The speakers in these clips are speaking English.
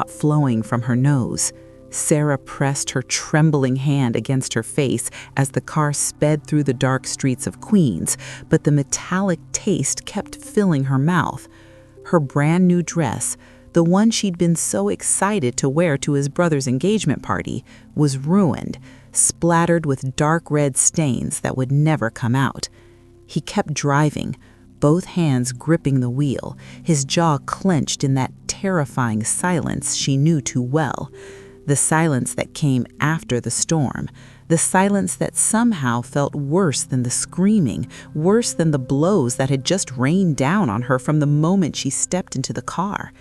flowing from her nose. Sarah pressed her trembling hand against her face as the car sped through the dark streets of Queens, but the metallic taste kept filling her mouth. Her brand new dress, the one she'd been so excited to wear to his brother's engagement party, was ruined, splattered with dark red stains that would never come out. He kept driving, both hands gripping the wheel, his jaw clenched in that terrifying silence she knew too well. The silence that came after the storm, the silence that somehow felt worse than the screaming, worse than the blows that had just rained down on her from the moment she stepped into the car.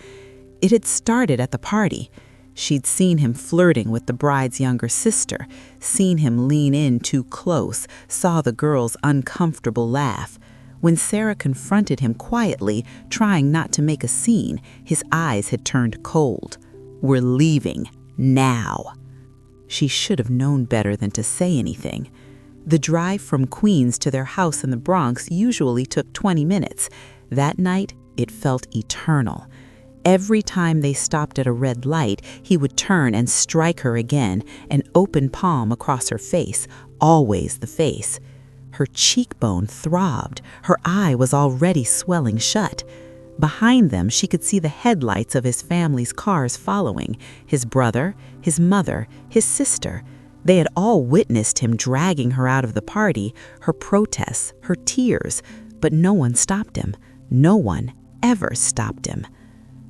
It had started at the party. She'd seen him flirting with the bride's younger sister, seen him lean in too close, saw the girl's uncomfortable laugh. When Sarah confronted him quietly, trying not to make a scene, his eyes had turned cold. "We're leaving. Now." She should have known better than to say anything. The drive from Queens to their house in the Bronx usually took 20 minutes. That night, it felt eternal. Every time they stopped at a red light, he would turn and strike her again, an open palm across her face, always the face. Her cheekbone throbbed. Her eye was already swelling shut. Behind them, she could see the headlights of his family's cars following, his brother, his mother, his sister. They had all witnessed him dragging her out of the party, her protests, her tears, but no one stopped him. No one ever stopped him.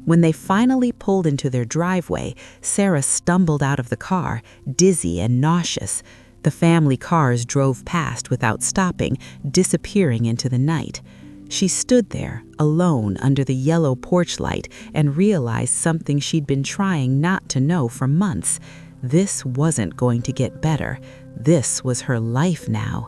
When they finally pulled into their driveway, Sarah stumbled out of the car, dizzy and nauseous. The family cars drove past without stopping, disappearing into the night. She stood there, alone under the yellow porch light, and realized something she'd been trying not to know for months. This wasn't going to get better. This was her life now.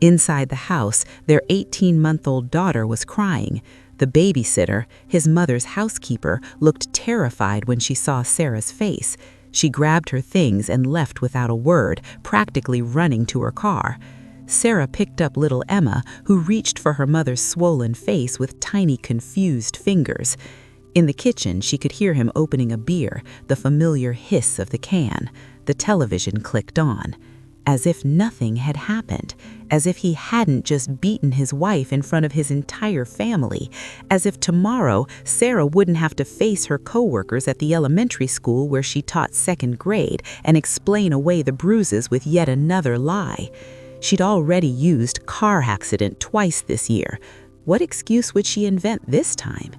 Inside the house, their 18-month-old daughter was crying. The babysitter, his mother's housekeeper, looked terrified when she saw Sarah's face. She grabbed her things and left without a word, practically running to her car. Sarah picked up little Emma, who reached for her mother's swollen face with tiny, confused fingers. In the kitchen, she could hear him opening a beer, the familiar hiss of the can. The television clicked on. As if nothing had happened, as if he hadn't just beaten his wife in front of his entire family, as if tomorrow Sarah wouldn't have to face her coworkers at the elementary school where she taught second grade and explain away the bruises with yet another lie. She'd already used car accident twice this year. What excuse would she invent this time?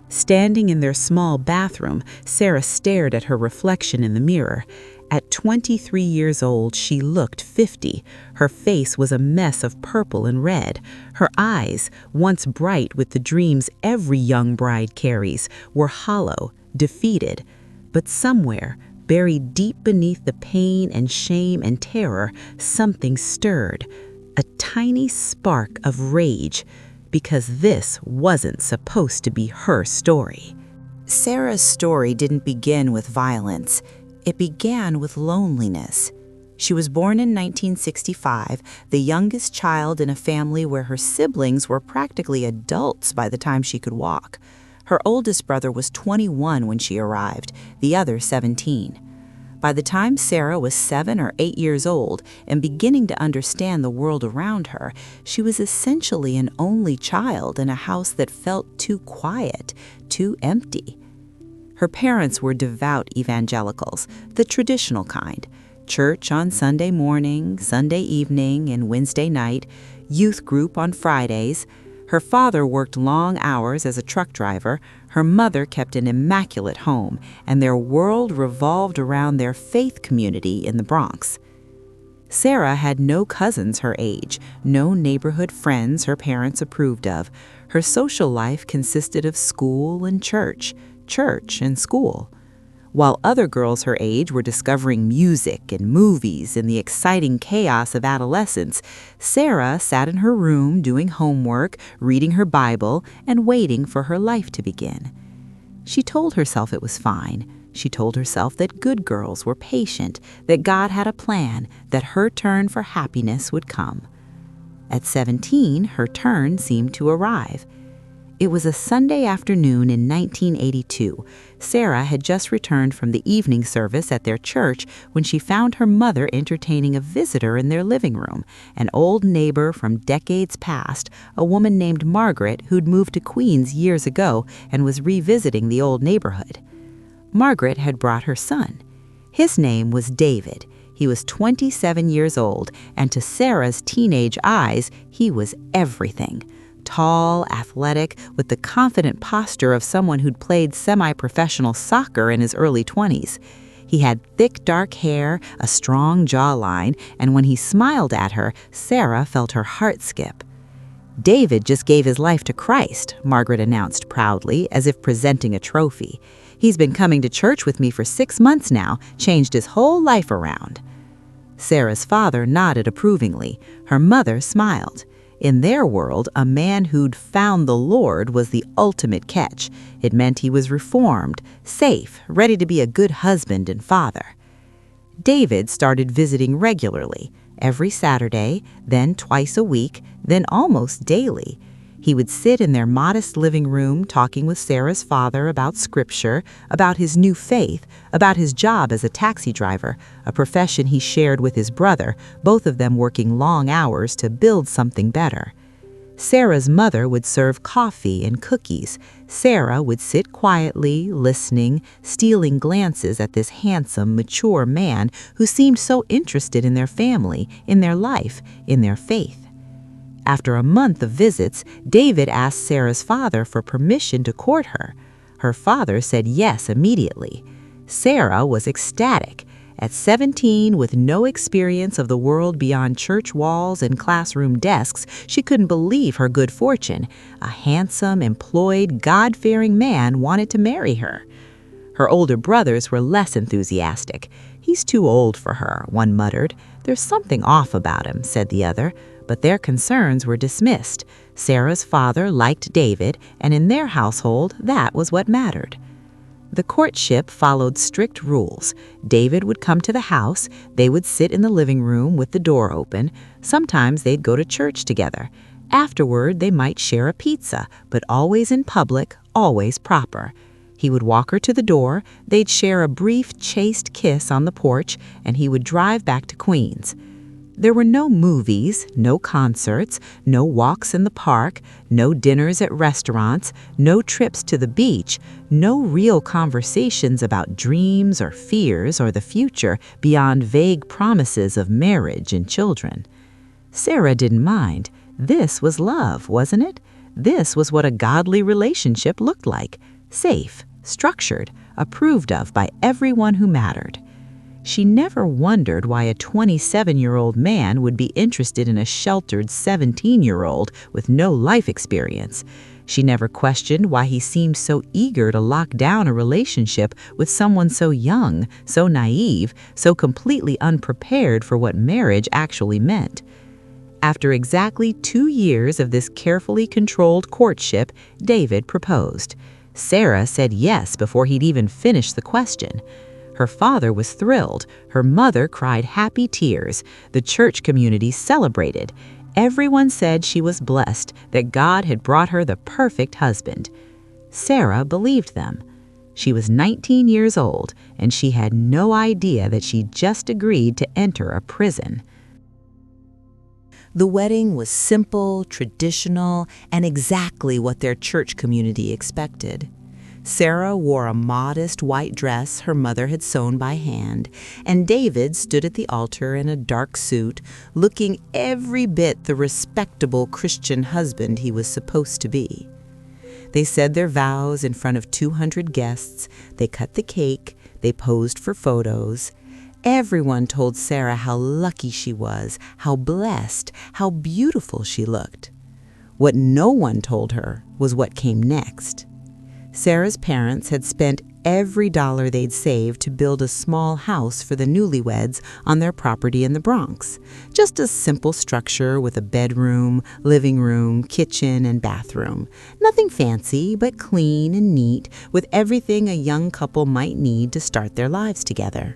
Standing in their small bathroom, Sarah stared at her reflection in the mirror. At 23 years old, she looked 50. Her face was a mess of purple and red. Her eyes, once bright with the dreams every young bride carries, were hollow, defeated. But somewhere, buried deep beneath the pain and shame and terror, something stirred. A tiny spark of rage, because this wasn't supposed to be her story. Sarah's story didn't begin with violence. It began with loneliness. She was born in 1965, the youngest child in a family where her siblings were practically adults by the time she could walk. Her oldest brother was 21 when she arrived, the other 17. By the time Sarah was 7 or 8 years old and beginning to understand the world around her, she was essentially an only child in a house that felt too quiet, too empty. Her parents were devout evangelicals, the traditional kind. Church on Sunday morning, Sunday evening, and Wednesday night, youth group on Fridays. Her father worked long hours as a truck driver. Her mother kept an immaculate home, and their world revolved around their faith community in the Bronx. Sarah had no cousins her age, no neighborhood friends her parents approved of. Her social life consisted of school and church and school. While other girls her age were discovering music and movies and the exciting chaos of adolescence, Sarah sat in her room doing homework, reading her Bible, and waiting for her life to begin. She told herself it was fine. She told herself that good girls were patient, that God had a plan, that her turn for happiness would come. At 17, her turn seemed to arrive. It was a Sunday afternoon in 1982. Sarah had just returned from the evening service at their church when she found her mother entertaining a visitor in their living room, an old neighbor from decades past, a woman named Margaret who'd moved to Queens years ago and was revisiting the old neighborhood. Margaret had brought her son. His name was David. He was 27 years old, and to Sarah's teenage eyes, he was everything. Tall, athletic, with the confident posture of someone who'd played semi-professional soccer in his early 20s. He had thick, dark hair, a strong jawline, and when he smiled at her, Sarah felt her heart skip. "David just gave his life to Christ," Margaret announced proudly, as if presenting a trophy. "He's been coming to church with me for 6 months now, changed his whole life around." Sarah's father nodded approvingly. Her mother smiled. In their world, a man who'd found the Lord was the ultimate catch. It meant he was reformed, safe, ready to be a good husband and father. David started visiting regularly, every Saturday, then twice a week, then almost daily. He would sit in their modest living room talking with Sarah's father about scripture, about his new faith, about his job as a taxi driver, a profession he shared with his brother, both of them working long hours to build something better. Sarah's mother would serve coffee and cookies. Sarah would sit quietly, listening, stealing glances at this handsome, mature man who seemed so interested in their family, in their life, in their faith. After a month of visits, David asked Sarah's father for permission to court her. Her father said yes immediately. Sarah was ecstatic. At 17, with no experience of the world beyond church walls and classroom desks, she couldn't believe her good fortune. A handsome, employed, God-fearing man wanted to marry her. Her older brothers were less enthusiastic. "He's too old for her," one muttered. "There's something off about him," said the other. But their concerns were dismissed. Sarah's father liked David, and in their household, that was what mattered. The courtship followed strict rules. David would come to the house. They would sit in the living room with the door open. Sometimes they'd go to church together. Afterward, they might share a pizza, but always in public, always proper. He would walk her to the door. They'd share a brief, chaste kiss on the porch, and he would drive back to Queens. There were no movies, no concerts, no walks in the park, no dinners at restaurants, no trips to the beach, no real conversations about dreams or fears or the future beyond vague promises of marriage and children. Sarah didn't mind. This was love, wasn't it? This was what a godly relationship looked like. Safe, structured, approved of by everyone who mattered. She never wondered why a 27-year-old man would be interested in a sheltered 17-year-old with no life experience. She never questioned why he seemed so eager to lock down a relationship with someone so young, so naive, so completely unprepared for what marriage actually meant. After exactly 2 years of this carefully controlled courtship, David proposed. Sarah said yes before he'd even finished the question. Her father was thrilled. Her mother cried happy tears. The church community celebrated. Everyone said she was blessed, that God had brought her the perfect husband. Sarah believed them. She was 19 years old, and she had no idea that she'd just agreed to enter a prison. The wedding was simple, traditional, and exactly what their church community expected. Sarah wore a modest white dress her mother had sewn by hand, and David stood at the altar in a dark suit, looking every bit the respectable Christian husband he was supposed to be. They said their vows in front of 200 guests, they cut the cake, they posed for photos. Everyone told Sarah how lucky she was, how blessed, how beautiful she looked. What no one told her was what came next. Sarah's parents had spent every dollar they'd saved to build a small house for the newlyweds on their property in the Bronx. Just a simple structure with a bedroom, living room, kitchen, and bathroom. Nothing fancy, but clean and neat, with everything a young couple might need to start their lives together.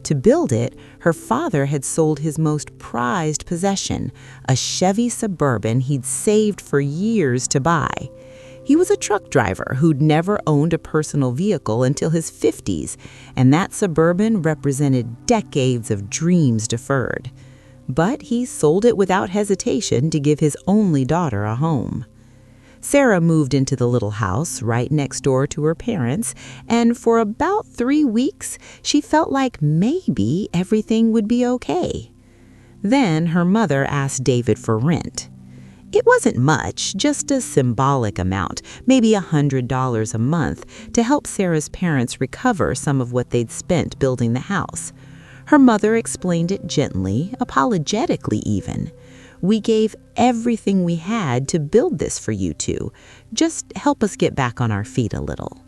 To build it, her father had sold his most prized possession, a Chevy Suburban he'd saved for years to buy. He was a truck driver who'd never owned a personal vehicle until his 50s, and that Suburban represented decades of dreams deferred. But he sold it without hesitation to give his only daughter a home. Sarah moved into the little house right next door to her parents, and for about 3 weeks, she felt like maybe everything would be okay. Then her mother asked David for rent. It wasn't much, just a symbolic amount, maybe $100 a month, to help Sarah's parents recover some of what they'd spent building the house. Her mother explained it gently, apologetically even. "We gave everything we had to build this for you two. Just help us get back on our feet a little."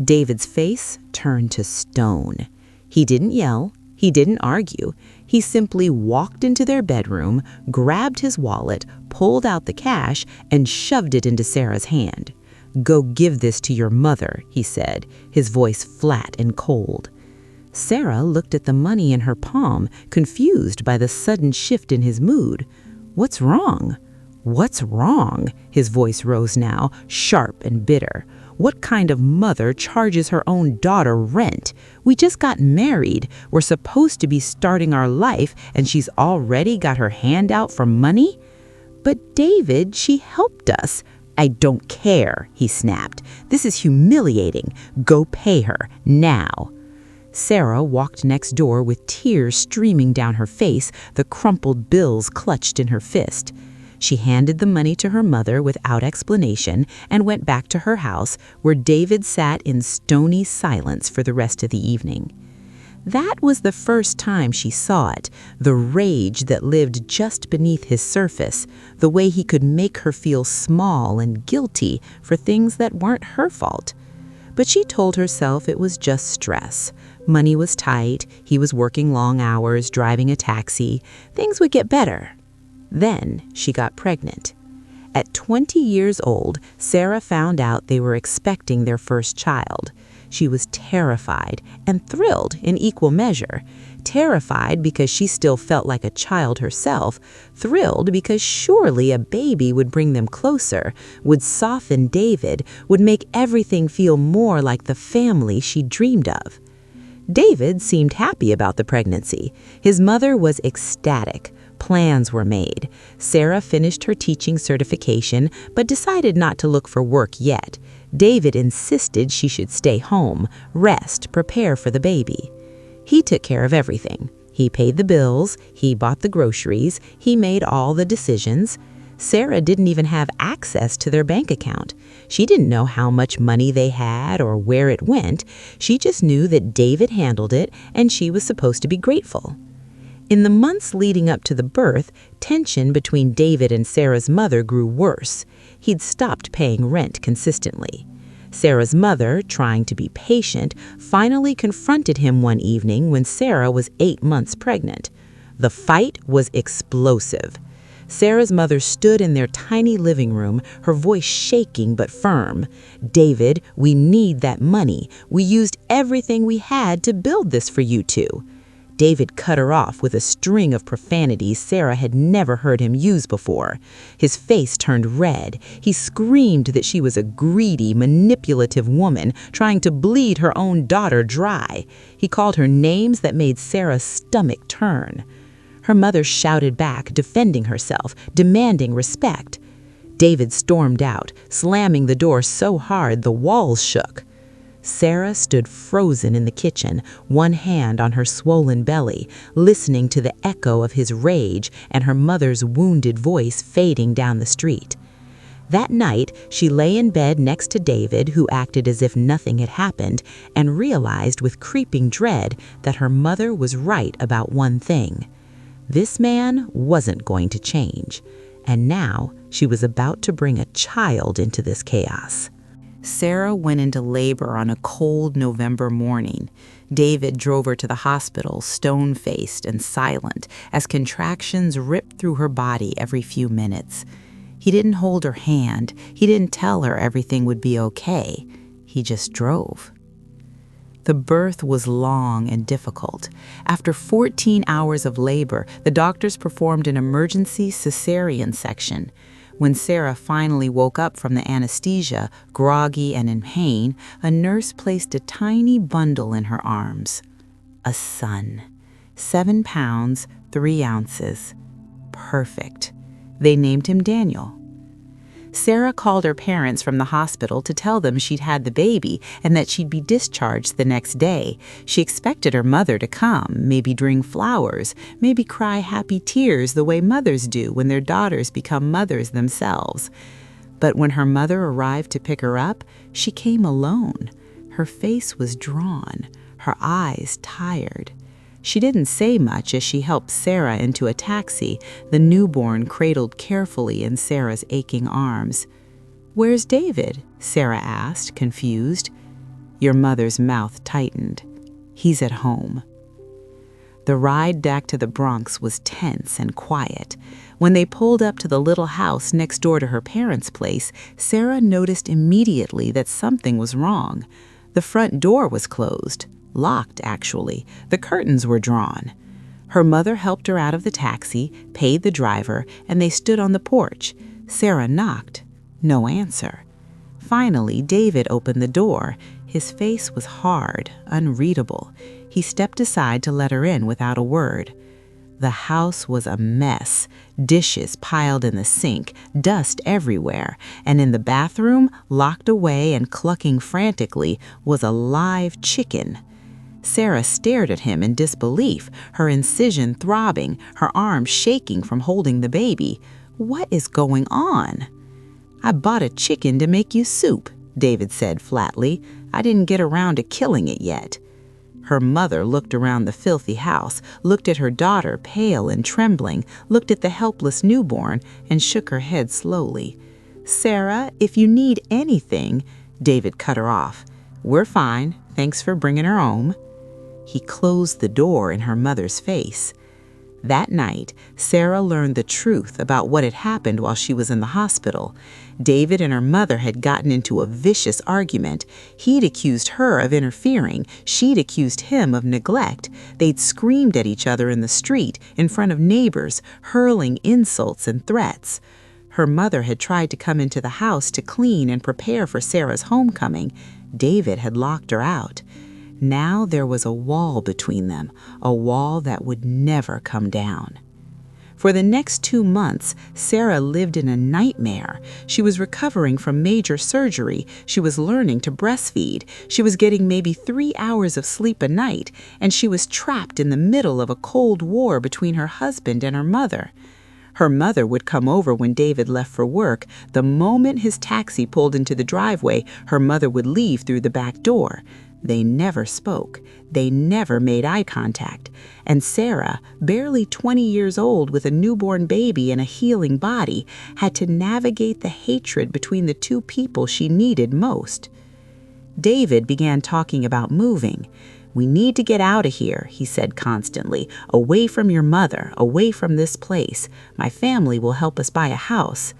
David's face turned to stone. He didn't yell. He didn't argue. He simply walked into their bedroom, grabbed his wallet, pulled out the cash, and shoved it into Sarah's hand. "Go give this to your mother," he said, his voice flat and cold. Sarah looked at the money in her palm, confused by the sudden shift in his mood. "What's wrong?" "What's wrong?" His voice rose now, sharp and bitter. "What kind of mother charges her own daughter rent? We just got married. We're supposed to be starting our life, and she's already got her hand out for money?" "But David, she helped us." "I don't care," he snapped. "This is humiliating. Go pay her, now." Sarah walked next door with tears streaming down her face, the crumpled bills clutched in her fist. She handed the money to her mother without explanation and went back to her house, where David sat in stony silence for the rest of the evening. That was the first time she saw it, the rage that lived just beneath his surface, the way he could make her feel small and guilty for things that weren't her fault. But she told herself it was just stress. Money was tight, he was working long hours, driving a taxi. Things would get better. Then she got pregnant. At 20 years old, Sarah found out they were expecting their first child. She was terrified and thrilled in equal measure. Terrified because she still felt like a child herself, thrilled because surely a baby would bring them closer, would soften David, would make everything feel more like the family she dreamed of. David seemed happy about the pregnancy. His mother was ecstatic. Plans were made. Sarah finished her teaching certification, but decided not to look for work yet. David insisted she should stay home, rest, prepare for the baby. He took care of everything. He paid the bills, he bought the groceries, he made all the decisions. Sarah didn't even have access to their bank account. She didn't know how much money they had or where it went. She just knew that David handled it, and she was supposed to be grateful. In the months leading up to the birth, tension between David and Sarah's mother grew worse. He'd stopped paying rent consistently. Sarah's mother, trying to be patient, finally confronted him one evening when Sarah was 8 months pregnant. The fight was explosive. Sarah's mother stood in their tiny living room, her voice shaking but firm. "David, we need that money. We used everything we had to build this for you two." David cut her off with a string of profanities Sarah had never heard him use before. His face turned red. He screamed that she was a greedy, manipulative woman trying to bleed her own daughter dry. He called her names that made Sarah's stomach turn. Her mother shouted back, defending herself, demanding respect. David stormed out, slamming the door so hard the walls shook. Sarah stood frozen in the kitchen, one hand on her swollen belly, listening to the echo of his rage and her mother's wounded voice fading down the street. That night, she lay in bed next to David, who acted as if nothing had happened, and realized with creeping dread that her mother was right about one thing. This man wasn't going to change, and now she was about to bring a child into this chaos. Sarah went into labor on a cold November morning. David drove her to the hospital, stone-faced and silent, as contractions ripped through her body every few minutes. He didn't hold her hand. He didn't tell her everything would be okay. He just drove. The birth was long and difficult. After 14 hours of labor, the doctors performed an emergency cesarean section. When Sarah finally woke up from the anesthesia, groggy and in pain, a nurse placed a tiny bundle in her arms. A son. 7 pounds, 3 ounces. Perfect. They named him Daniel. Sarah called her parents from the hospital to tell them she'd had the baby and that she'd be discharged the next day. She expected her mother to come, maybe bring flowers, maybe cry happy tears the way mothers do when their daughters become mothers themselves. But when her mother arrived to pick her up, she came alone. Her face was drawn, her eyes tired. She didn't say much as she helped Sarah into a taxi, the newborn cradled carefully in Sarah's aching arms. "Where's David?" Sarah asked, confused. Your mother's mouth tightened. "He's at home." The ride back to the Bronx was tense and quiet. When they pulled up to the little house next door to her parents' place, Sarah noticed immediately that something was wrong. The front door was closed. Locked, actually. The curtains were drawn. Her mother helped her out of the taxi, paid the driver, and they stood on the porch. Sarah knocked. No answer. Finally, David opened the door. His face was hard, unreadable. He stepped aside to let her in without a word. The house was a mess. Dishes piled in the sink, dust everywhere, and in the bathroom, locked away and clucking frantically, was a live chicken. Sarah stared at him in disbelief, her incision throbbing, her arm shaking from holding the baby. "What is going on?" "I bought a chicken to make you soup," David said flatly. "I didn't get around to killing it yet." Her mother looked around the filthy house, looked at her daughter, pale and trembling, looked at the helpless newborn, and shook her head slowly. "Sarah, if you need anything—" David cut her off. "We're fine. Thanks for bringing her home." He closed the door in her mother's face. That night, Sarah learned the truth about what had happened while she was in the hospital. David and her mother had gotten into a vicious argument. He'd accused her of interfering. She'd accused him of neglect. They'd screamed at each other in the street, in front of neighbors, hurling insults and threats. Her mother had tried to come into the house to clean and prepare for Sarah's homecoming. David had locked her out. Now there was a wall between them, a wall that would never come down. For the next 2 months, Sarah lived in a nightmare. She was recovering from major surgery. She was learning to breastfeed. She was getting maybe 3 hours of sleep a night, and she was trapped in the middle of a cold war between her husband and her mother. Her mother would come over when David left for work. The moment his taxi pulled into the driveway, her mother would leave through the back door. They never spoke. They never made eye contact. And Sarah, barely 20 years old with a newborn baby and a healing body, had to navigate the hatred between the two people she needed most. David began talking about moving. "We need to get out of here," he said constantly, "away from your mother, away from this place. My family will help us buy a house."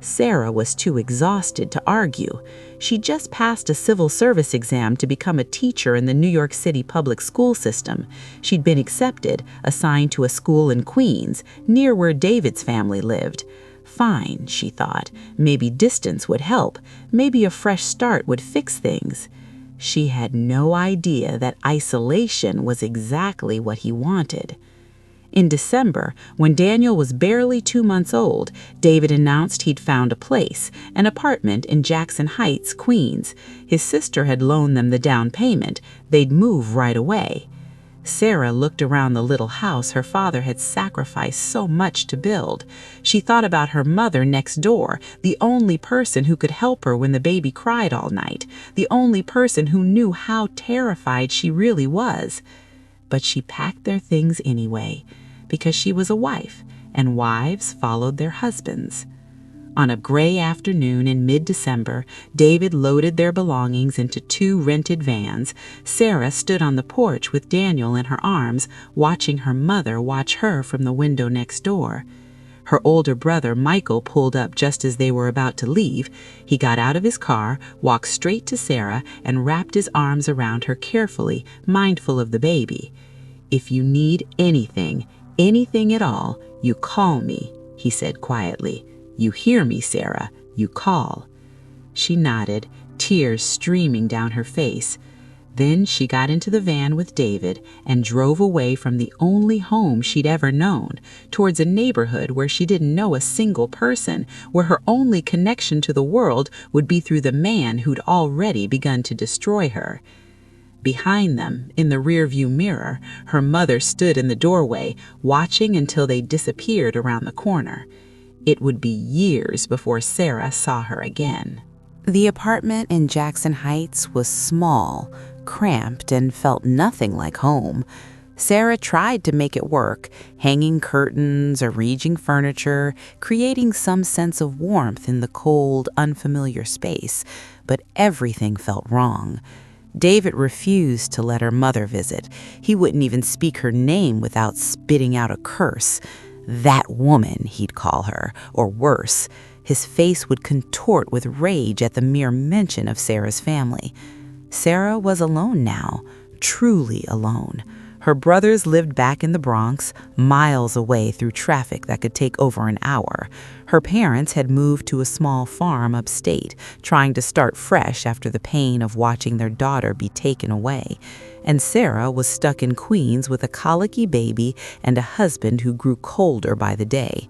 Sarah was too exhausted to argue. She just passed a civil service exam to become a teacher in the New York City public school system. She'd been accepted, assigned to a school in Queens, near where David's family lived. Fine, she thought. Maybe distance would help. Maybe a fresh start would fix things. She had no idea that isolation was exactly what he wanted. In December, when Daniel was barely 2 months old, David announced he'd found a place, an apartment in Jackson Heights, Queens. His sister had loaned them the down payment. They'd move right away. Sarah looked around the little house her father had sacrificed so much to build. She thought about her mother next door, the only person who could help her when the baby cried all night, the only person who knew how terrified she really was. But she packed their things anyway, because she was a wife, and wives followed their husbands. On a gray afternoon in mid-December, David loaded their belongings into 2 rented vans. Sarah stood on the porch with Daniel in her arms, watching her mother watch her from the window next door. Her older brother, Michael, pulled up just as they were about to leave. He got out of his car, walked straight to Sarah, and wrapped his arms around her carefully, mindful of the baby. "If you need anything at all, you call me," he said quietly. You hear me, Sarah. You call." She nodded, tears streaming down her face. Then she got into the van with David and drove away from the only home she'd ever known, towards a neighborhood where she didn't know a single person, where her only connection to the world would be through the man who'd already begun to destroy her. Behind them, in the rearview mirror, her mother stood in the doorway, watching until they disappeared around the corner. It would be years before Sarah saw her again. The apartment in Jackson Heights was small, cramped, and felt nothing like home. Sarah tried to make it work, hanging curtains, arranging furniture, creating some sense of warmth in the cold, unfamiliar space, but everything felt wrong. David refused to let her mother visit. He wouldn't even speak her name without spitting out a curse. "That woman," he'd call her, or worse. His face would contort with rage at the mere mention of Sarah's family. Sarah was alone now, truly alone. Her brothers lived back in the Bronx, miles away through traffic that could take over an hour. Her parents had moved to a small farm upstate, trying to start fresh after the pain of watching their daughter be taken away. And Sarah was stuck in Queens with a colicky baby and a husband who grew colder by the day.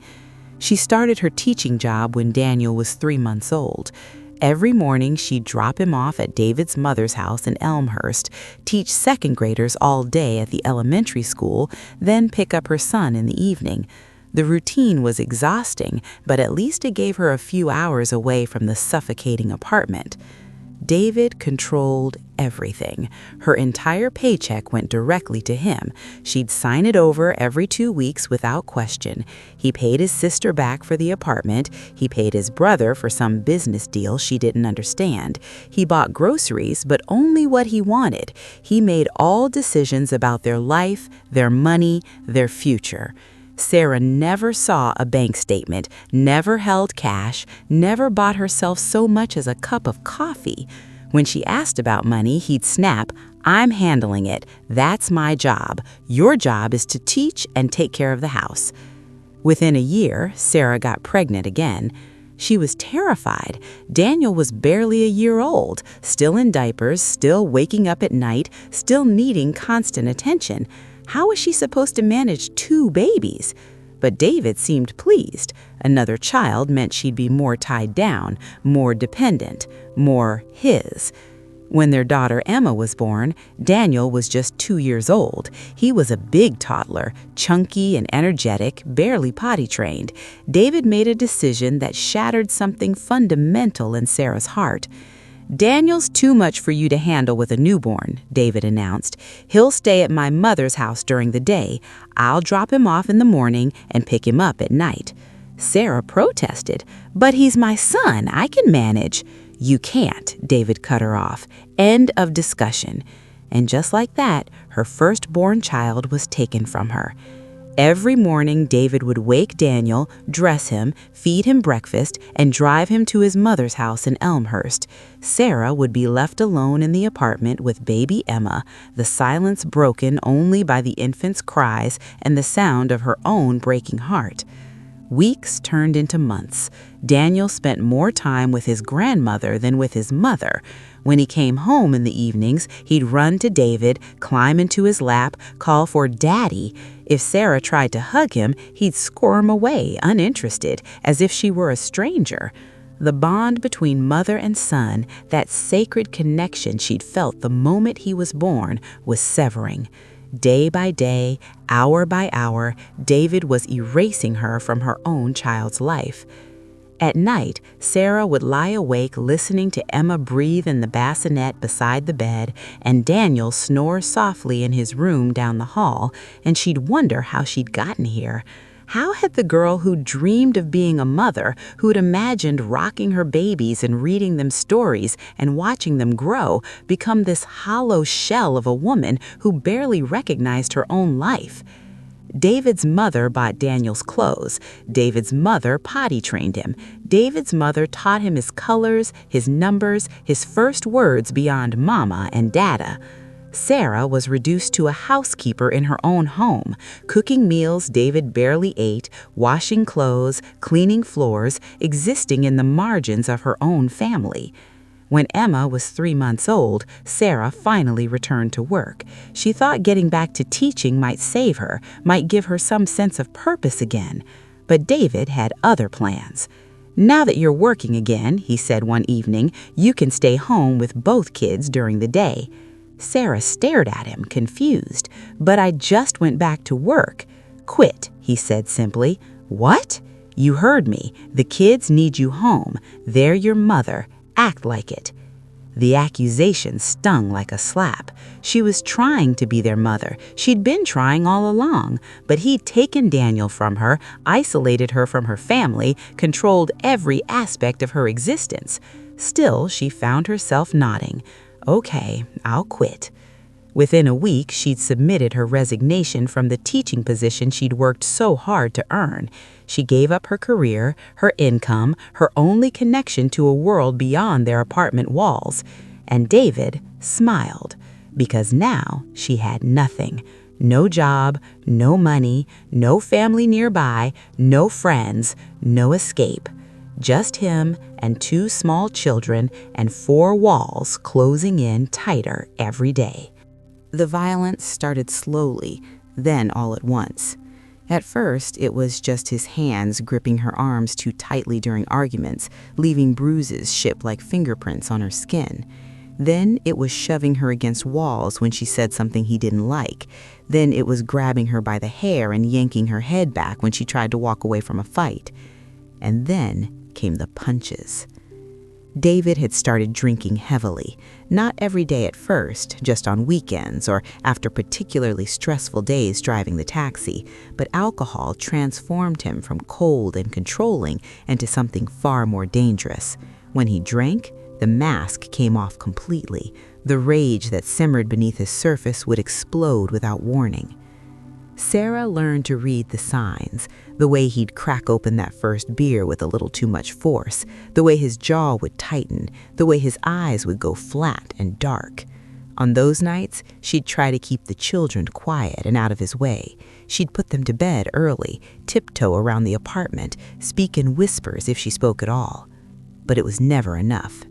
She started her teaching job when Daniel was 3 months old. Every morning, she'd drop him off at David's mother's house in Elmhurst, teach second graders all day at the elementary school, then pick up her son in the evening. The routine was exhausting, but at least it gave her a few hours away from the suffocating apartment. David controlled everything. Her entire paycheck went directly to him. She'd sign it over every 2 weeks without question. He paid his sister back for the apartment. He paid his brother for some business deal she didn't understand. He bought groceries, but only what he wanted. He made all decisions about their life, their money, their future. Sarah never saw a bank statement, never held cash, never bought herself so much as a cup of coffee. When she asked about money, he'd snap, "I'm handling it. That's my job. Your job is to teach and take care of the house." Within a year, Sarah got pregnant again. She was terrified. Daniel was barely a year old, still in diapers, still waking up at night, still needing constant attention. How was she supposed to manage 2 babies? But David seemed pleased. Another child meant she'd be more tied down, more dependent, more his. When their daughter Emma was born, Daniel was just 2 years old. He was a big toddler, chunky and energetic, barely potty trained. David made a decision that shattered something fundamental in Sarah's heart. "Daniel's too much for you to handle with a newborn," David announced. "He'll stay at my mother's house during the day. I'll drop him off in the morning and pick him up at night." Sarah protested. "But he's my son. I can manage." "You can't," David cut her off. End of discussion. And just like that, her firstborn child was taken from her. Every morning, David would wake Daniel, dress him, feed him breakfast, and drive him to his mother's house in Elmhurst. Sarah would be left alone in the apartment with baby Emma, the silence broken only by the infant's cries and the sound of her own breaking heart. Weeks turned into months. Daniel spent more time with his grandmother than with his mother. When he came home in the evenings, he'd run to David, climb into his lap, call for Daddy. If Sarah tried to hug him, he'd squirm away, uninterested, as if she were a stranger. The bond between mother and son, that sacred connection she'd felt the moment he was born, was severing. Day by day, hour by hour, David was erasing her from her own child's life. At night, Sarah would lie awake listening to Emma breathe in the bassinet beside the bed and Daniel snore softly in his room down the hall, and she'd wonder how she'd gotten here. How had the girl who dreamed of being a mother, who'd imagined rocking her babies and reading them stories and watching them grow, become this hollow shell of a woman who barely recognized her own life? David's mother bought Daniel's clothes. David's mother potty trained him. David's mother taught him his colors, his numbers, his first words beyond mama and dada. Sarah was reduced to a housekeeper in her own home, cooking meals David barely ate, washing clothes, cleaning floors, existing in the margins of her own family. When Emma was 3 months old, Sarah finally returned to work. She thought getting back to teaching might save her, might give her some sense of purpose again. But David had other plans. "Now that you're working again," he said one evening, "you can stay home with both kids during the day." Sarah stared at him, confused. "But I just went back to work." "Quit," he said simply. "What?" "You heard me. The kids need you home. They're your mother. Act like it." The accusation stung like a slap. She was trying to be their mother. She'd been trying all along, but he'd taken Daniel from her, isolated her from her family, controlled every aspect of her existence. Still, she found herself nodding. "Okay, I'll quit." Within a week, she'd submitted her resignation from the teaching position she'd worked so hard to earn. She gave up her career, her income, her only connection to a world beyond their apartment walls. And David smiled, because now she had nothing. No job, no money, no family nearby, no friends, no escape. Just him and 2 small children and 4 walls closing in tighter every day. The violence started slowly, then all at once. At first, it was just his hands gripping her arms too tightly during arguments, leaving bruises ship like fingerprints on her skin. Then it was shoving her against walls when she said something he didn't like. Then it was grabbing her by the hair and yanking her head back when she tried to walk away from a fight. And then came the punches. David had started drinking heavily, not every day at first, just on weekends or after particularly stressful days driving the taxi, but alcohol transformed him from cold and controlling into something far more dangerous. When he drank, the mask came off completely. The rage that simmered beneath his surface would explode without warning. Sarah learned to read the signs, the way he'd crack open that first beer with a little too much force, the way his jaw would tighten, the way his eyes would go flat and dark. On those nights, she'd try to keep the children quiet and out of his way. She'd put them to bed early, tiptoe around the apartment, speak in whispers if she spoke at all. But it was never enough.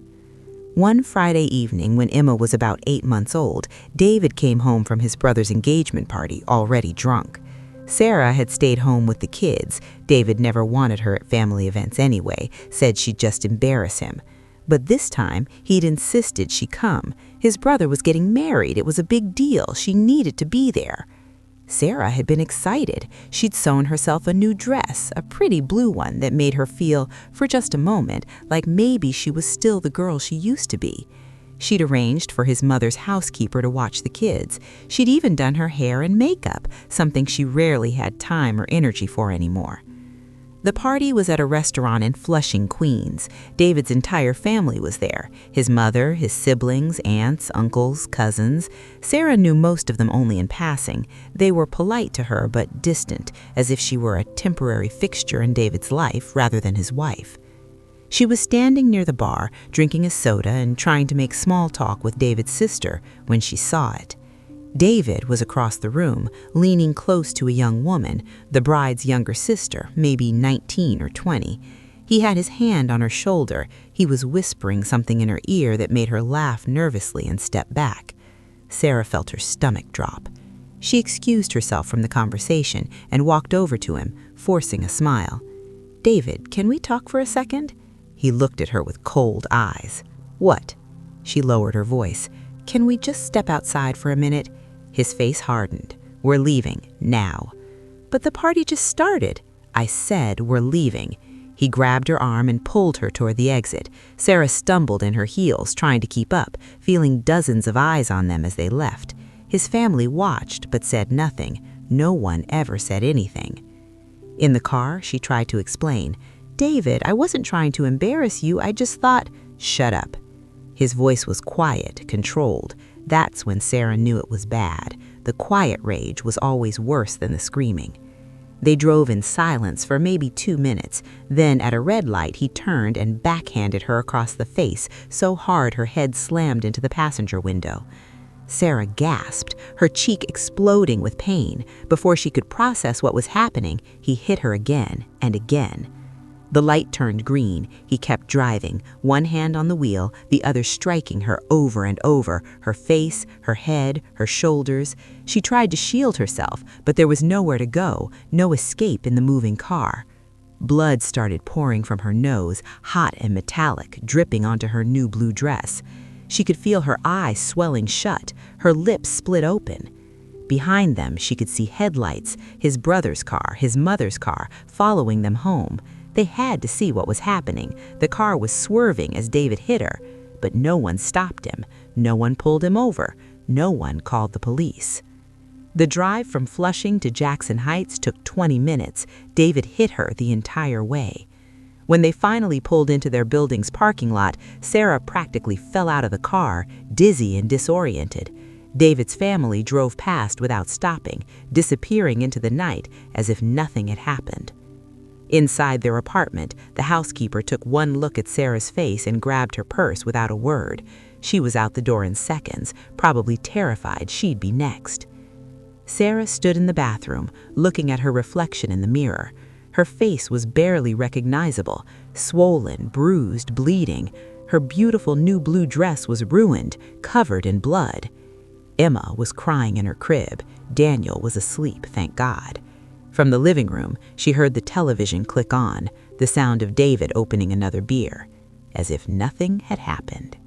One Friday evening, when Emma was about 8 months old, David came home from his brother's engagement party, already drunk. Sarah had stayed home with the kids. David never wanted her at family events anyway, said she'd just embarrass him. But this time, he'd insisted she come. His brother was getting married. It was a big deal. She needed to be there. Sarah had been excited. She'd sewn herself a new dress, a pretty blue one that made her feel, for just a moment, like maybe she was still the girl she used to be. She'd arranged for his mother's housekeeper to watch the kids. She'd even done her hair and makeup, something she rarely had time or energy for anymore. The party was at a restaurant in Flushing, Queens. David's entire family was there. His mother, his siblings, aunts, uncles, cousins. Sarah knew most of them only in passing. They were polite to her but distant, as if she were a temporary fixture in David's life rather than his wife. She was standing near the bar, drinking a soda and trying to make small talk with David's sister when she saw it. David was across the room, leaning close to a young woman, the bride's younger sister, maybe 19 or 20. He had his hand on her shoulder. He was whispering something in her ear that made her laugh nervously and step back. Sarah felt her stomach drop. She excused herself from the conversation and walked over to him, forcing a smile. "David, can we talk for a second?" He looked at her with cold eyes. "What?" She lowered her voice. "Can we just step outside for a minute?" His face hardened. "We're leaving, now." "But the party just started." "I said we're leaving." He grabbed her arm and pulled her toward the exit. Sarah stumbled in her heels, trying to keep up, feeling dozens of eyes on them as they left. His family watched but said nothing. No one ever said anything. In the car, she tried to explain. "David, I wasn't trying to embarrass you. I just thought—" "Shut up." His voice was quiet, controlled. That's when Sarah knew it was bad. The quiet rage was always worse than the screaming. They drove in silence for maybe 2 minutes. Then, at a red light, he turned and backhanded her across the face so hard her head slammed into the passenger window. Sarah gasped, her cheek exploding with pain. Before she could process what was happening, he hit her again and again. The light turned green. He kept driving, one hand on the wheel, the other striking her over and over, her face, her head, her shoulders. She tried to shield herself, but there was nowhere to go, no escape in the moving car. Blood started pouring from her nose, hot and metallic, dripping onto her new blue dress. She could feel her eyes swelling shut, her lips split open. Behind them, she could see headlights, his brother's car, his mother's car, following them home. They had to see what was happening. The car was swerving as David hit her, but no one stopped him. No one pulled him over. No one called the police. The drive from Flushing to Jackson Heights took 20 minutes. David hit her the entire way. When they finally pulled into their building's parking lot, Sarah practically fell out of the car, dizzy and disoriented. David's family drove past without stopping, disappearing into the night as if nothing had happened. Inside their apartment, the housekeeper took one look at Sarah's face and grabbed her purse without a word. She was out the door in seconds, probably terrified she'd be next. Sarah stood in the bathroom, looking at her reflection in the mirror. Her face was barely recognizable, swollen, bruised, bleeding. Her beautiful new blue dress was ruined, covered in blood. Emma was crying in her crib. Daniel was asleep, thank God. From the living room, she heard the television click on, the sound of David opening another beer, as if nothing had happened.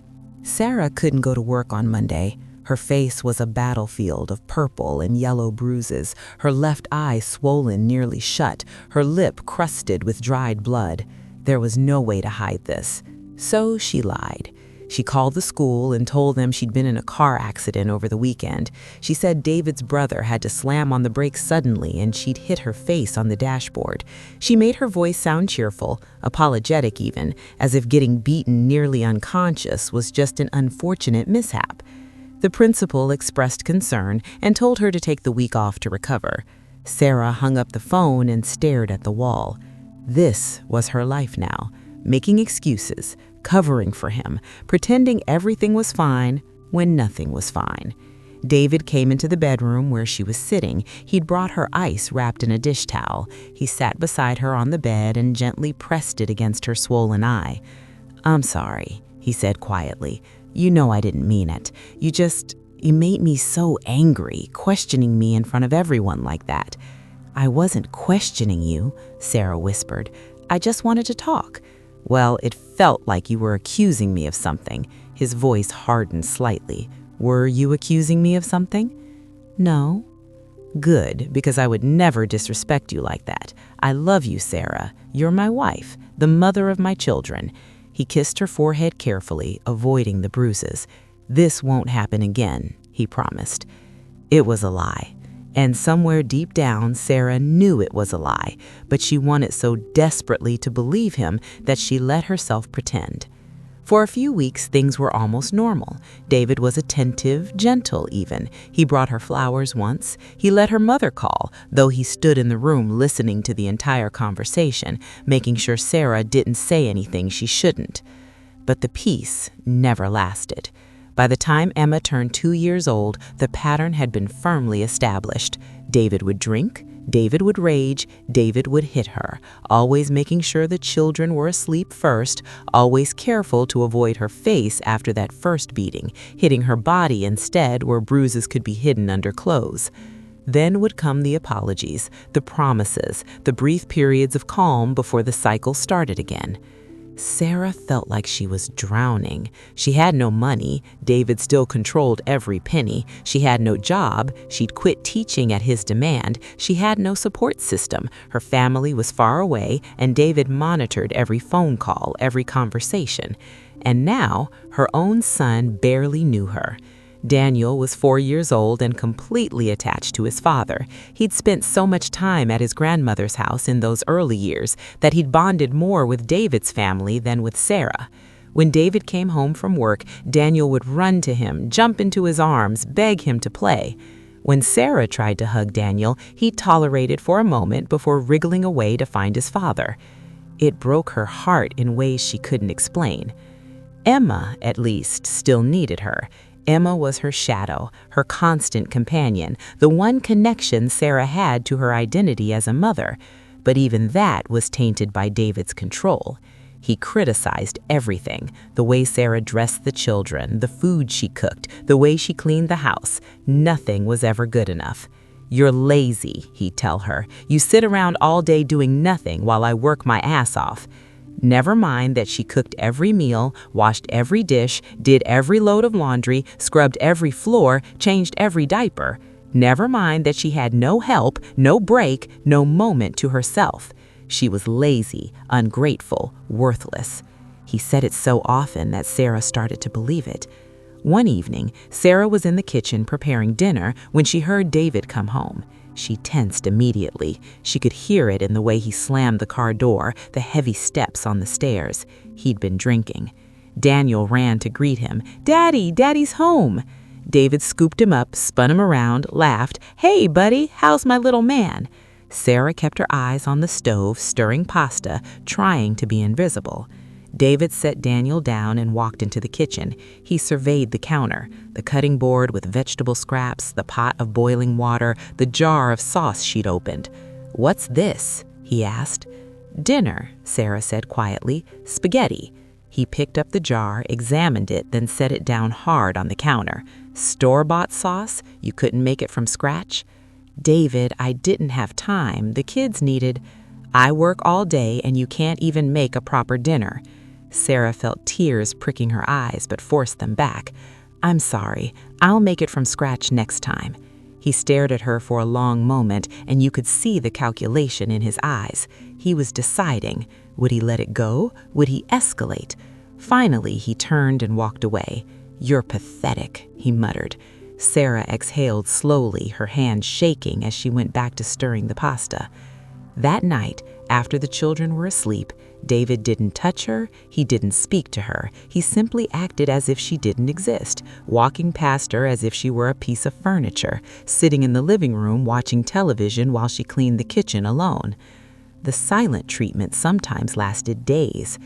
Sarah couldn't go to work on Monday. Her face was a battlefield of purple and yellow bruises, her left eye swollen nearly shut, her lip crusted with dried blood. There was no way to hide this. So she lied. She called the school and told them she'd been in a car accident over the weekend. She said David's brother had to slam on the brakes suddenly and she'd hit her face on the dashboard. She made her voice sound cheerful, apologetic even, as if getting beaten nearly unconscious was just an unfortunate mishap. The principal expressed concern and told her to take the week off to recover. Sarah hung up the phone and stared at the wall. This was her life now, making excuses, covering for him, pretending everything was fine when nothing was fine. David came into the bedroom where she was sitting. He'd brought her ice wrapped in a dish towel. He sat beside her on the bed and gently pressed it against her swollen eye. "I'm sorry," he said quietly. "You know I didn't mean it. You made me so angry, questioning me in front of everyone like that." "I wasn't questioning you," Sarah whispered. "I just wanted to talk." "Well, it felt like you were accusing me of something." His voice hardened slightly. "Were you accusing me of something?" "No." "Good, because I would never disrespect you like that. I love you, Sarah. You're my wife, the mother of my children." He kissed her forehead carefully, avoiding the bruises. "This won't happen again," he promised. It was a lie. And somewhere deep down, Sarah knew it was a lie, but she wanted so desperately to believe him that she let herself pretend. For a few weeks, things were almost normal. David was attentive, gentle even. He brought her flowers once. He let her mother call, though he stood in the room listening to the entire conversation, making sure Sarah didn't say anything she shouldn't. But the peace never lasted. By the time Emma turned 2 years old, the pattern had been firmly established. David would drink, David would rage, David would hit her, always making sure the children were asleep first, always careful to avoid her face after that first beating, hitting her body instead where bruises could be hidden under clothes. Then would come the apologies, the promises, the brief periods of calm before the cycle started again. Sarah felt like she was drowning. She had no money. David still controlled every penny. She had no job. She'd quit teaching at his demand. She had no support system. Her family was far away, and David monitored every phone call, every conversation. And now, her own son barely knew her. Daniel was 4 years old and completely attached to his father. He'd spent so much time at his grandmother's house in those early years that he'd bonded more with David's family than with Sarah. When David came home from work, Daniel would run to him, jump into his arms, beg him to play. When Sarah tried to hug Daniel, he tolerated for a moment before wriggling away to find his father. It broke her heart in ways she couldn't explain. Emma, at least, still needed her. Emma was her shadow, her constant companion, the one connection Sarah had to her identity as a mother. But even that was tainted by David's control. He criticized everything, the way Sarah dressed the children, the food she cooked, the way she cleaned the house. Nothing was ever good enough. "You're lazy," he'd tell her. "You sit around all day doing nothing while I work my ass off." Never mind that she cooked every meal, washed every dish, did every load of laundry, scrubbed every floor, changed every diaper. Never mind that she had no help, no break, no moment to herself. She was lazy, ungrateful, worthless. He said it so often that Sarah started to believe it. One evening, Sarah was in the kitchen preparing dinner when she heard David come home. She tensed immediately. She could hear it in the way he slammed the car door, the heavy steps on the stairs. He'd been drinking. Daniel ran to greet him. "Daddy, Daddy's home." David scooped him up, spun him around, laughed. "Hey, buddy, how's my little man?" Sarah kept her eyes on the stove, stirring pasta, trying to be invisible. David set Daniel down and walked into the kitchen. He surveyed the counter, the cutting board with vegetable scraps, the pot of boiling water, the jar of sauce she'd opened. "What's this?" he asked. "Dinner," Sarah said quietly. "Spaghetti." He picked up the jar, examined it, then set it down hard on the counter. "Store-bought sauce? You couldn't make it from scratch?" "David, I didn't have time. The kids needed—" "I work all day and you can't even make a proper dinner." Sarah felt tears pricking her eyes but forced them back. "I'm sorry. I'll make it from scratch next time." He stared at her for a long moment, and you could see the calculation in his eyes. He was deciding. Would he let it go? Would he escalate? Finally, he turned and walked away. "You're pathetic," he muttered. Sarah exhaled slowly, her hand shaking as she went back to stirring the pasta. That night, after the children were asleep, David didn't touch her, he didn't speak to her. He simply acted as if she didn't exist, walking past her as if she were a piece of furniture, sitting in the living room watching television while she cleaned the kitchen alone. The silent treatment sometimes lasted days,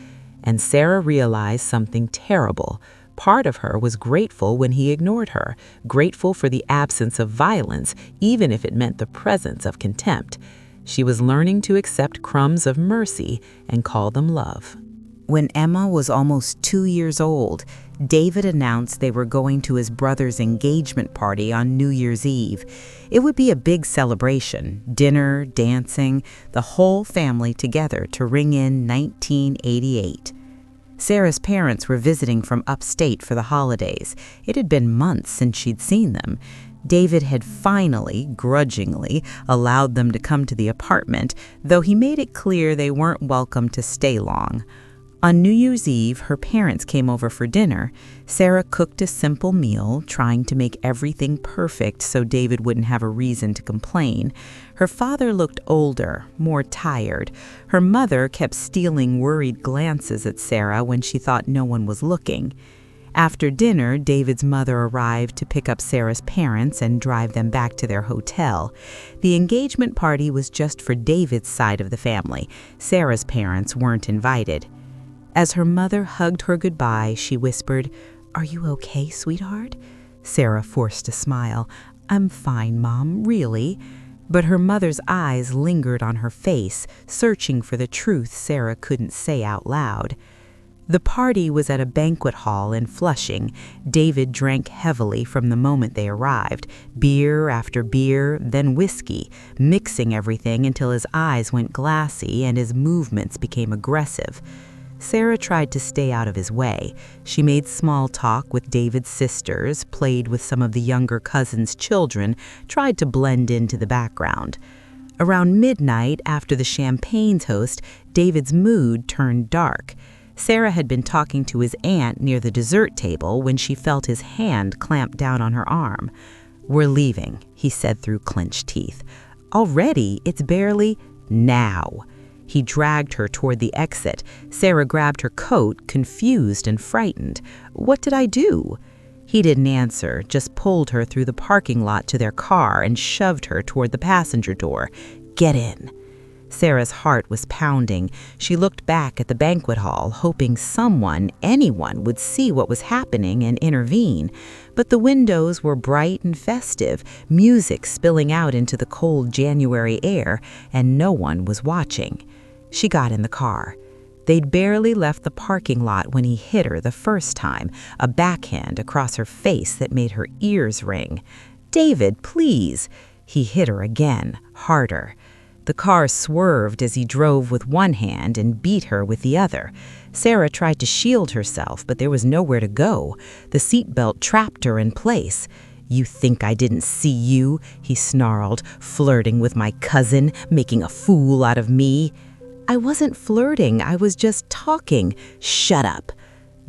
and Sarah realized something terrible. Part of her was grateful when he ignored her, grateful for the absence of violence, even if it meant the presence of contempt. She was learning to accept crumbs of mercy and call them love. When Emma was almost 2 years old, David announced they were going to his brother's engagement party on New Year's Eve. It would be a big celebration, dinner, dancing, the whole family together to ring in 1988. Sarah's parents were visiting from upstate for the holidays. It had been months since she'd seen them. David had finally, grudgingly, allowed them to come to the apartment, though he made it clear they weren't welcome to stay long. On New Year's Eve, her parents came over for dinner. Sarah cooked a simple meal, trying to make everything perfect so David wouldn't have a reason to complain. Her father looked older, more tired. Her mother kept stealing worried glances at Sarah when she thought no one was looking. After dinner, David's mother arrived to pick up Sarah's parents and drive them back to their hotel. The engagement party was just for David's side of the family. Sarah's parents weren't invited. As her mother hugged her goodbye, she whispered, "Are you okay, sweetheart?" Sarah forced a smile. "I'm fine, Mom, really." But her mother's eyes lingered on her face, searching for the truth Sarah couldn't say out loud. The party was at a banquet hall in Flushing. David drank heavily from the moment they arrived, beer after beer, then whiskey, mixing everything until his eyes went glassy and his movements became aggressive. Sarah tried to stay out of his way. She made small talk with David's sisters, played with some of the younger cousins' children, tried to blend into the background. Around midnight, after the champagne toast, David's mood turned dark. Sarah had been talking to his aunt near the dessert table when she felt his hand clamp down on her arm. "We're leaving," he said through clenched teeth. "Already? It's barely now." He dragged her toward the exit. Sarah grabbed her coat, confused and frightened. "What did I do?" He didn't answer, just pulled her through the parking lot to their car and shoved her toward the passenger door. "Get in." Sarah's heart was pounding. She looked back at the banquet hall, hoping someone, anyone, would see what was happening and intervene. But the windows were bright and festive, music spilling out into the cold January air, and no one was watching. She got in the car. They'd barely left the parking lot when he hit her the first time, a backhand across her face that made her ears ring. "David, please!" He hit her again, harder. The car swerved as he drove with one hand and beat her with the other. Sarah tried to shield herself, but there was nowhere to go. The seatbelt trapped her in place. "You think I didn't see you?" he snarled, "flirting with my cousin, making a fool out of me." "I wasn't flirting, I was just talking." "Shut up."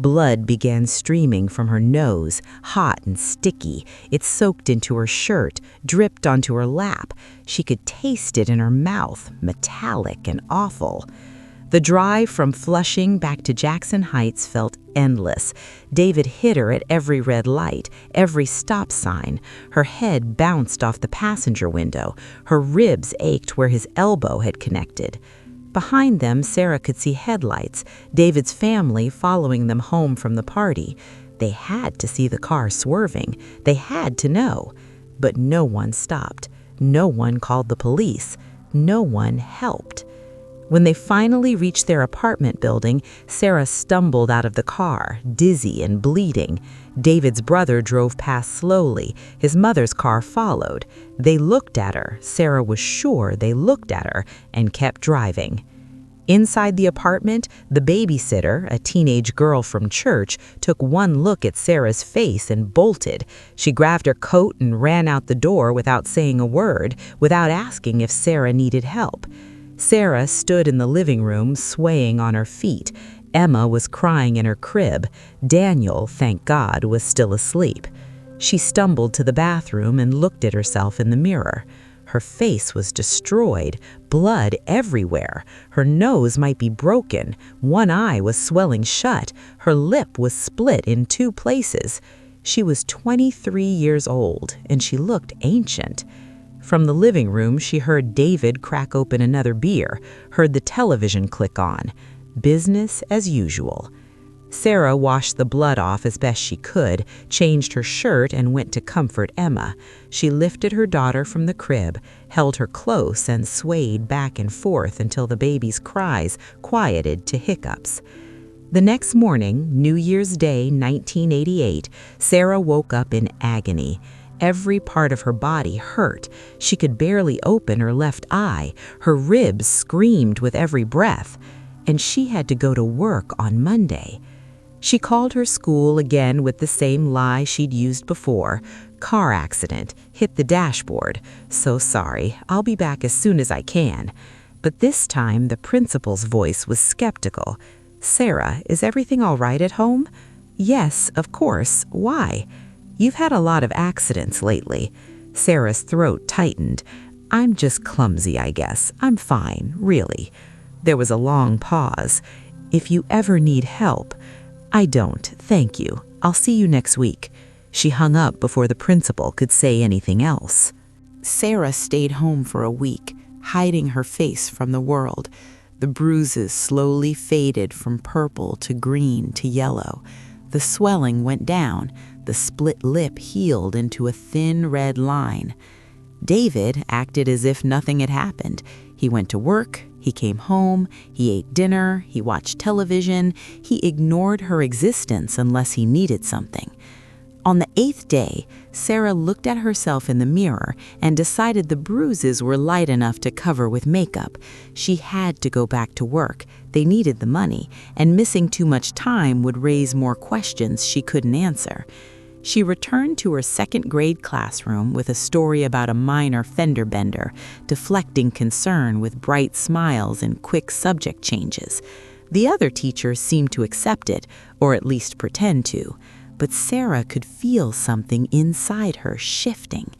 Blood began streaming from her nose, hot and sticky. It soaked into her shirt, dripped onto her lap. She could taste it in her mouth, metallic and awful. The drive from Flushing back to Jackson Heights felt endless. David hit her at every red light, every stop sign. Her head bounced off the passenger window. Her ribs ached where his elbow had connected. Behind them, Sarah could see headlights, David's family following them home from the party. They had to see the car swerving. They had to know. But no one stopped. No one called the police. No one helped. When they finally reached their apartment building, Sarah stumbled out of the car, dizzy and bleeding. David's brother drove past slowly. His mother's car followed. They looked at her. Sarah was sure they looked at her and kept driving. Inside the apartment, the babysitter, a teenage girl from church, took one look at Sarah's face and bolted. She grabbed her coat and ran out the door without saying a word, without asking if Sarah needed help. Sarah stood in the living room, swaying on her feet. Emma was crying in her crib. Daniel, thank God, was still asleep. She stumbled to the bathroom and looked at herself in the mirror. Her face was destroyed, blood everywhere. Her nose might be broken. One eye was swelling shut. Her lip was split in 2 places. She was 23 years old, and she looked ancient. From the living room, she heard David crack open another beer, heard the television click on. Business as usual. Sarah washed the blood off as best she could, changed her shirt, and went to comfort Emma. She lifted her daughter from the crib, held her close, and swayed back and forth until the baby's cries quieted to hiccups. The next morning, New Year's Day, 1988, Sarah woke up in agony. Every part of her body hurt. She could barely open her left eye. Her ribs screamed with every breath. And she had to go to work on Monday. She called her school again with the same lie she'd used before. "Car accident. Hit the dashboard. So sorry. I'll be back as soon as I can." But this time, the principal's voice was skeptical. "Sarah, is everything all right at home?" "Yes, of course. Why?" "You've had a lot of accidents lately." Sarah's throat tightened. "I'm just clumsy, I guess. I'm fine, really." There was a long pause. "If you ever need help—" "I don't, thank you. I'll see you next week." She hung up before the principal could say anything else. Sarah stayed home for a week, hiding her face from the world. The bruises slowly faded from purple to green to yellow. The swelling went down. The split lip healed into a thin red line. David acted as if nothing had happened. He went to work, he came home, he ate dinner, he watched television. He ignored her existence unless he needed something. On the 8th day, Sarah looked at herself in the mirror and decided the bruises were light enough to cover with makeup. She had to go back to work. They needed the money, and missing too much time would raise more questions she couldn't answer. She returned to her 2nd grade classroom with a story about a minor fender bender, deflecting concern with bright smiles and quick subject changes. The other teachers seemed to accept it, or at least pretend to. But Sarah could feel something inside her shifting.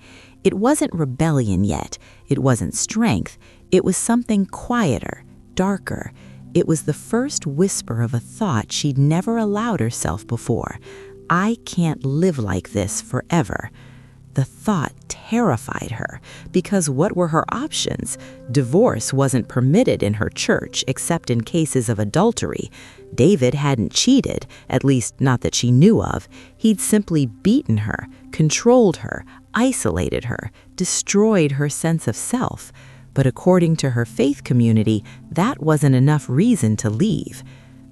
It wasn't rebellion yet. It wasn't strength. It was something quieter, darker. It was the first whisper of a thought she'd never allowed herself before. "I can't live like this forever." The thought terrified her, because what were her options? Divorce wasn't permitted in her church except in cases of adultery. David hadn't cheated, at least not that she knew of. He'd simply beaten her, controlled her, isolated her, destroyed her sense of self. But according to her faith community, that wasn't enough reason to leave.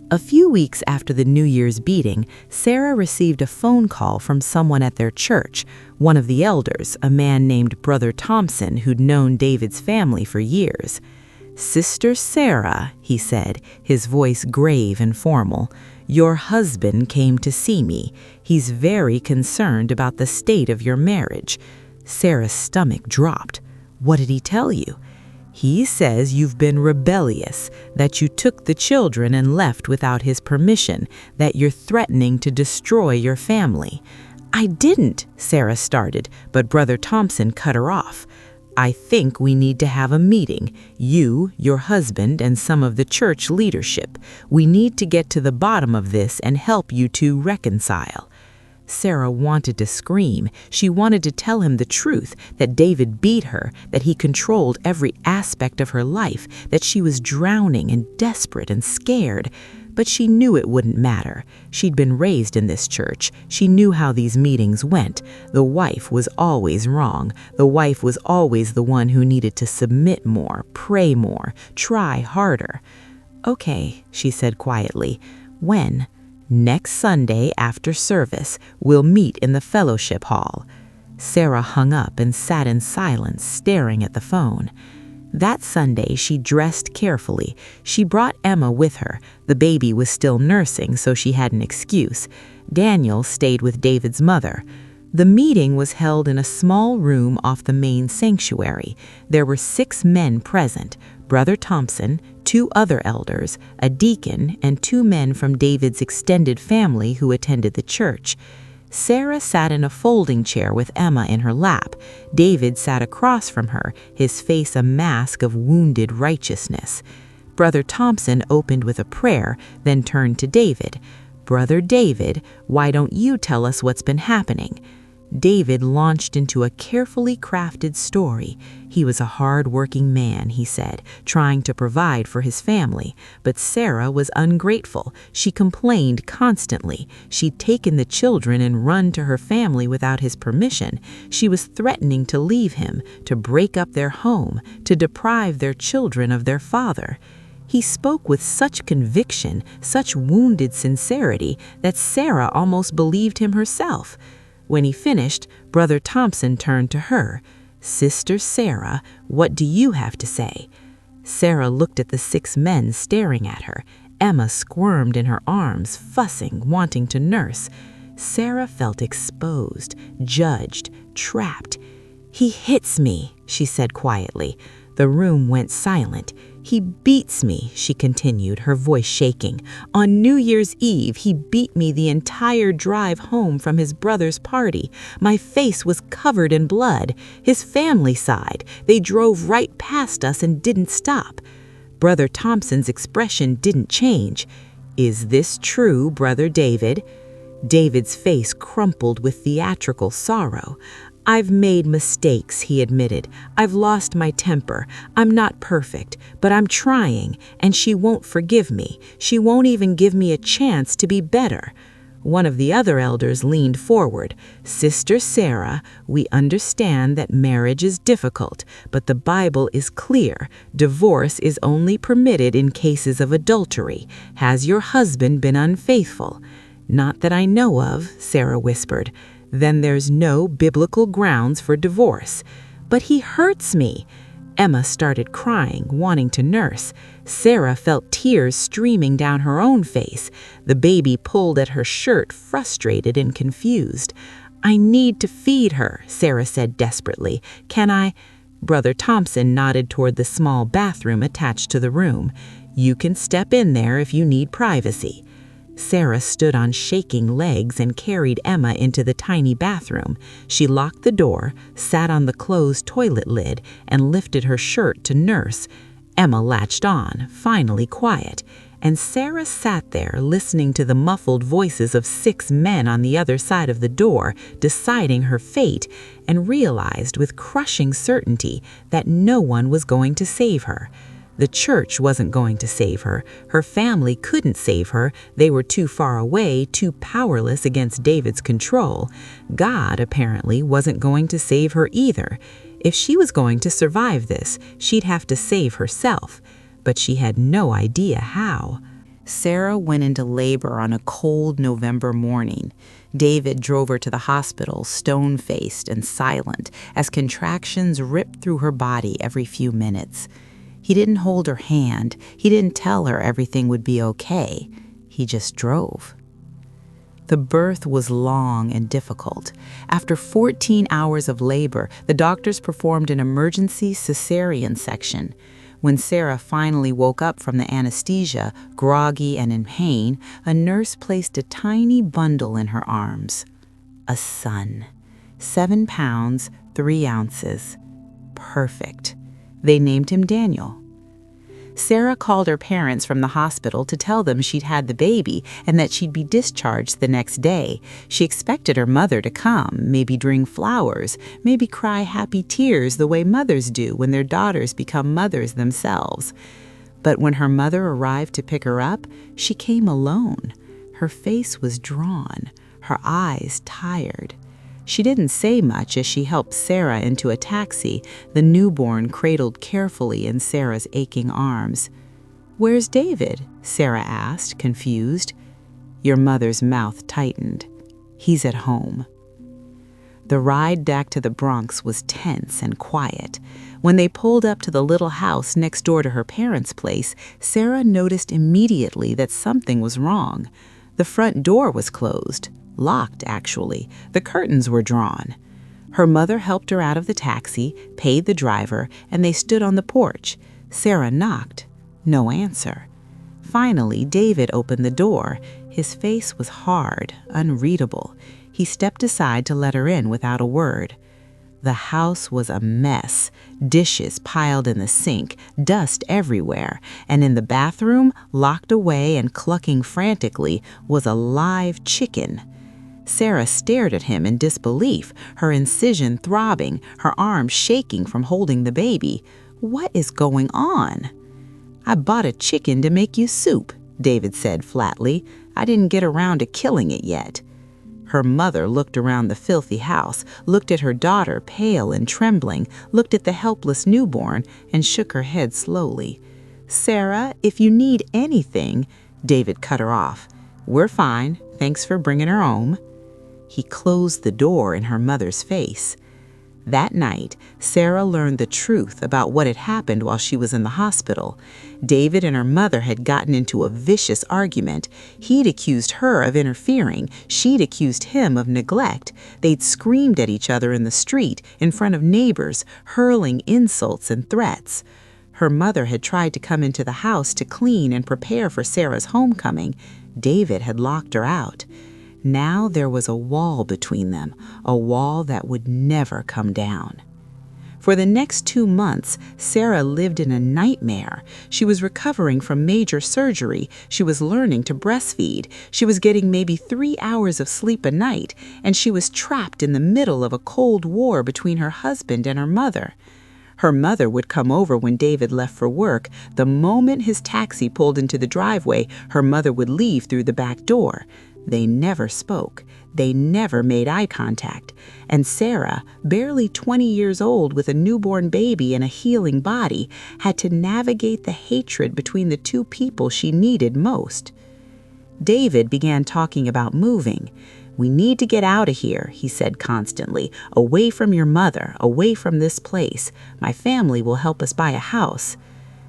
A few weeks after the New Year's beating, Sarah received a phone call from someone at their church, one of the elders, a man named Brother Thompson who'd known David's family for years. "Sister Sarah," he said, his voice grave and formal, "your husband came to see me. He's very concerned about the state of your marriage." Sarah's stomach dropped. "What did he tell you?" "He says you've been rebellious, that you took the children and left without his permission, that you're threatening to destroy your family." "I didn't," Sarah started, but Brother Thompson cut her off. "I think we need to have a meeting, you, your husband, and some of the church leadership. We need to get to the bottom of this and help you two reconcile." Sarah wanted to scream. She wanted to tell him the truth, that David beat her, that he controlled every aspect of her life, that she was drowning and desperate and scared. But she knew it wouldn't matter. She'd been raised in this church. She knew how these meetings went. The wife was always wrong. The wife was always the one who needed to submit more, pray more, try harder. "Okay," she said quietly. "When?" "Next Sunday after service, we'll meet in the fellowship hall." Sarah hung up and sat in silence, staring at the phone. That Sunday, she dressed carefully. She brought Emma with her. The baby was still nursing, so she had an excuse. Daniel stayed with David's mother. The meeting was held in a small room off the main sanctuary. There were 6 men present: Brother Thompson, 2 other elders, a deacon, and 2 men from David's extended family who attended the church. Sarah sat in a folding chair with Emma in her lap. David sat across from her, his face a mask of wounded righteousness. Brother Thompson opened with a prayer, then turned to David. "Brother David, why don't you tell us what's been happening?" David launched into a carefully crafted story. He was a hard-working man, he said, trying to provide for his family. But Sarah was ungrateful. She complained constantly. She'd taken the children and run to her family without his permission. She was threatening to leave him, to break up their home, to deprive their children of their father. He spoke with such conviction, such wounded sincerity, that Sarah almost believed him herself. When he finished, Brother Thompson turned to her. "Sister Sarah, what do you have to say?" Sarah looked at the 6 men staring at her. Emma squirmed in her arms, fussing, wanting to nurse. Sarah felt exposed, judged, trapped. "He hits me," she said quietly. The room went silent. "He beats me," she continued, her voice shaking. "On New Year's Eve, he beat me the entire drive home from his brother's party. My face was covered in blood. His family sighed. They drove right past us and didn't stop." Brother Thompson's expression didn't change. "Is this true, Brother David?" David's face crumpled with theatrical sorrow. "I've made mistakes," he admitted. "I've lost my temper. I'm not perfect, but I'm trying, and she won't forgive me. She won't even give me a chance to be better." One of the other elders leaned forward. "Sister Sarah, we understand that marriage is difficult, but the Bible is clear. Divorce is only permitted in cases of adultery. Has your husband been unfaithful?" "Not that I know of," Sarah whispered. "Then there's no biblical grounds for divorce." "But he hurts me." Emma started crying, wanting to nurse. Sarah felt tears streaming down her own face. The baby pulled at her shirt, frustrated and confused. "I need to feed her," Sarah said desperately. "Can I?" Brother Thompson nodded toward the small bathroom attached to the room. "You can step in there if you need privacy." Sarah stood on shaking legs and carried Emma into the tiny bathroom. She locked the door, sat on the closed toilet lid, and lifted her shirt to nurse. Emma latched on, finally quiet. and Sarah sat there listening to the muffled voices of 6 men on the other side of the door, deciding her fate, and realized with crushing certainty that no one was going to save her. The church wasn't going to save her. Her family couldn't save her. They were too far away, too powerless against David's control. God, apparently, wasn't going to save her either. If she was going to survive this, she'd have to save herself. But she had no idea how. Sarah went into labor on a cold November morning. David drove her to the hospital, stone-faced and silent, as contractions ripped through her body every few minutes. He didn't hold her hand. He didn't tell her everything would be okay. He just drove. The birth was long and difficult. After 14 hours of labor, the doctors performed an emergency cesarean section. When Sarah finally woke up from the anesthesia, groggy and in pain, a nurse placed a tiny bundle in her arms. A son. 7 pounds, 3 ounces. Perfect. They named him Daniel. Sarah called her parents from the hospital to tell them she'd had the baby and that she'd be discharged the next day. She expected her mother to come, maybe bring flowers, maybe cry happy tears the way mothers do when their daughters become mothers themselves. But when her mother arrived to pick her up, she came alone. Her face was drawn, her eyes tired. She didn't say much as she helped Sarah into a taxi, the newborn cradled carefully in Sarah's aching arms. "Where's David?" Sarah asked, confused. Your mother's mouth tightened. "He's at home." The ride back to the Bronx was tense and quiet. When they pulled up to the little house next door to her parents' place, Sarah noticed immediately that something was wrong. The front door was closed. Locked, actually. The curtains were drawn. Her mother helped her out of the taxi, paid the driver, and they stood on the porch. Sarah knocked. No answer. Finally, David opened the door. His face was hard, unreadable. He stepped aside to let her in without a word. The house was a mess. Dishes piled in the sink, dust everywhere, and in the bathroom, locked away and clucking frantically, was a live chicken. Sarah stared at him in disbelief, her incision throbbing, her arm shaking from holding the baby. "What is going on?" "I bought a chicken to make you soup," David said flatly. "I didn't get around to killing it yet." Her mother looked around the filthy house, looked at her daughter, pale and trembling, looked at the helpless newborn, and shook her head slowly. "Sarah, if you need anything—" David cut her off. "We're fine. Thanks for bringing her home." He closed the door in her mother's face. That night, Sarah learned the truth about what had happened while she was in the hospital. David and her mother had gotten into a vicious argument. He'd accused her of interfering. She'd accused him of neglect. They'd screamed at each other in the street, in front of neighbors, hurling insults and threats. Her mother had tried to come into the house to clean and prepare for Sarah's homecoming. David had locked her out. Now there was a wall between them, a wall that would never come down. For the next 2 months, Sarah lived in a nightmare. She was recovering from major surgery. She was learning to breastfeed. She was getting maybe 3 hours of sleep a night, and she was trapped in the middle of a cold war between her husband and her mother. Her mother would come over when David left for work. The moment his taxi pulled into the driveway, her mother would leave through the back door. They never spoke. They never made eye contact. And Sarah, barely 20 years old with a newborn baby and a healing body, had to navigate the hatred between the two people she needed most. David began talking about moving. "We need to get out of here," he said constantly, "away from your mother, away from this place. My family will help us buy a house."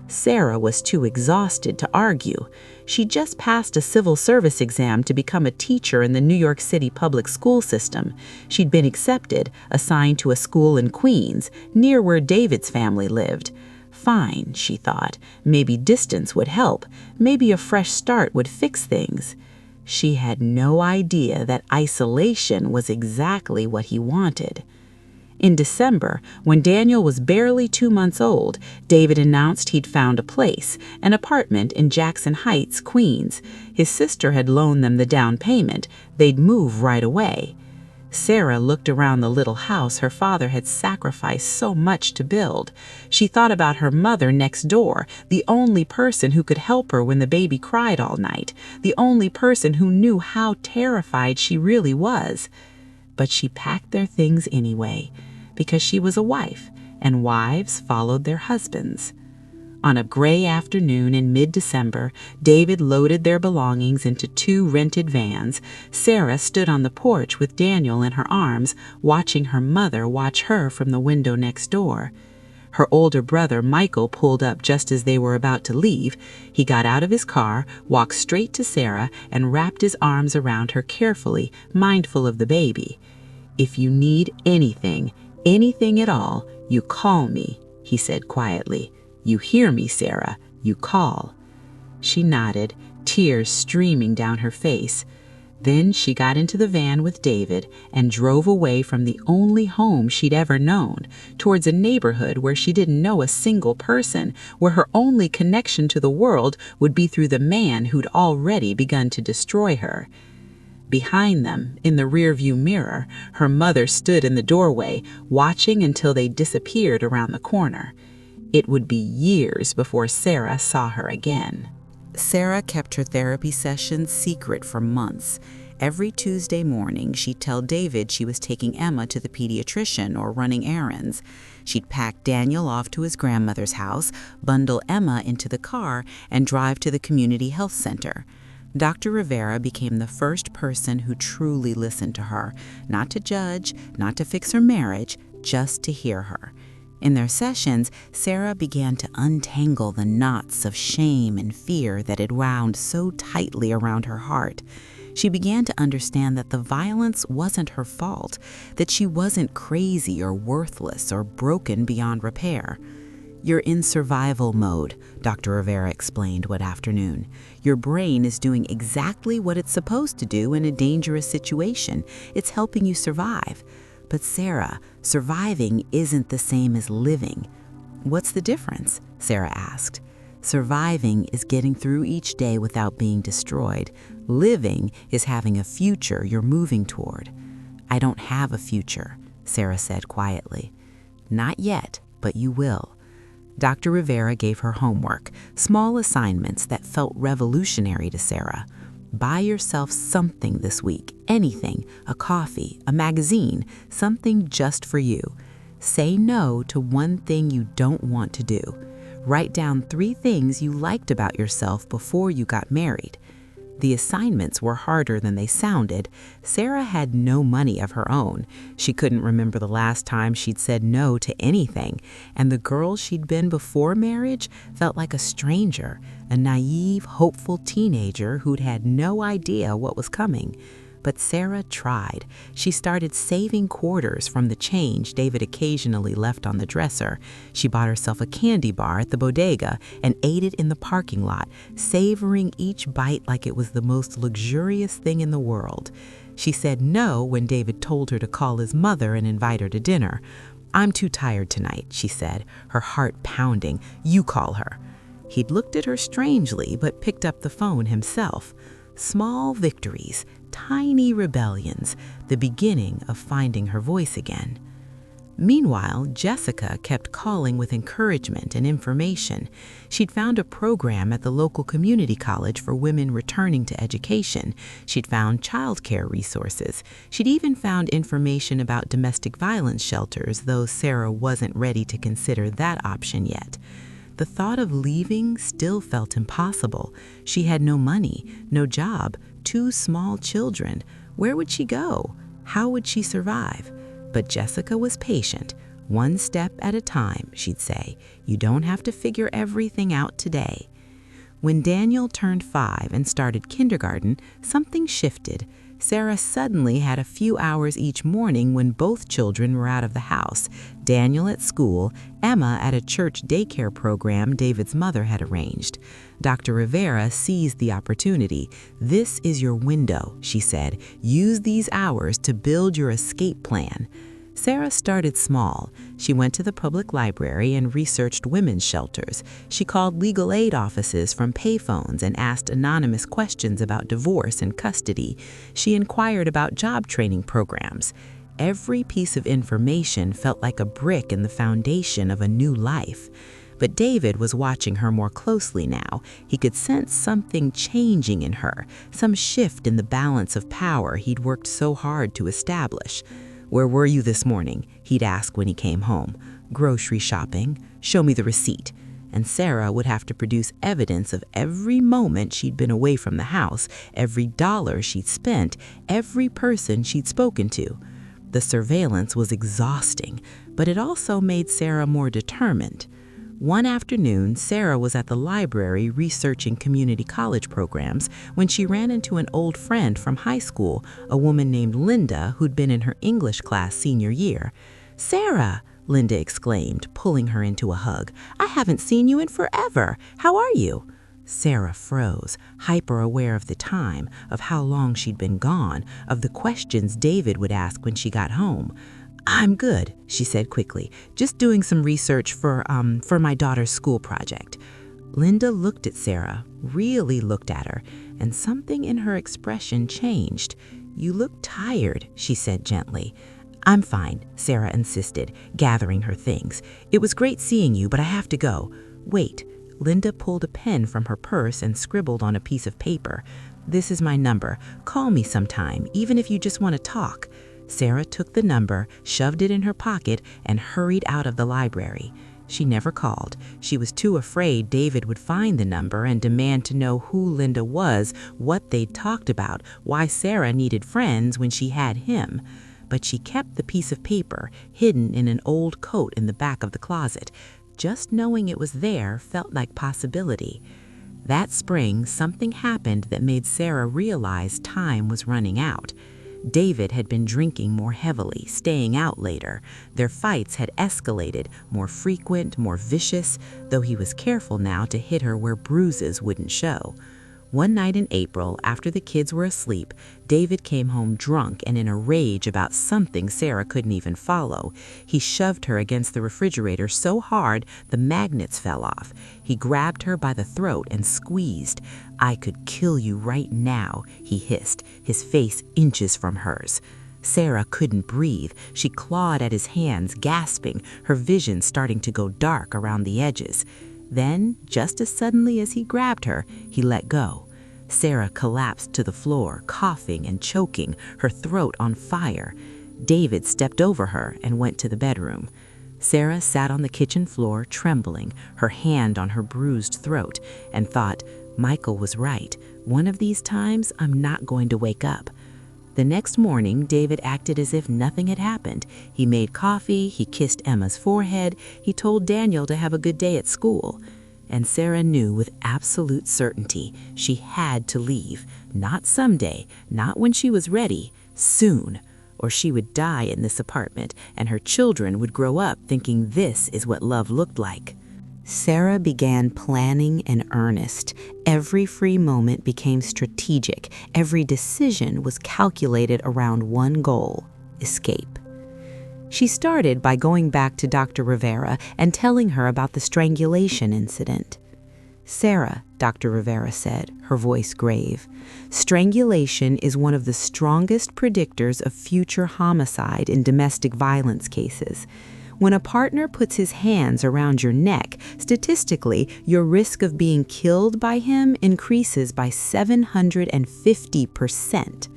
Sarah was too exhausted to argue. She just passed a civil service exam to become a teacher in the New York City public school system. She'd been accepted, assigned to a school in Queens, near where David's family lived. Fine, she thought. Maybe distance would help. Maybe a fresh start would fix things. She had no idea that isolation was exactly what he wanted. In December, when Daniel was barely 2 months old, David announced he'd found a place, an apartment in Jackson Heights, Queens. His sister had loaned them the down payment. They'd move right away. Sarah looked around the little house her father had sacrificed so much to build. She thought about her mother next door, the only person who could help her when the baby cried all night, the only person who knew how terrified she really was. But she packed their things anyway, because she was a wife, and wives followed their husbands. On a gray afternoon in mid-December, David loaded their belongings into 2 rented vans. Sarah stood on the porch with Daniel in her arms, watching her mother watch her from the window next door. Her older brother, Michael, pulled up just as they were about to leave. He got out of his car, walked straight to Sarah, and wrapped his arms around her carefully, mindful of the baby. "If you need anything at all, you call me," he said quietly. "You hear me, Sarah? You call." She nodded, tears streaming down her face. Then she got into the van with David and drove away from the only home she'd ever known, towards a neighborhood where she didn't know a single person, where her only connection to the world would be through the man who'd already begun to destroy her. Behind them, in the rearview mirror, her mother stood in the doorway, watching until they disappeared around the corner. It would be years before Sarah saw her again. Sarah kept her therapy sessions secret for months. Every Tuesday morning, she'd tell David she was taking Emma to the pediatrician or running errands. She'd pack Daniel off to his grandmother's house, bundle Emma into the car, and drive to the community health center. Dr. Rivera became the first person who truly listened to her, not to judge, not to fix her marriage, just to hear her. In their sessions, Sarah began to untangle the knots of shame and fear that had wound so tightly around her heart. She began to understand that the violence wasn't her fault, that she wasn't crazy or worthless or broken beyond repair. "You're in survival mode," Dr. Rivera explained one afternoon. "Your brain is doing exactly what it's supposed to do in a dangerous situation. It's helping you survive. But Sarah, surviving isn't the same as living." "What's the difference?" Sarah asked. "Surviving is getting through each day without being destroyed. Living is having a future you're moving toward." "I don't have a future," Sarah said quietly. "Not yet, but you will." Dr. Rivera gave her homework, small assignments that felt revolutionary to Sarah. Buy yourself something this week, anything, a coffee, a magazine, something just for you. Say no to one thing you don't want to do. Write down 3 things you liked about yourself before you got married. The assignments were harder than they sounded. Sarah had no money of her own. She couldn't remember the last time she'd said no to anything, and the girl she'd been before marriage felt like a stranger, a naive, hopeful teenager who'd had no idea what was coming. But Sarah tried. She started saving quarters from the change David occasionally left on the dresser. She bought herself a candy bar at the bodega and ate it in the parking lot, savoring each bite like it was the most luxurious thing in the world. She said no when David told her to call his mother and invite her to dinner. "I'm too tired tonight," she said, her heart pounding. "You call her." He'd looked at her strangely, but picked up the phone himself. Small victories, tiny rebellions, the beginning of finding her voice again. Meanwhile, Jessica kept calling with encouragement and information. She'd found a program at the local community college for women returning to education. She'd found childcare resources. She'd even found information about domestic violence shelters, though Sarah wasn't ready to consider that option yet. The thought of leaving still felt impossible. She had no money, no job, 2 small children. Where would she go? How would she survive? But Jessica was patient. "One step at a time," she'd say. "You don't have to figure everything out today." When Daniel turned 5 and started kindergarten, something shifted. Sarah suddenly had a few hours each morning when both children were out of the house, Daniel at school, Emma at a church daycare program David's mother had arranged. Dr. Rivera seized the opportunity. "This is your window," she said. "Use these hours to build your escape plan." Sarah started small. She went to the public library and researched women's shelters. She called legal aid offices from payphones and asked anonymous questions about divorce and custody. She inquired about job training programs. Every piece of information felt like a brick in the foundation of a new life. But David was watching her more closely now. He could sense something changing in her, some shift in the balance of power he'd worked so hard to establish. "Where were you this morning?" he'd ask when he came home. "Grocery shopping. Show me the receipt." And Sarah would have to produce evidence of every moment she'd been away from the house, every dollar she'd spent, every person she'd spoken to. The surveillance was exhausting, but it also made Sarah more determined. One afternoon, Sarah was at the library researching community college programs when she ran into an old friend from high school, a woman named Linda who'd been in her English class senior year. "Sarah," Linda exclaimed, pulling her into a hug, "I haven't seen you in forever. How are you?" Sarah froze, hyper-aware of the time, of how long she'd been gone, of the questions David would ask when she got home. "I'm good," she said quickly, "just doing some research for my daughter's school project." Linda looked at Sarah, really looked at her, and something in her expression changed. "You look tired," she said gently. "I'm fine," Sarah insisted, gathering her things. "It was great seeing you, but I have to go." "Wait." Linda pulled a pen from her purse and scribbled on a piece of paper. "This is my number. Call me sometime, even if you just want to talk." Sarah took the number, shoved it in her pocket, and hurried out of the library. She never called. She was too afraid David would find the number and demand to know who Linda was, what they'd talked about, why Sarah needed friends when she had him. But she kept the piece of paper hidden in an old coat in the back of the closet. Just knowing it was there felt like possibility. That spring, something happened that made Sarah realize time was running out. David had been drinking more heavily, staying out later. Their fights had escalated, more frequent, more vicious, though he was careful now to hit her where bruises wouldn't show. One night in April, after the kids were asleep, David came home drunk and in a rage about something Sarah couldn't even follow. He shoved her against the refrigerator so hard the magnets fell off. He grabbed her by the throat and squeezed. "I could kill you right now," he hissed, his face inches from hers. Sarah couldn't breathe. She clawed at his hands, gasping, her vision starting to go dark around the edges. Then, just as suddenly as he grabbed her, he let go. Sarah collapsed to the floor, coughing and choking, her throat on fire. David stepped over her and went to the bedroom. Sarah sat on the kitchen floor, trembling, her hand on her bruised throat, and thought, Michael was right. One of these times, I'm not going to wake up. The next morning, David acted as if nothing had happened. He made coffee, he kissed Emma's forehead, he told Daniel to have a good day at school. And Sarah knew with absolute certainty she had to leave. Not someday, not when she was ready, soon. Or she would die in this apartment, and her children would grow up thinking this is what love looked like. Sarah began planning in earnest. Every free moment became strategic. Every decision was calculated around one goal: escape. She started by going back to Dr. Rivera and telling her about the strangulation incident. "Sarah," Dr. Rivera said, her voice grave, "strangulation is one of the strongest predictors of future homicide in domestic violence cases. When a partner puts his hands around your neck, statistically, your risk of being killed by him increases by 750%.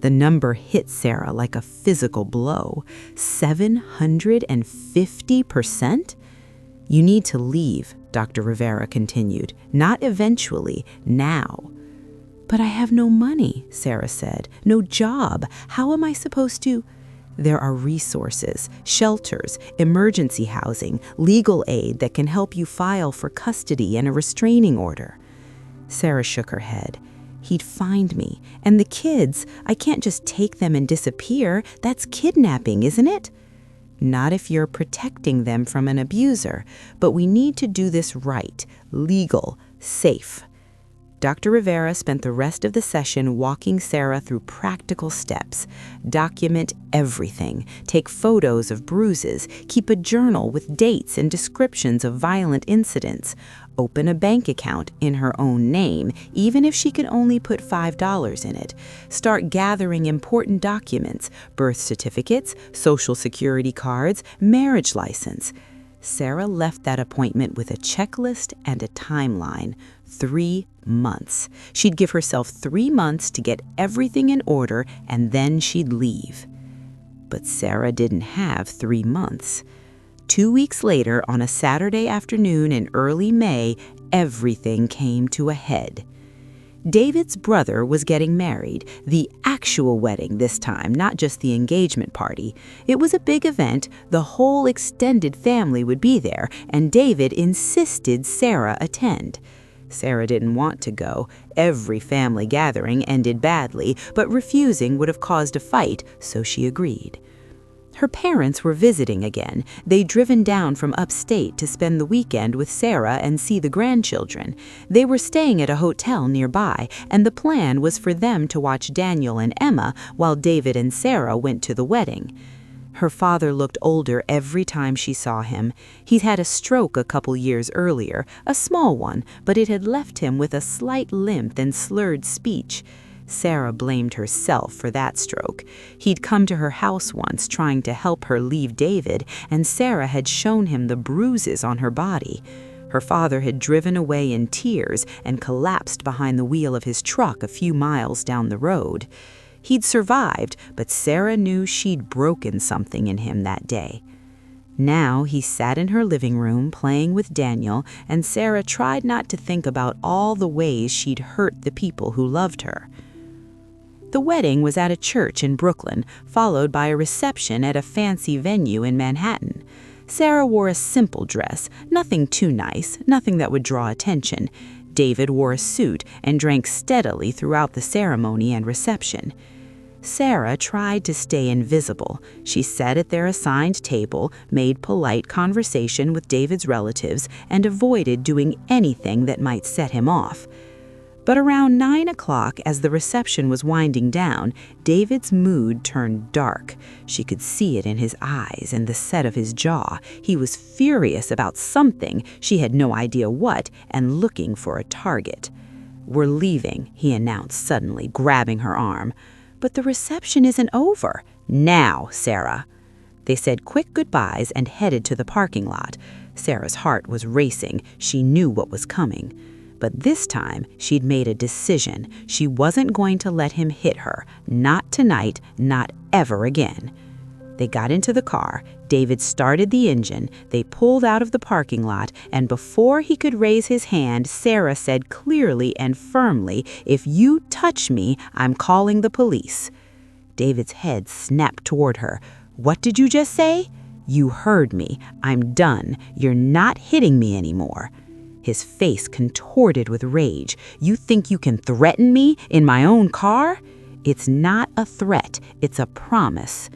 The number hit Sarah like a physical blow. 750%? "You need to leave," Dr. Rivera continued. "Not eventually, now." "But I have no money," Sarah said. "No job. How am I supposed to—" "There are resources, shelters, emergency housing, legal aid that can help you file for custody and a restraining order." Sarah shook her head. "He'd find me. And the kids, I can't just take them and disappear. That's kidnapping, isn't it?" "Not if you're protecting them from an abuser. But we need to do this right, legal, safe." Dr. Rivera spent the rest of the session walking Sarah through practical steps. Document everything. Take photos of bruises. Keep a journal with dates and descriptions of violent incidents. Open a bank account in her own name, even if she could only put $5 in it. Start gathering important documents, birth certificates, social security cards, marriage license. Sarah left that appointment with a checklist and a timeline. 3 months. She'd give herself 3 months to get everything in order, and then she'd leave. But Sarah didn't have 3 months. 2 weeks later, on a Saturday afternoon in early May, everything came to a head. David's brother was getting married, the actual wedding this time, not just the engagement party. It was a big event, the whole extended family would be there, and David insisted Sarah attend. Sarah didn't want to go. Every family gathering ended badly, but refusing would have caused a fight, so she agreed. Her parents were visiting again. They'd driven down from upstate to spend the weekend with Sarah and see the grandchildren. They were staying at a hotel nearby, and the plan was for them to watch Daniel and Emma while David and Sarah went to the wedding. Her father looked older every time she saw him. He'd had a stroke a couple years earlier, a small one, but it had left him with a slight limp and slurred speech. Sarah blamed herself for that stroke. He'd come to her house once trying to help her leave David, and Sarah had shown him the bruises on her body. Her father had driven away in tears and collapsed behind the wheel of his truck a few miles down the road. He'd survived, but Sarah knew she'd broken something in him that day. Now he sat in her living room playing with Daniel, and Sarah tried not to think about all the ways she'd hurt the people who loved her. The wedding was at a church in Brooklyn, followed by a reception at a fancy venue in Manhattan. Sarah wore a simple dress, nothing too nice, nothing that would draw attention. David wore a suit and drank steadily throughout the ceremony and reception. Sarah tried to stay invisible. She sat at their assigned table, made polite conversation with David's relatives, and avoided doing anything that might set him off. But around 9 o'clock, as the reception was winding down, David's mood turned dark. She could see it in his eyes and the set of his jaw. He was furious about something, she had no idea what, and looking for a target. "We're leaving," he announced suddenly, grabbing her arm. "But the reception isn't over." "Now, Sarah." They said quick goodbyes and headed to the parking lot. Sarah's heart was racing. She knew what was coming. But this time, she'd made a decision. She wasn't going to let him hit her. Not tonight, not ever again. They got into the car. David started the engine. They pulled out of the parking lot, and before he could raise his hand, Sarah said clearly and firmly, "If you touch me, I'm calling the police." David's head snapped toward her. "What did you just say?" "You heard me. I'm done. You're not hitting me anymore." His face contorted with rage. "You think you can threaten me in my own car?" "It's not a threat, it's a promise."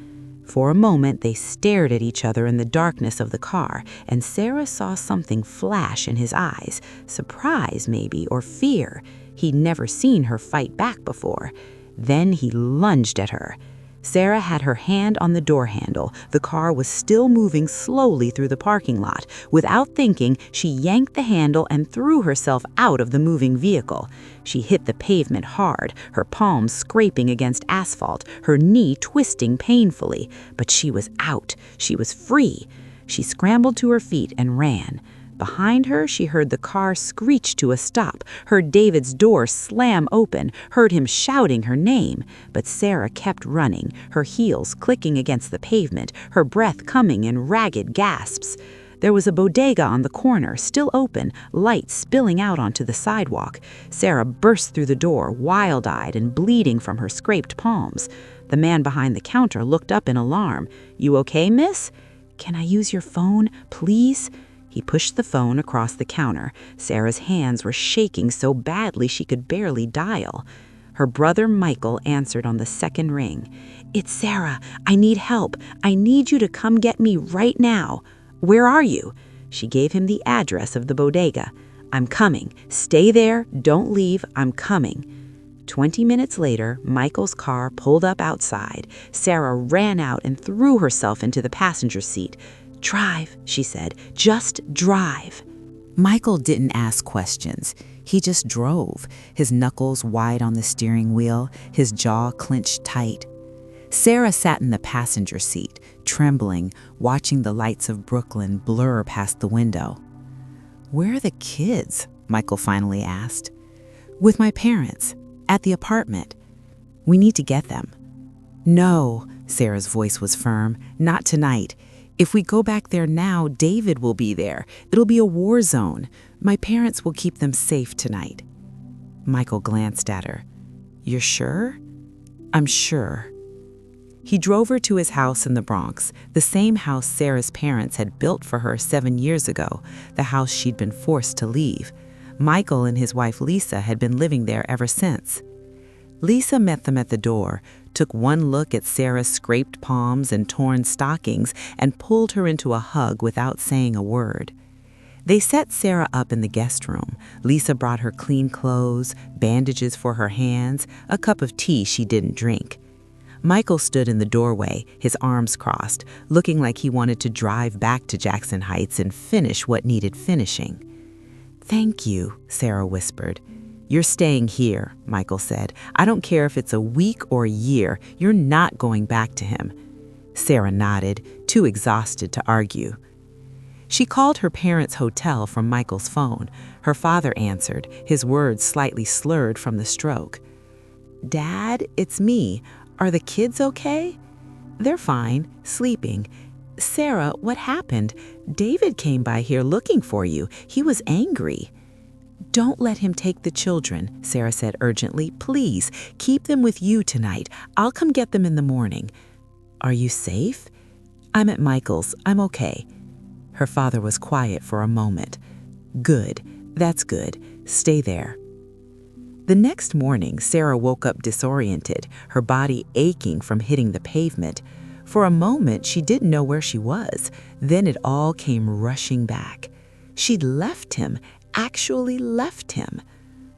For a moment, they stared at each other in the darkness of the car, and Sarah saw something flash in his eyes, surprise maybe, or fear. He'd never seen her fight back before. Then he lunged at her. Sarah had her hand on the door handle. The car was still moving slowly through the parking lot. Without thinking, she yanked the handle and threw herself out of the moving vehicle. She hit the pavement hard, her palms scraping against asphalt, her knee twisting painfully. But she was out. She was free. She scrambled to her feet and ran. Behind her, she heard the car screech to a stop, heard David's door slam open, heard him shouting her name. But Sarah kept running, her heels clicking against the pavement, her breath coming in ragged gasps. There was a bodega on the corner, still open, light spilling out onto the sidewalk. Sarah burst through the door, wild-eyed and bleeding from her scraped palms. The man behind the counter looked up in alarm. "You okay, miss?" "Can I use your phone, please?" He pushed the phone across the counter. Sarah's hands were shaking so badly she could barely dial. Her brother Michael answered on the second ring. "It's Sarah. I need help. I need you to come get me right now." "Where are you?" She gave him the address of the bodega. "I'm coming. Stay there. Don't leave. I'm coming." 20 minutes later, Michael's car pulled up outside. Sarah ran out and threw herself into the passenger seat. "Drive," she said. "Just drive." Michael didn't ask questions. He just drove, his knuckles wide on the steering wheel, his jaw clenched tight. Sarah sat in the passenger seat, trembling, watching the lights of Brooklyn blur past the window. "Where are the kids?" Michael finally asked. "With my parents, at the apartment. We need to get them." "No," Sarah's voice was firm, "not tonight. If we go back there now, David will be there. It'll be a war zone. My parents will keep them safe tonight." Michael glanced at her. "You're sure?" "I'm sure." He drove her to his house in the Bronx, the same house Sarah's parents had built for her 7 years ago, the house she'd been forced to leave. Michael and his wife Lisa had been living there ever since. Lisa met them at the door, took one look at Sarah's scraped palms and torn stockings, and pulled her into a hug without saying a word. They set Sarah up in the guest room. Lisa brought her clean clothes, bandages for her hands, a cup of tea she didn't drink. Michael stood in the doorway, his arms crossed, looking like he wanted to drive back to Jackson Heights and finish what needed finishing. "Thank you," Sarah whispered. "You're staying here," Michael said. "I don't care if it's a week or a year. You're not going back to him." Sarah nodded, too exhausted to argue. She called her parents' hotel from Michael's phone. Her father answered, his words slightly slurred from the stroke. "Dad, it's me. Are the kids okay?" "They're fine, sleeping." "Sarah, what happened? David came by here looking for you. He was angry." "Don't let him take the children," Sarah said urgently. "Please, keep them with you tonight. I'll come get them in the morning." "Are you safe?" "I'm at Michael's. I'm okay." Her father was quiet for a moment. "Good. That's good. Stay there." The next morning, Sarah woke up disoriented, her body aching from hitting the pavement. For a moment, she didn't know where she was. Then it all came rushing back. She'd left him, actually left him.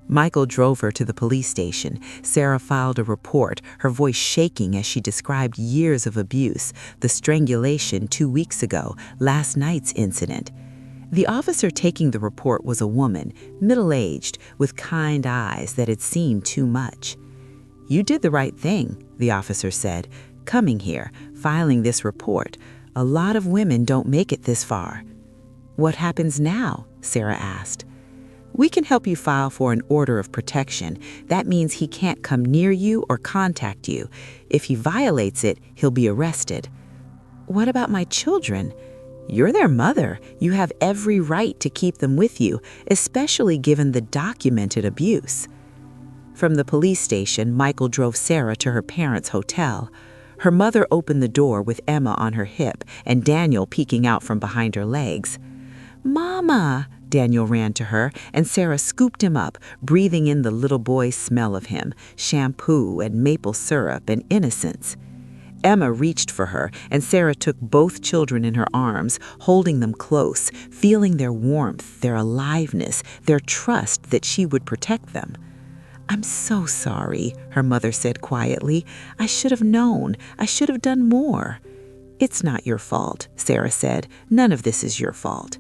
Michael drove her to the police station. Sarah filed a report, her voice shaking as she described years of abuse, the strangulation 2 weeks ago, last night's incident. The officer taking the report was a woman, middle-aged, with kind eyes that had seen too much. "You did the right thing," the officer said, "coming here, filing this report. A lot of women don't make it this far." "What happens now?" Sarah asked. "We can help you file for an order of protection. That means he can't come near you or contact you. If he violates it, he'll be arrested." "What about my children?" "You're their mother. You have every right to keep them with you, especially given the documented abuse." From the police station, Michael drove Sarah to her parents' hotel. Her mother opened the door with Emma on her hip and Daniel peeking out from behind her legs. "Mama!" Daniel ran to her, and Sarah scooped him up, breathing in the little boy's smell of him, shampoo and maple syrup and innocence. Emma reached for her, and Sarah took both children in her arms, holding them close, feeling their warmth, their aliveness, their trust that she would protect them. "I'm so sorry," her mother said quietly. "I should have known. I should have done more." "It's not your fault," Sarah said. "None of this is your fault."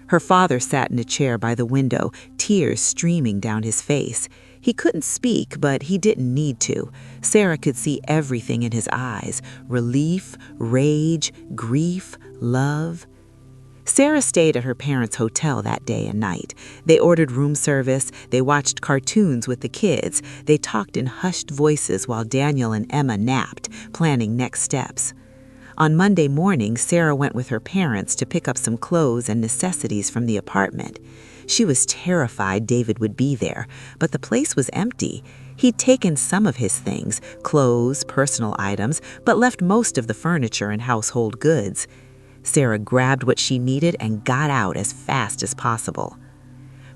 Her father sat in a chair by the window, tears streaming down his face. He couldn't speak, but he didn't need to. Sarah could see everything in his eyes: relief, rage, grief, love. Sarah stayed at her parents' hotel that day and night. They ordered room service, they watched cartoons with the kids, they talked in hushed voices while Daniel and Emma napped, planning next steps. On Monday morning, Sarah went with her parents to pick up some clothes and necessities from the apartment. She was terrified David would be there, but the place was empty. He'd taken some of his things, clothes, personal items, but left most of the furniture and household goods. Sarah grabbed what she needed and got out as fast as possible.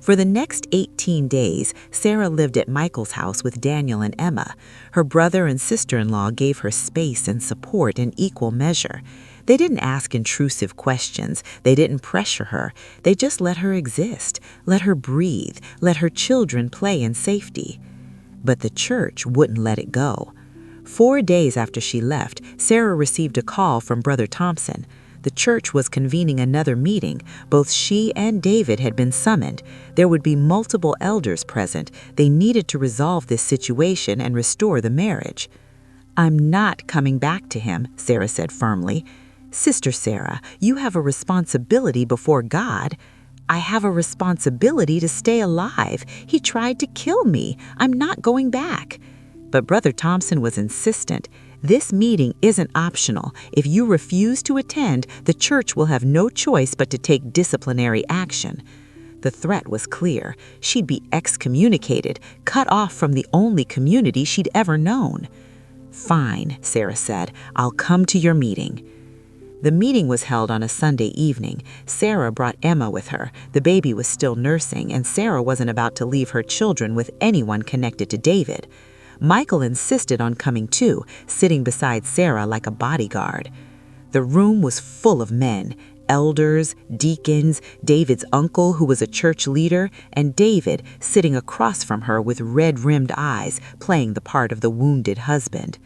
For the next 18 days, Sarah lived at Michael's house with Daniel and Emma. Her brother and sister-in-law gave her space and support in equal measure. They didn't ask intrusive questions. They didn't pressure her. They just let her exist, let her breathe, let her children play in safety. But the church wouldn't let it go. 4 days after she left, Sarah received a call from Brother Thompson. The church was convening another meeting. Both she and David had been summoned. There would be multiple elders present. They needed to resolve this situation and restore the marriage. "I'm not coming back to him," Sarah said firmly. "Sister Sarah, you have a responsibility before God." "I have a responsibility to stay alive. He tried to kill me. I'm not going back." But Brother Thompson was insistent. "This meeting isn't optional. If you refuse to attend, the church will have no choice but to take disciplinary action." The threat was clear. She'd be excommunicated, cut off from the only community she'd ever known. "Fine," Sarah said. "I'll come to your meeting." The meeting was held on a Sunday evening. Sarah brought Emma with her. The baby was still nursing, and Sarah wasn't about to leave her children with anyone connected to David. Michael insisted on coming too, sitting beside Sarah like a bodyguard. The room was full of men, elders, deacons, David's uncle, who was a church leader, and David sitting across from her with red-rimmed eyes, playing the part of the wounded husband.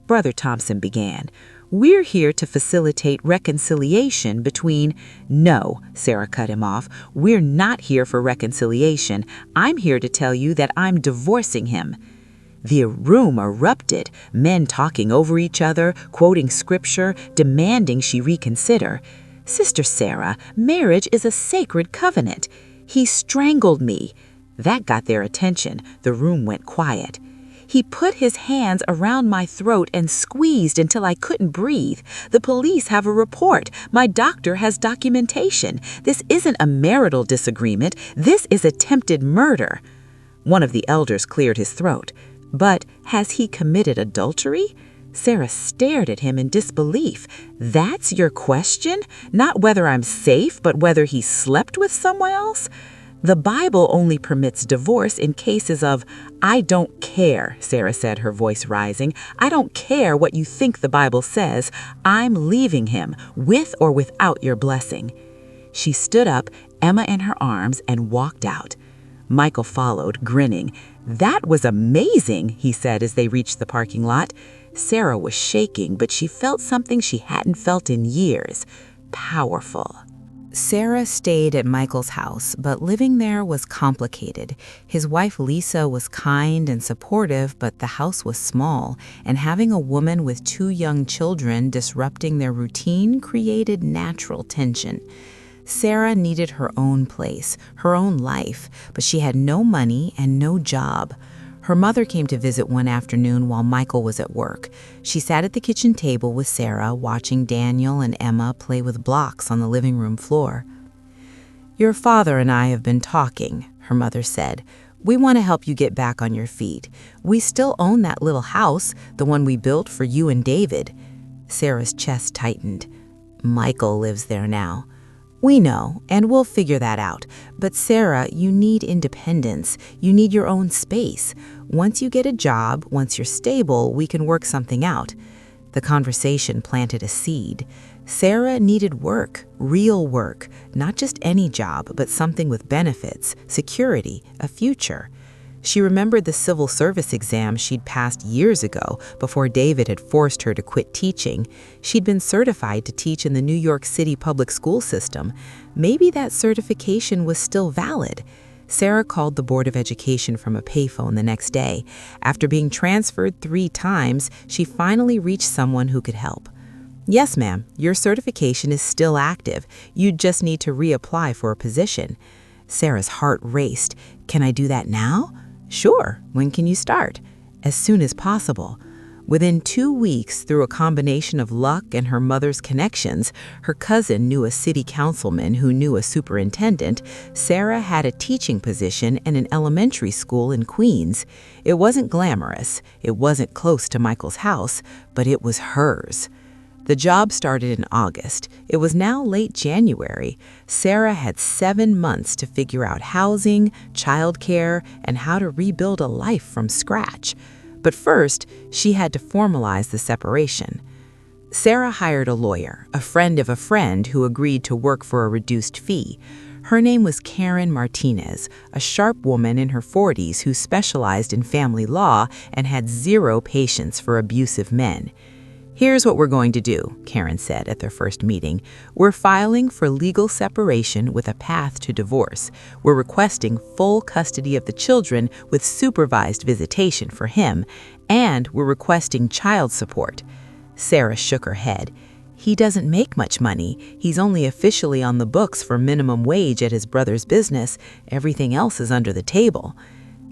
Brother Thompson began. "We're here to facilitate reconciliation between—" "No," Sarah cut him off. "We're not here for reconciliation. I'm here to tell you that I'm divorcing him." The room erupted, men talking over each other, quoting scripture, demanding she reconsider. "Sister Sarah, marriage is a sacred covenant. He strangled me." That got their attention. The room went quiet. "He put his hands around my throat and squeezed until I couldn't breathe. The police have a report. My doctor has documentation. This isn't a marital disagreement. This is attempted murder." One of the elders cleared his throat. "But has he committed adultery?" Sarah stared at him in disbelief. "That's your question? Not whether I'm safe, but whether he slept with someone else?" "The Bible only permits divorce in cases of—" "I don't care," Sarah said, her voice rising. "I don't care what you think the Bible says. I'm leaving him, with or without your blessing." She stood up, Emma in her arms, and walked out. Michael followed, grinning. "That was amazing," he said as they reached the parking lot. Sarah was shaking, but she felt something she hadn't felt in years. Powerful. Sarah stayed at Michael's house, but living there was complicated. His wife Lisa was kind and supportive, but the house was small, and having a woman with 2 young children disrupting their routine created natural tension. Sarah needed her own place, her own life, but she had no money and no job. Her mother came to visit one afternoon while Michael was at work. She sat at the kitchen table with Sarah, watching Daniel and Emma play with blocks on the living room floor. "Your father and I have been talking," her mother said. "We want to help you get back on your feet. We still own that little house, the one we built for you and David." Sarah's chest tightened. "Michael lives there now." "We know, and we'll figure that out. But Sarah, you need independence. You need your own space. Once you get a job, once you're stable, we can work something out." The conversation planted a seed. Sarah needed work, real work, not just any job, but something with benefits, security, a future. She remembered the civil service exam she'd passed years ago before David had forced her to quit teaching. She'd been certified to teach in the New York City public school system. Maybe that certification was still valid. Sarah called the Board of Education from a payphone the next day. After being transferred 3 times, she finally reached someone who could help. "Yes, ma'am, your certification is still active. You just need to reapply for a position." Sarah's heart raced. "Can I do that now?" "Sure. When can you start?" "As soon as possible." Within 2 weeks, through a combination of luck and her mother's connections, her cousin knew a city councilman who knew a superintendent. Sarah had a teaching position in an elementary school in Queens. It wasn't glamorous. It wasn't close to Michael's house, but it was hers. The job started in August. It was now late January. Sarah had 7 months to figure out housing, childcare, and how to rebuild a life from scratch. But first, she had to formalize the separation. Sarah hired a lawyer, a friend of a friend who agreed to work for a reduced fee. Her name was Karen Martinez, a sharp woman in her 40s who specialized in family law and had zero patience for abusive men. "Here's what we're going to do," Karen said at their first meeting. "We're filing for legal separation with a path to divorce. We're requesting full custody of the children with supervised visitation for him, and we're requesting child support." Sarah shook her head. "He doesn't make much money. He's only officially on the books for minimum wage at his brother's business. Everything else is under the table."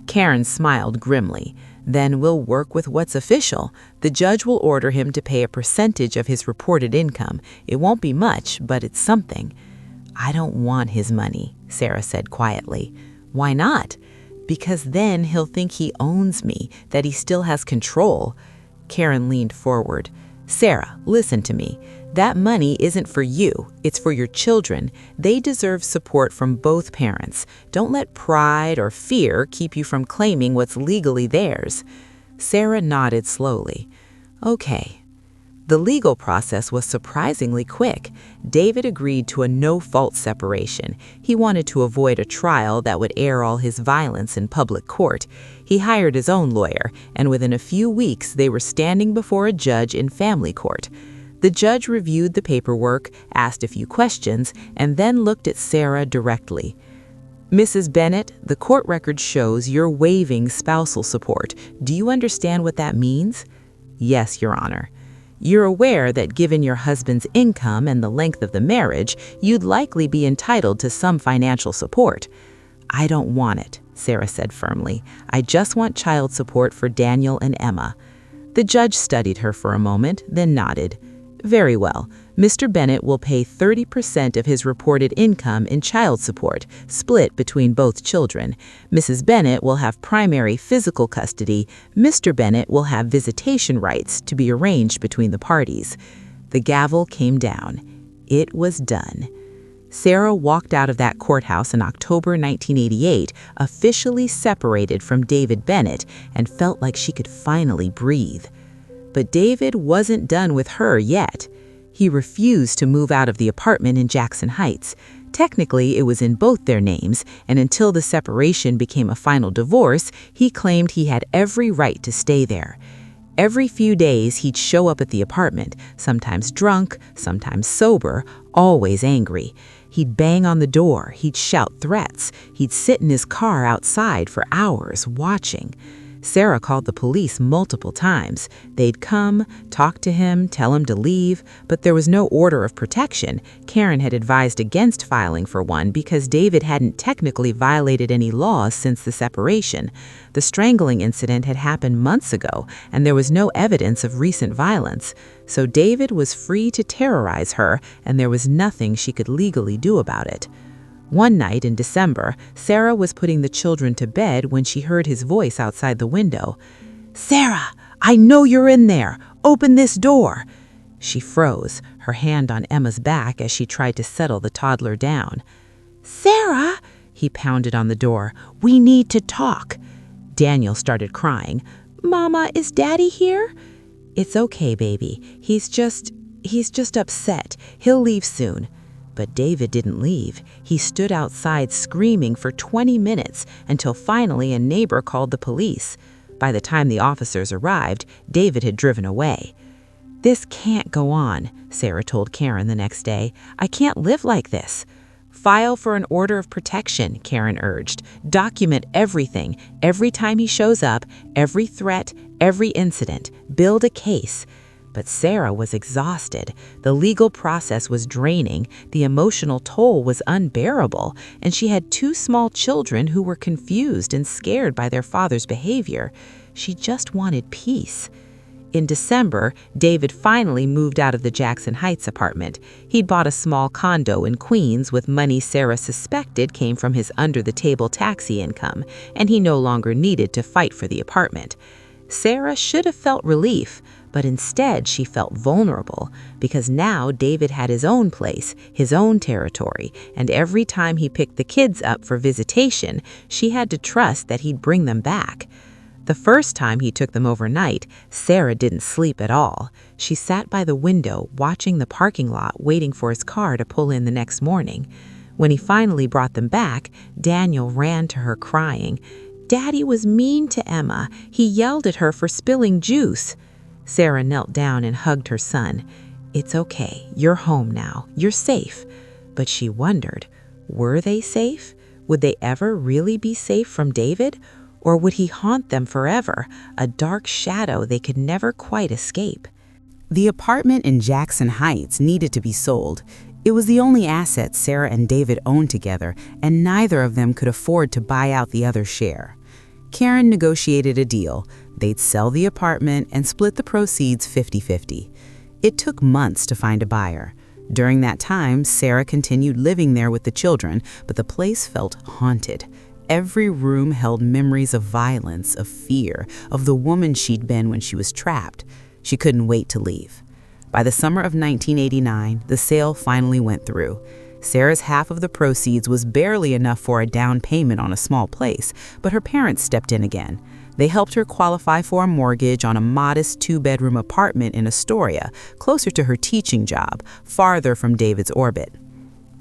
Karen smiled grimly. "Then we'll work with what's official. The judge will order him to pay a percentage of his reported income. It won't be much, but it's something." "I don't want his money," Sarah said quietly. "Why not?" "Because then he'll think he owns me, that he still has control." Karen leaned forward. "Sarah, listen to me. That money isn't for you, it's for your children. They deserve support from both parents. Don't let pride or fear keep you from claiming what's legally theirs." Sarah nodded slowly. "Okay." The legal process was surprisingly quick. David agreed to a no-fault separation. He wanted to avoid a trial that would air all his violence in public court. He hired his own lawyer, and within a few weeks they were standing before a judge in family court. The judge reviewed the paperwork, asked a few questions, and then looked at Sarah directly. "Mrs. Bennett, the court record shows you're waiving spousal support. Do you understand what that means?" "Yes, Your Honor." "You're aware that given your husband's income and the length of the marriage, you'd likely be entitled to some financial support." "I don't want it," Sarah said firmly. "I just want child support for Daniel and Emma." The judge studied her for a moment, then nodded. "Very well. Mr. Bennett will pay 30% of his reported income in child support, split between both children. Mrs. Bennett will have primary physical custody. Mr. Bennett will have visitation rights to be arranged between the parties." The gavel came down. It was done. Sarah walked out of that courthouse in October 1988, officially separated from David Bennett, and felt like she could finally breathe. But David wasn't done with her yet. He refused to move out of the apartment in Jackson Heights. Technically, it was in both their names, and until the separation became a final divorce, he claimed he had every right to stay there. Every few days, he'd show up at the apartment, sometimes drunk, sometimes sober, always angry. He'd bang on the door, he'd shout threats, he'd sit in his car outside for hours watching. Sarah called the police multiple times. They'd come, talk to him, tell him to leave, but there was no order of protection. Karen had advised against filing for one because David hadn't technically violated any laws since the separation. The strangling incident had happened months ago, and there was no evidence of recent violence. So David was free to terrorize her, and there was nothing she could legally do about it. One night in December, Sarah was putting the children to bed when she heard his voice outside the window. "Sarah, I know you're in there. Open this door." She froze, her hand on Emma's back as she tried to settle the toddler down. "Sarah," he pounded on the door, "we need to talk." Daniel started crying. "Mama, is Daddy here?" "It's okay, baby. He's just upset. He'll leave soon." But David didn't leave. He stood outside screaming for 20 minutes until finally a neighbor called the police. By the time the officers arrived, David had driven away. "This can't go on," Sarah told Karen the next day. "I can't live like this." "File for an order of protection," Karen urged. "Document everything, every time he shows up, every threat, every incident. Build a case." But Sarah was exhausted. The legal process was draining, the emotional toll was unbearable, and she had 2 small children who were confused and scared by their father's behavior. She just wanted peace. In December, David finally moved out of the Jackson Heights apartment. He'd bought a small condo in Queens with money Sarah suspected came from his under-the-table taxi income, and he no longer needed to fight for the apartment. Sarah should have felt relief, but instead she felt vulnerable because now David had his own place, his own territory, and every time he picked the kids up for visitation, she had to trust that he'd bring them back. The first time he took them overnight, Sarah didn't sleep at all. She sat by the window, watching the parking lot, waiting for his car to pull in the next morning. When he finally brought them back, Daniel ran to her crying. "Daddy was mean to Emma. He yelled at her for spilling juice." Sarah knelt down and hugged her son. "It's okay. You're home now. You're safe." But she wondered, were they safe? Would they ever really be safe from David? Or would he haunt them forever, a dark shadow they could never quite escape? The apartment in Jackson Heights needed to be sold. It was the only asset Sarah and David owned together, and neither of them could afford to buy out the other's share. Karen negotiated a deal. They'd sell the apartment and split the proceeds 50-50. It took months to find a buyer. During that time, Sarah continued living there with the children, but the place felt haunted. Every room held memories of violence, of fear, of the woman she'd been when she was trapped. She couldn't wait to leave. By the summer of 1989, the sale finally went through. Sarah's half of the proceeds was barely enough for a down payment on a small place, but her parents stepped in again. They helped her qualify for a mortgage on a modest 2-bedroom apartment in Astoria, closer to her teaching job, farther from David's orbit.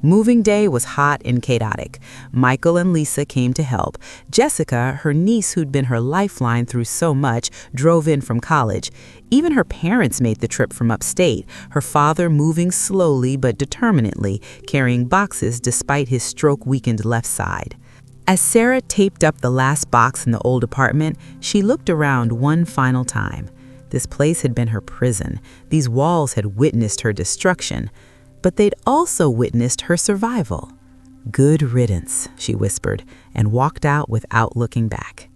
Moving day was hot and chaotic. Michael and Lisa came to help. Jessica, her niece who'd been her lifeline through so much, drove in from college. Even her parents made the trip from upstate, her father moving slowly but determinedly, carrying boxes despite his stroke-weakened left side. As Sarah taped up the last box in the old apartment, she looked around one final time. This place had been her prison. These walls had witnessed her destruction. But they'd also witnessed her survival. "Good riddance," she whispered, and walked out without looking back.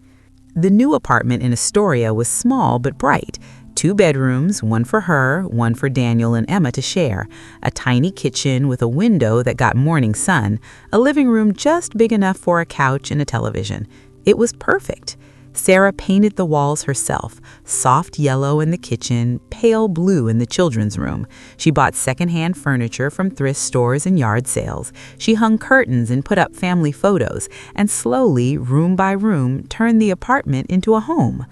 The new apartment in Astoria was small but bright. 2 bedrooms, one for her, one for Daniel and Emma to share, a tiny kitchen with a window that got morning sun, a living room just big enough for a couch and a television. It was perfect. Sarah painted the walls herself, soft yellow in the kitchen, pale blue in the children's room. She bought secondhand furniture from thrift stores and yard sales. She hung curtains and put up family photos, and slowly, room by room, turned the apartment into a home.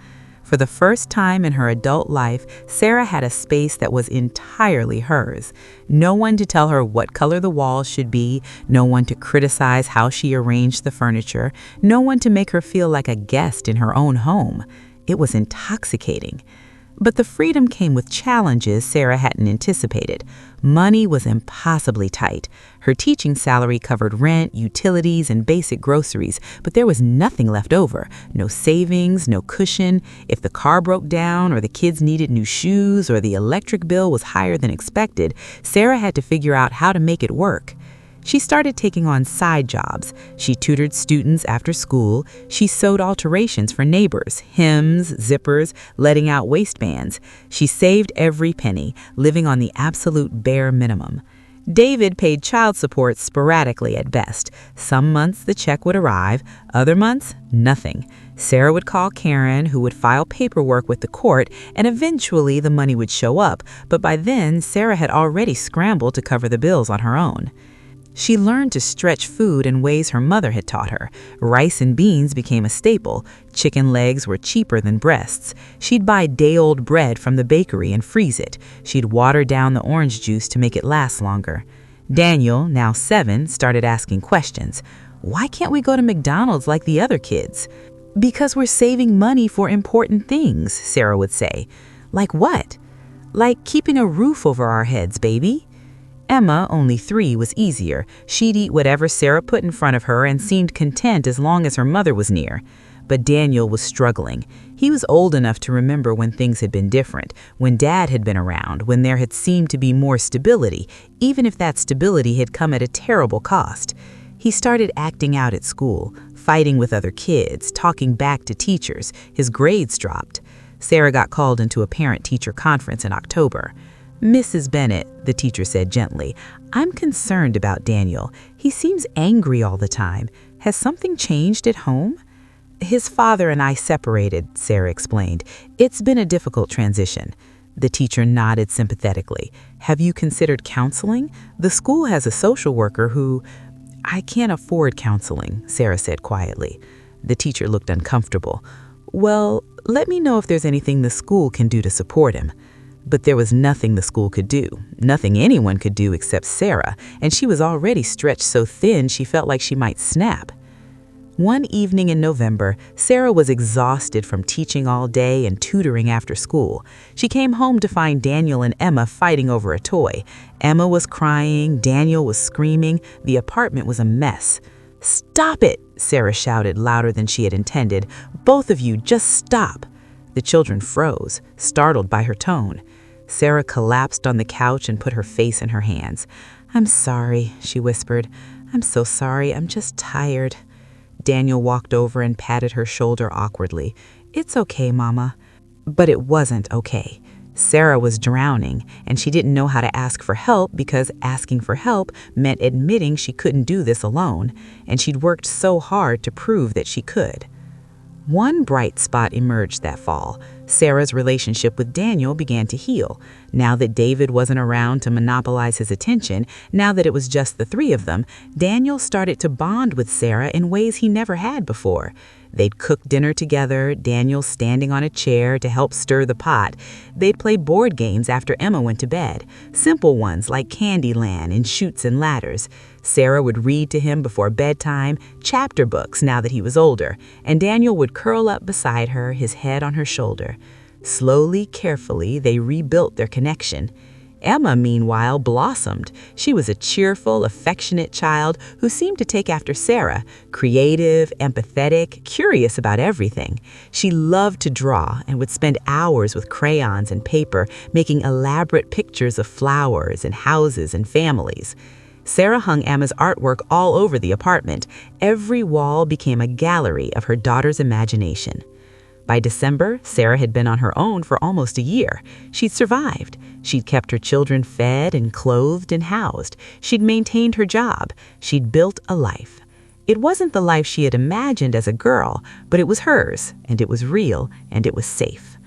For the first time in her adult life, Sarah had a space that was entirely hers. No one to tell her what color the walls should be, no one to criticize how she arranged the furniture, no one to make her feel like a guest in her own home. It was intoxicating. But the freedom came with challenges Sarah hadn't anticipated. Money was impossibly tight. Her teaching salary covered rent, utilities, and basic groceries, but there was nothing left over. No savings, no cushion. If the car broke down, or the kids needed new shoes, or the electric bill was higher than expected, Sarah had to figure out how to make it work. She started taking on side jobs. She tutored students after school. She sewed alterations for neighbors, hems, zippers, letting out waistbands. She saved every penny, living on the absolute bare minimum. David paid child support sporadically at best. Some months the check would arrive, other months, nothing. Sarah would call Karen, who would file paperwork with the court, and eventually the money would show up, but by then Sarah had already scrambled to cover the bills on her own. She learned to stretch food in ways her mother had taught her. Rice and beans became a staple. Chicken legs were cheaper than breasts. She'd buy day-old bread from the bakery and freeze it. She'd water down the orange juice to make it last longer. Daniel, now 7, started asking questions. "Why can't we go to McDonald's like the other kids?" "Because we're saving money for important things," Sarah would say. "Like what?" "Like keeping a roof over our heads, baby." Emma, only 3, was easier. She'd eat whatever Sarah put in front of her and seemed content as long as her mother was near. But Daniel was struggling. He was old enough to remember when things had been different, when Dad had been around, when there had seemed to be more stability, even if that stability had come at a terrible cost. He started acting out at school, fighting with other kids, talking back to teachers. His grades dropped. Sarah got called into a parent-teacher conference in October. "Mrs. Bennett," the teacher said gently, "I'm concerned about Daniel. He seems angry all the time. Has something changed at home?" "His father and I separated," Sarah explained. "It's been a difficult transition." The teacher nodded sympathetically. "Have you considered counseling? The school has a social worker who—" "I can't afford counseling," Sarah said quietly. The teacher looked uncomfortable. Well, let me know if there's anything the school can do to support him. But there was nothing the school could do, nothing anyone could do except Sarah, and she was already stretched so thin she felt like she might snap. One evening in November, Sarah was exhausted from teaching all day and tutoring after school. She came home to find Daniel and Emma fighting over a toy. Emma was crying, Daniel was screaming, the apartment was a mess. "Stop it!" Sarah shouted louder than she had intended. "Both of you, just stop!" The children froze, startled by her tone. Sarah collapsed on the couch and put her face in her hands. "I'm sorry," she whispered. "I'm so sorry. I'm just tired." Daniel walked over and patted her shoulder awkwardly. "It's okay, Mama." But it wasn't okay. Sarah was drowning, and she didn't know how to ask for help because asking for help meant admitting she couldn't do this alone, and she'd worked so hard to prove that she could. One bright spot emerged that fall. Sarah's relationship with Daniel began to heal. Now that David wasn't around to monopolize his attention, now that it was just the three of them, Daniel started to bond with Sarah in ways he never had before. They'd cook dinner together, Daniel standing on a chair to help stir the pot. They'd play board games after Emma went to bed, simple ones like Candyland and Chutes and Ladders. Sarah would read to him before bedtime, chapter books now that he was older, and Daniel would curl up beside her, his head on her shoulder. Slowly, carefully, they rebuilt their connection. Emma, meanwhile, blossomed. She was a cheerful, affectionate child who seemed to take after Sarah, creative, empathetic, curious about everything. She loved to draw and would spend hours with crayons and paper making elaborate pictures of flowers and houses and families. Sarah hung Emma's artwork all over the apartment. Every wall became a gallery of her daughter's imagination. By December, Sarah had been on her own for almost a year. She'd survived. She'd kept her children fed and clothed and housed. She'd maintained her job. She'd built a life. It wasn't the life she had imagined as a girl, but it was hers, and it was real, and it was safe.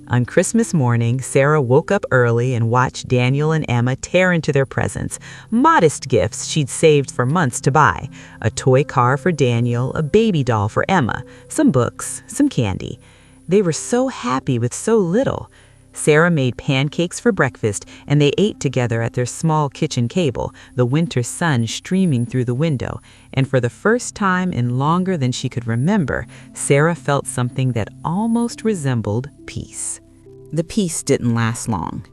On Christmas morning, Sarah woke up early and watched Daniel and Emma tear into their presents, modest gifts she'd saved for months to buy. A toy car for Daniel, a baby doll for Emma, some books, some candy. They were so happy with so little. Sarah made pancakes for breakfast, and they ate together at their small kitchen table, the winter sun streaming through the window. And for the first time in longer than she could remember, Sarah felt something that almost resembled peace. The peace didn't last long.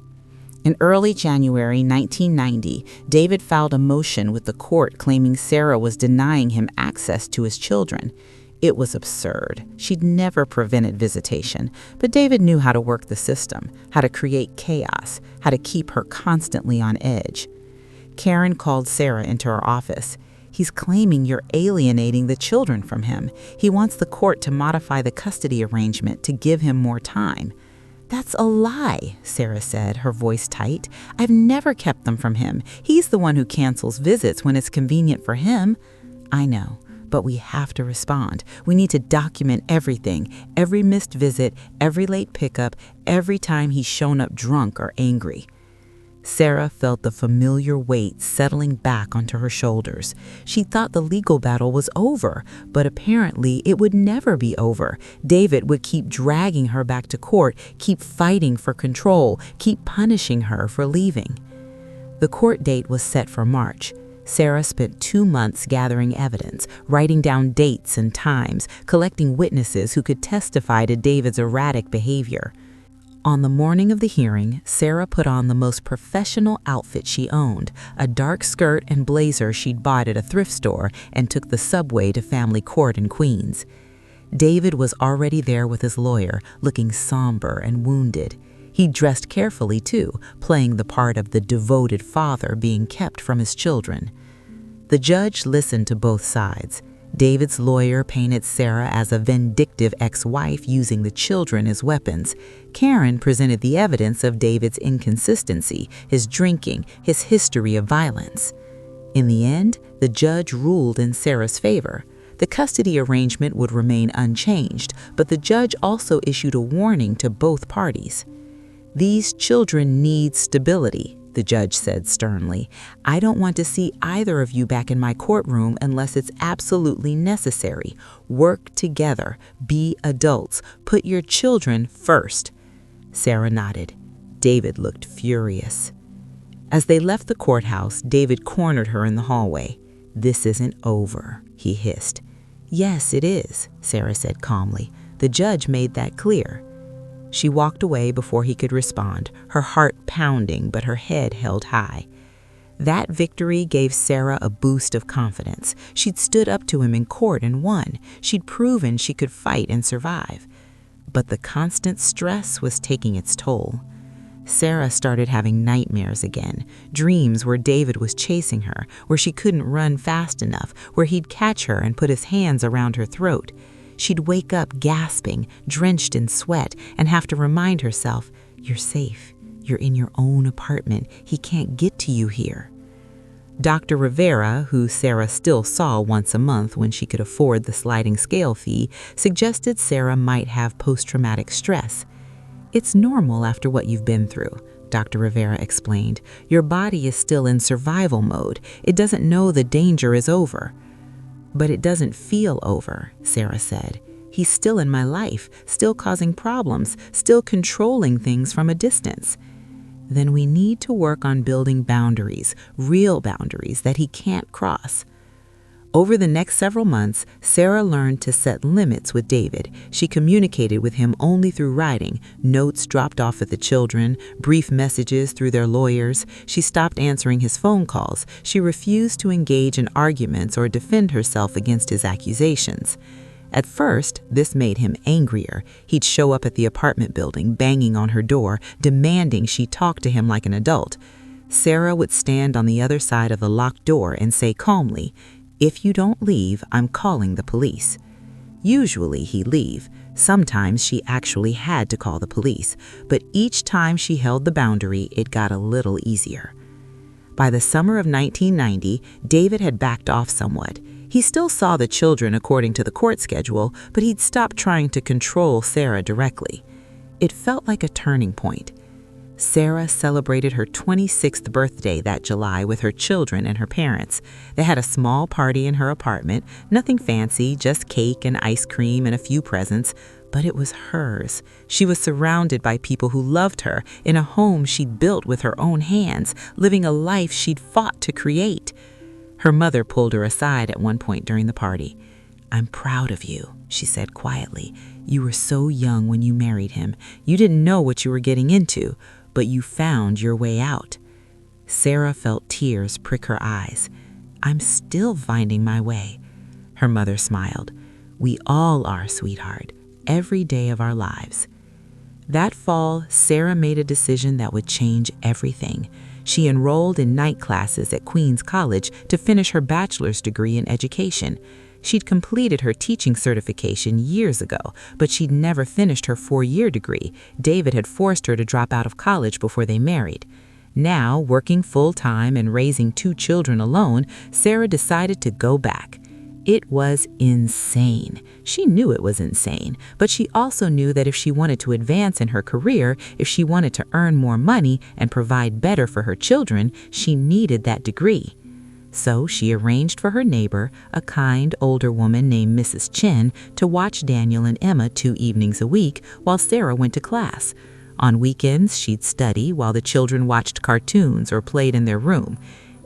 In early January 1990, David filed a motion with the court claiming Sarah was denying him access to his children. It was absurd. She'd never prevented visitation, but David knew how to work the system, how to create chaos, how to keep her constantly on edge. Karen called Sarah into her office. "He's claiming you're alienating the children from him. He wants the court to modify the custody arrangement to give him more time." "That's a lie," Sarah said, her voice tight. "I've never kept them from him. He's the one who cancels visits when it's convenient for him." "I know. But we have to respond. We need to document everything, every missed visit, every late pickup, every time he's shown up drunk or angry." Sarah felt the familiar weight settling back onto her shoulders. She thought the legal battle was over, but apparently it would never be over. David would keep dragging her back to court, keep fighting for control, keep punishing her for leaving. The court date was set for March. Sarah spent 2 months gathering evidence, writing down dates and times, collecting witnesses who could testify to David's erratic behavior. On the morning of the hearing, Sarah put on the most professional outfit she owned, a dark skirt and blazer she'd bought at a thrift store, and took the subway to family court in Queens. David was already there with his lawyer, looking somber and wounded. He dressed carefully, too, playing the part of the devoted father being kept from his children. The judge listened to both sides. David's lawyer painted Sarah as a vindictive ex-wife using the children as weapons. Karen presented the evidence of David's inconsistency, his drinking, his history of violence. In the end, the judge ruled in Sarah's favor. The custody arrangement would remain unchanged, but the judge also issued a warning to both parties. "These children need stability," the judge said sternly. "I don't want to see either of you back in my courtroom unless it's absolutely necessary. Work together. Be adults. Put your children first." Sarah nodded. David looked furious. As they left the courthouse, David cornered her in the hallway. "This isn't over," he hissed. "Yes, it is," Sarah said calmly. "The judge made that clear." She walked away before he could respond, her heart pounding but her head held high. That victory gave Sarah a boost of confidence. She'd stood up to him in court and won. She'd proven she could fight and survive. But the constant stress was taking its toll. Sarah started having nightmares again, dreams where David was chasing her, where she couldn't run fast enough, where he'd catch her and put his hands around her throat. She'd wake up gasping, drenched in sweat, and have to remind herself, "You're safe. You're in your own apartment. He can't get to you here." Dr. Rivera, who Sarah still saw once a month when she could afford the sliding scale fee, suggested Sarah might have post-traumatic stress. "It's normal after what you've been through," Dr. Rivera explained. "Your body is still in survival mode. It doesn't know the danger is over." "But it doesn't feel over," Sarah said. "He's still in my life, still causing problems, still controlling things from a distance." "Then we need to work on building boundaries, real boundaries that he can't cross." Over the next several months, Sarah learned to set limits with David. She communicated with him only through writing, notes dropped off at the children, brief messages through their lawyers. She stopped answering his phone calls. She refused to engage in arguments or defend herself against his accusations. At first, this made him angrier. He'd show up at the apartment building, banging on her door, demanding she talk to him like an adult. Sarah would stand on the other side of the locked door and say calmly, "If you don't leave, I'm calling the police." Usually he'd leave. Sometimes she actually had to call the police. But each time she held the boundary, it got a little easier. By the summer of 1990, David had backed off somewhat. He still saw the children according to the court schedule, but he'd stopped trying to control Sarah directly. It felt like a turning point. Sarah celebrated her 26th birthday that July with her children and her parents. They had a small party in her apartment, nothing fancy, just cake and ice cream and a few presents, but it was hers. She was surrounded by people who loved her, in a home she'd built with her own hands, living a life she'd fought to create. Her mother pulled her aside at one point during the party. "I'm proud of you," she said quietly. "You were so young when you married him. You didn't know what you were getting into, but you found your way out." Sarah felt tears prick her eyes. "I'm still finding my way." Her mother smiled. "We all are, sweetheart, every day of our lives." That fall, Sarah made a decision that would change everything. She enrolled in night classes at Queens College to finish her bachelor's degree in education. She'd completed her teaching certification years ago, but she'd never finished her 4-year degree. David had forced her to drop out of college before they married. Now, working full-time and raising 2 children alone, Sarah decided to go back. It was insane. She knew it was insane, but she also knew that if she wanted to advance in her career, if she wanted to earn more money and provide better for her children, she needed that degree. So she arranged for her neighbor, a kind older woman named Mrs. Chin, to watch Daniel and Emma 2 evenings a week while Sarah went to class. On weekends, she'd study while the children watched cartoons or played in their room.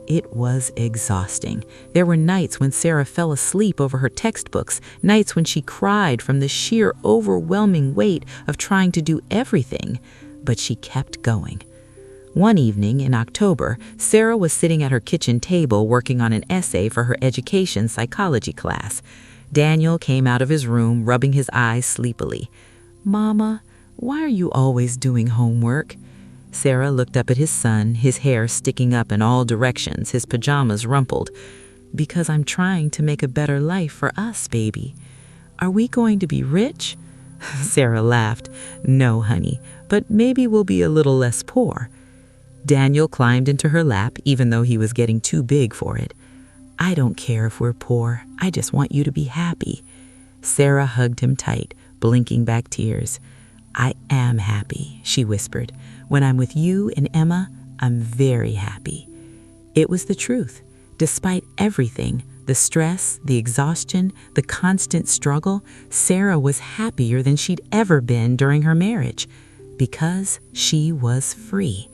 It was exhausting. There were nights when Sarah fell asleep over her textbooks, nights when she cried from the sheer overwhelming weight of trying to do everything. But she kept going. One evening in October, Sarah was sitting at her kitchen table working on an essay for her education psychology class. Daniel came out of his room, rubbing his eyes sleepily. "Mama, why are you always doing homework?" Sarah looked up at his son, his hair sticking up in all directions, his pajamas rumpled. "Because I'm trying to make a better life for us, baby." "Are we going to be rich?" Sarah laughed. "No, honey, but maybe we'll be a little less poor." Daniel climbed into her lap, even though he was getting too big for it. "I don't care if we're poor. I just want you to be happy." Sarah hugged him tight, blinking back tears. "I am happy," she whispered. "When I'm with you and Emma, I'm very happy." It was the truth. Despite everything, the stress, the exhaustion, the constant struggle, Sarah was happier than she'd ever been during her marriage because she was free.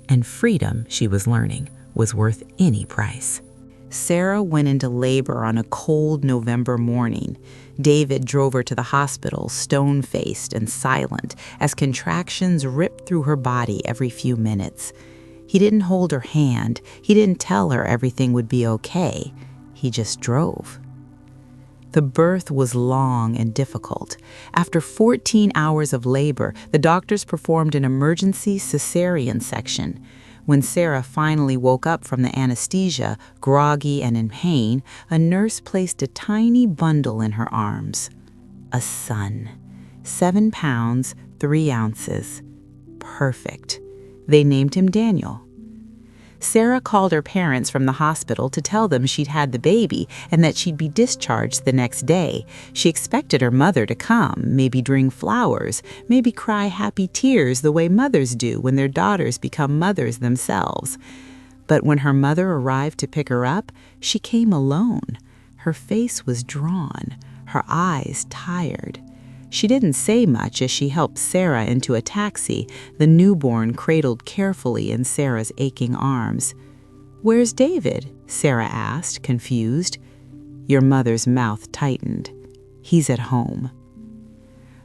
And freedom, she was learning, was worth any price. Sarah went into labor on a cold November morning. David drove her to the hospital, stone-faced and silent, as contractions ripped through her body every few minutes. He didn't hold her hand. He didn't tell her everything would be okay. He just drove. The birth was long and difficult. After 14 hours of labor, the doctors performed an emergency cesarean section. When Sarah finally woke up from the anesthesia, groggy and in pain, a nurse placed a tiny bundle in her arms. A son. 7 pounds, 3 ounces. Perfect. They named him Daniel. Sarah called her parents from the hospital to tell them she'd had the baby and that she'd be discharged the next day. She expected her mother to come, maybe bring flowers, maybe cry happy tears the way mothers do when their daughters become mothers themselves. But when her mother arrived to pick her up, she came alone. Her face was drawn, her eyes tired. She didn't say much as she helped Sarah into a taxi, the newborn cradled carefully in Sarah's aching arms. "Where's David?" Sarah asked, confused. Your mother's mouth tightened. "He's at home."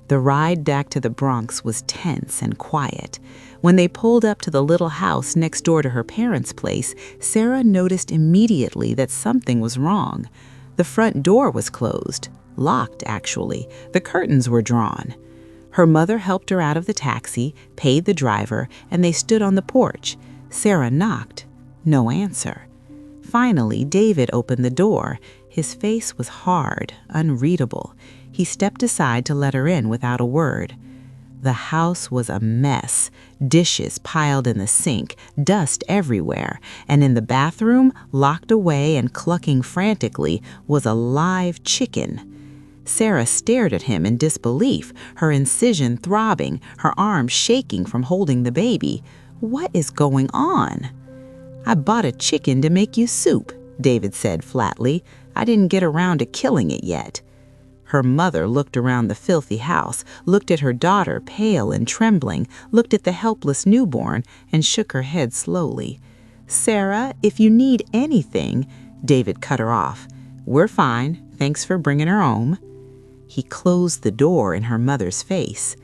The ride back to the Bronx was tense and quiet. When they pulled up to the little house next door to her parents' place, Sarah noticed immediately that something was wrong. The front door was closed. Locked, actually. The curtains were drawn. Her mother helped her out of the taxi, paid the driver, and they stood on the porch. Sarah knocked. No answer. Finally, David opened the door. His face was hard, unreadable. He stepped aside to let her in without a word. The house was a mess, dishes piled in the sink, dust everywhere, and in the bathroom, locked away and clucking frantically, was a live chicken. Sarah stared at him in disbelief, her incision throbbing, her arm shaking from holding the baby. "What is going on?" "I bought a chicken to make you soup," David said flatly. "I didn't get around to killing it yet." Her mother looked around the filthy house, looked at her daughter, pale and trembling, looked at the helpless newborn, and shook her head slowly. "Sarah, if you need anything—" David cut her off. "We're fine. Thanks for bringing her home." He closed the door in her mother's face.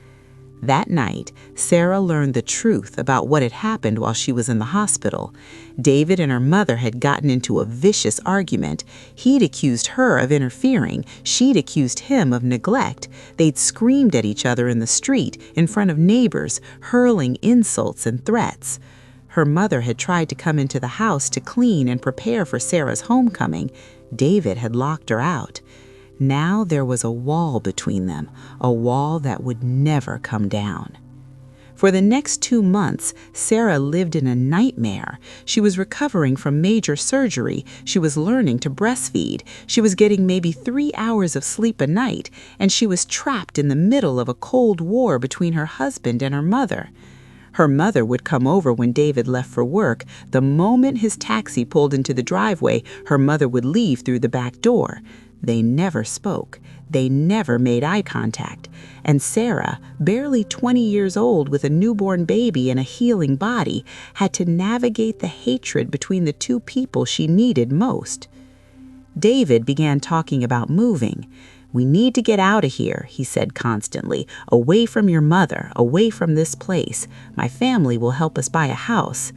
That night, Sarah learned the truth about what had happened while she was in the hospital. David and her mother had gotten into a vicious argument. He'd accused her of interfering. She'd accused him of neglect. They'd screamed at each other in the street, in front of neighbors, hurling insults and threats. Her mother had tried to come into the house to clean and prepare for Sarah's homecoming. David had locked her out. Now there was a wall between them, a wall that would never come down. For the next 2 months, Sarah lived in a nightmare. She was recovering from major surgery. She was learning to breastfeed. She was getting maybe 3 hours of sleep a night, and she was trapped in the middle of a cold war between her husband and her mother. Her mother would come over when David left for work. The moment his taxi pulled into the driveway, her mother would leave through the back door. They never spoke. They never made eye contact. And Sarah, barely 20 years old with a newborn baby and a healing body, had to navigate the hatred between the two people she needed most. David began talking about moving. "We need to get out of here," he said constantly, "away from your mother, away from this place. My family will help us buy a house."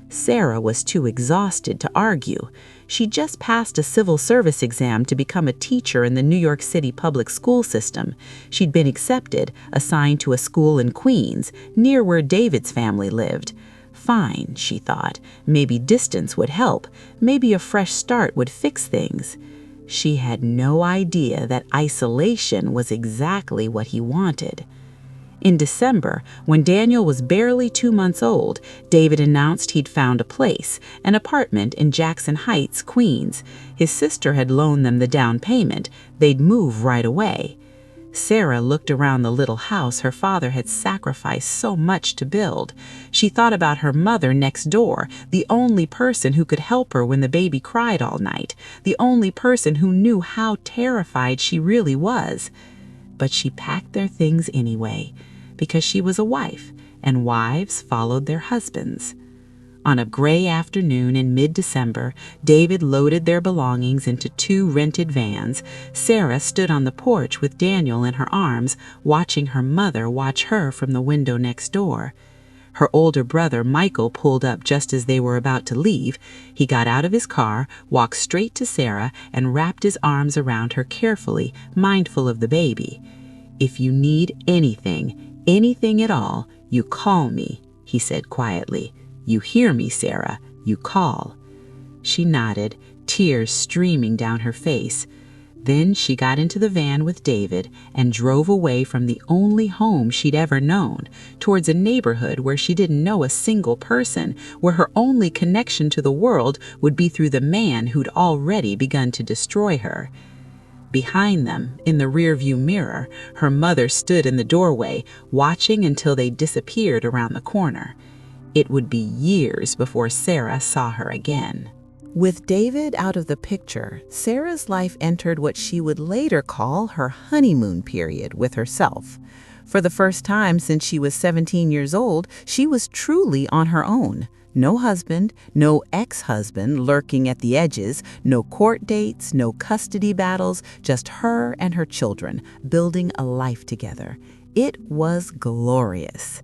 Sarah was too exhausted to argue. She just passed a civil service exam to become a teacher in the New York City public school system. She'd been accepted, assigned to a school in Queens, near where David's family lived. Fine, she thought. Maybe distance would help. Maybe a fresh start would fix things. She had no idea that isolation was exactly what he wanted. In December, when Daniel was barely 2 months old, David announced he'd found a place, an apartment in Jackson Heights, Queens. His sister had loaned them the down payment. They'd move right away. Sarah looked around the little house her father had sacrificed so much to build. She thought about her mother next door, the only person who could help her when the baby cried all night, the only person who knew how terrified she really was. But she packed their things anyway, because she was a wife, and wives followed their husbands. On a gray afternoon in mid-December, David loaded their belongings into 2 rented vans. Sarah stood on the porch with Daniel in her arms, watching her mother watch her from the window next door. Her older brother, Michael, pulled up just as they were about to leave. He got out of his car, walked straight to Sarah, and wrapped his arms around her carefully, mindful of the baby. "If you need anything, anything at all, you call me," he said quietly. "You hear me, Sarah. You call." She nodded, tears streaming down her face. Then she got into the van with David and drove away from the only home she'd ever known, towards a neighborhood where she didn't know a single person, where her only connection to the world would be through the man who'd already begun to destroy her. Behind them, in the rearview mirror, her mother stood in the doorway, watching until they disappeared around the corner. It would be years before Sarah saw her again. With David out of the picture, Sarah's life entered what she would later call her honeymoon period with herself. For the first time since she was 17 years old, she was truly on her own. No husband, no ex-husband lurking at the edges, no court dates, no custody battles, just her and her children, building a life together. It was glorious.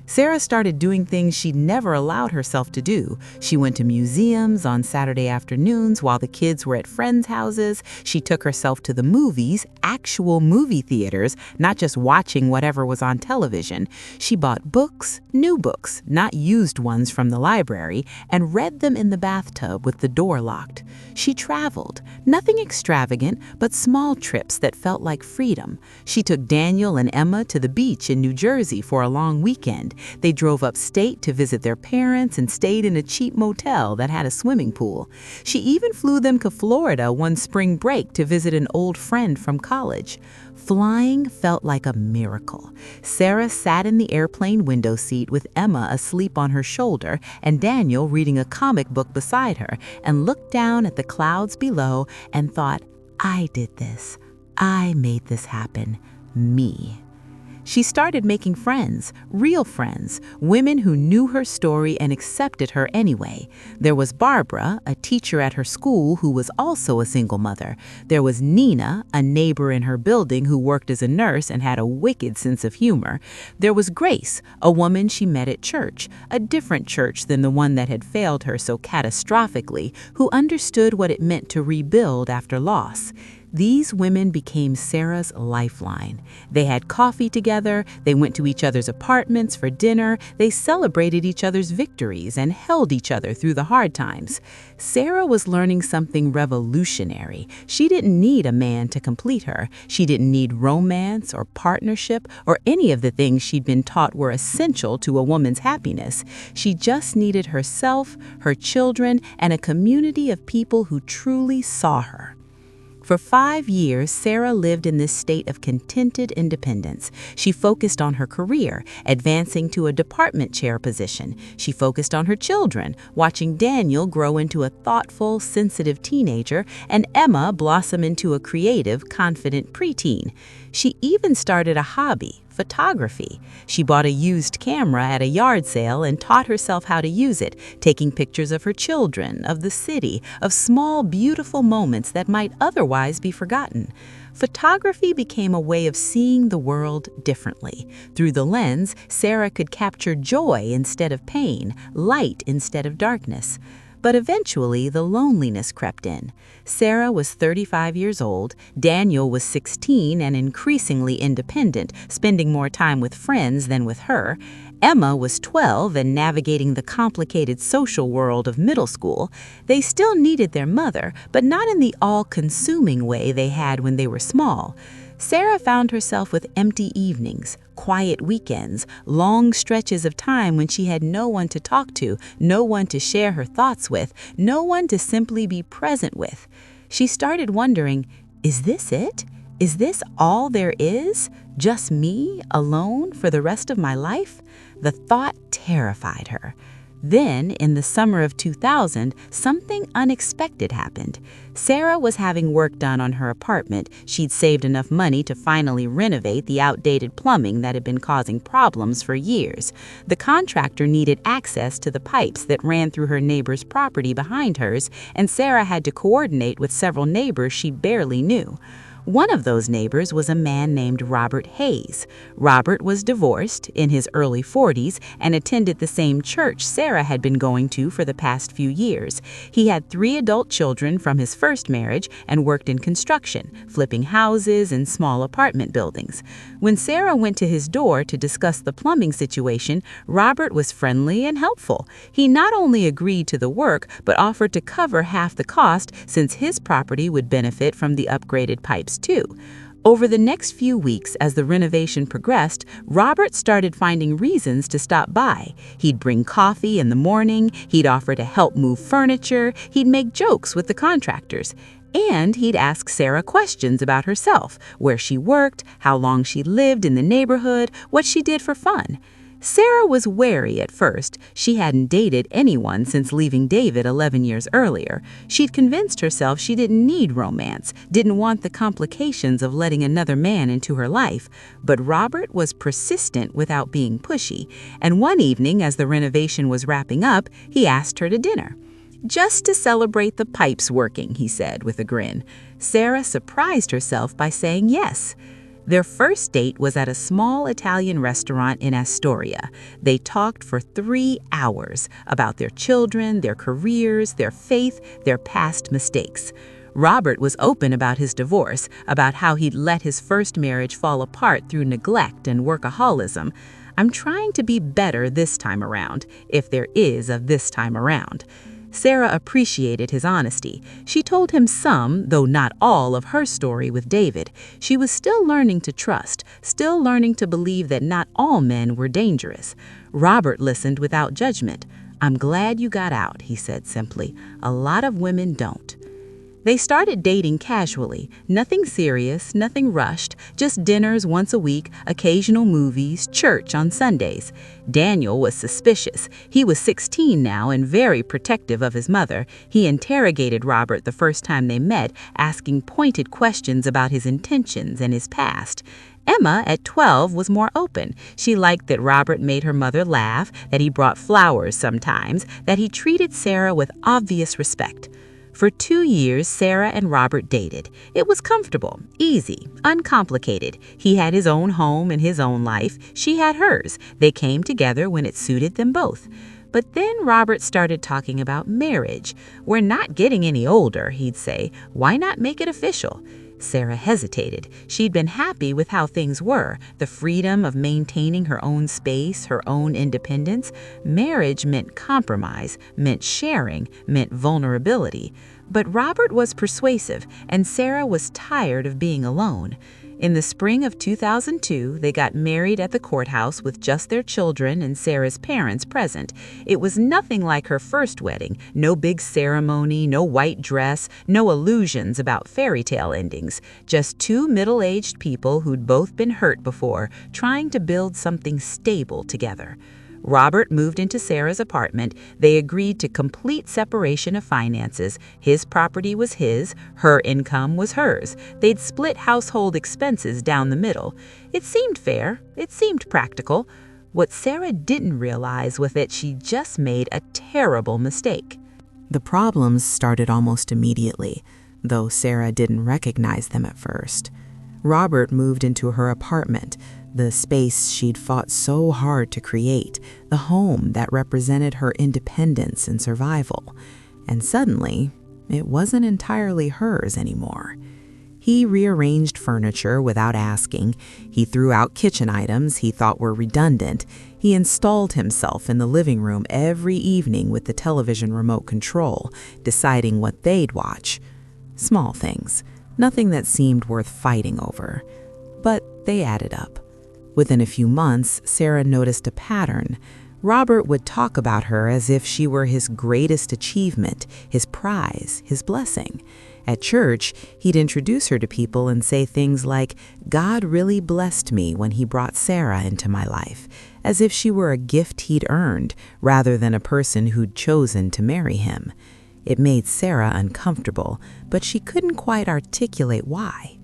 Sarah started doing things she'd never allowed herself to do. She went to museums on Saturday afternoons while the kids were at friends' houses. She took herself to the movies, actual movie theaters, not just watching whatever was on television. She bought books, new books, not used ones from the library, and read them in the bathtub with the door locked. She traveled, nothing extravagant, but small trips that felt like freedom. She took Daniel and Emma to the beach in New Jersey for a long weekend. They drove upstate to visit their parents and stayed in a cheap motel that had a swimming pool. She even flew them to Florida one spring break to visit an old friend from college. Flying felt like a miracle. Sarah sat in the airplane window seat with Emma asleep on her shoulder and Daniel reading a comic book beside her, and looked down at the clouds below and thought, "I did this. I made this happen. Me." She started making friends, real friends, women who knew her story and accepted her anyway. There was Barbara, a teacher at her school who was also a single mother. There was Nina, a neighbor in her building who worked as a nurse and had a wicked sense of humor. There was Grace, a woman she met at church, a different church than the one that had failed her so catastrophically, who understood what it meant to rebuild after loss. These women became Sarah's lifeline. They had coffee together, they went to each other's apartments for dinner, they celebrated each other's victories and held each other through the hard times. Sarah was learning something revolutionary. She didn't need a man to complete her. She didn't need romance or partnership or any of the things she'd been taught were essential to a woman's happiness. She just needed herself, her children, and a community of people who truly saw her. For 5 years, Sarah lived in this state of contented independence. She focused on her career, advancing to a department chair position. She focused on her children, watching Daniel grow into a thoughtful, sensitive teenager, and Emma blossom into a creative, confident preteen. She even started a hobby, photography. She bought a used camera at a yard sale and taught herself how to use it, taking pictures of her children, of the city, of small, beautiful moments that might otherwise be forgotten. Photography became a way of seeing the world differently. Through the lens, Sarah could capture joy instead of pain, light instead of darkness. But eventually, the loneliness crept in. Sarah was 35 years old, Daniel was 16 and increasingly independent, spending more time with friends than with her. Emma was 12 and navigating the complicated social world of middle school. They still needed their mother, but not in the all-consuming way they had when they were small. Sarah found herself with empty evenings, quiet weekends, long stretches of time when she had no one to talk to, no one to share her thoughts with, no one to simply be present with. She started wondering, is this it? Is this all there is? Just me, alone, for the rest of my life? The thought terrified her. Then, in the summer of 2000, something unexpected happened. Sarah was having work done on her apartment. She'd saved enough money to finally renovate the outdated plumbing that had been causing problems for years. The contractor needed access to the pipes that ran through her neighbor's property behind hers, and Sarah had to coordinate with several neighbors she barely knew. One of those neighbors was a man named Robert Hayes. Robert was divorced, in his early 40s, and attended the same church Sarah had been going to for the past few years. He had 3 adult children from his first marriage and worked in construction, flipping houses and small apartment buildings. When Sarah went to his door to discuss the plumbing situation, Robert was friendly and helpful. He not only agreed to the work, but offered to cover half the cost since his property would benefit from the upgraded pipes too. Over the next few weeks, as the renovation progressed, Robert started finding reasons to stop by. He'd bring coffee in the morning, he'd offer to help move furniture, he'd make jokes with the contractors. And he'd ask Sarah questions about herself, where she worked, how long she lived in the neighborhood, what she did for fun. Sarah was wary at first. She hadn't dated anyone since leaving David 11 years earlier. She'd convinced herself she didn't need romance, didn't want the complications of letting another man into her life. But Robert was persistent without being pushy, and one evening, as the renovation was wrapping up, he asked her to dinner. "Just to celebrate the pipes working," he said with a grin. Sarah surprised herself by saying yes. Their first date was at a small Italian restaurant in Astoria. They talked for 3 hours about their children, their careers, their faith, their past mistakes. Robert was open about his divorce, about how he'd let his first marriage fall apart through neglect and workaholism. "I'm trying to be better this time around, if there is a this time around." Sarah appreciated his honesty. She told him some, though not all, of her story with David. She was still learning to trust, still learning to believe that not all men were dangerous. Robert listened without judgment. "I'm glad you got out," he said simply. "A lot of women don't." They started dating casually, nothing serious, nothing rushed, just dinners once a week, occasional movies, church on Sundays. Daniel was suspicious. He was 16 now and very protective of his mother. He interrogated Robert the first time they met, asking pointed questions about his intentions and his past. Emma, at 12, was more open. She liked that Robert made her mother laugh, that he brought flowers sometimes, that he treated Sarah with obvious respect. For 2 years, Sarah and Robert dated. It was comfortable, easy, uncomplicated. He had his own home and his own life. She had hers. They came together when it suited them both. But then Robert started talking about marriage. "We're not getting any older," he'd say. "Why not make it official?" Sarah hesitated. She'd been happy with how things were, the freedom of maintaining her own space, her own independence. Marriage meant compromise, meant sharing, meant vulnerability. But Robert was persuasive, and Sarah was tired of being alone. In the spring of 2002, they got married at the courthouse with just their children and Sarah's parents present. It was nothing like her first wedding, no big ceremony, no white dress, no illusions about fairy tale endings. Just 2 middle-aged people who'd both been hurt before, trying to build something stable together. Robert moved into Sarah's apartment. They agreed to complete separation of finances. His property was his, her income was hers. They'd split household expenses down the middle. It seemed fair. It seemed practical. What Sarah didn't realize was that she just made a terrible mistake. The problems started almost immediately, though Sarah didn't recognize them at first. Robert moved into her apartment, the space she'd fought so hard to create, the home that represented her independence and survival. And suddenly, it wasn't entirely hers anymore. He rearranged furniture without asking. He threw out kitchen items he thought were redundant. He installed himself in the living room every evening with the television remote control, deciding what they'd watch. Small things, nothing that seemed worth fighting over. But they added up. Within a few months, Sarah noticed a pattern. Robert would talk about her as if she were his greatest achievement, his prize, his blessing. At church, he'd introduce her to people and say things like, "God really blessed me when he brought Sarah into my life," as if she were a gift he'd earned rather than a person who'd chosen to marry him. It made Sarah uncomfortable, but she couldn't quite articulate why.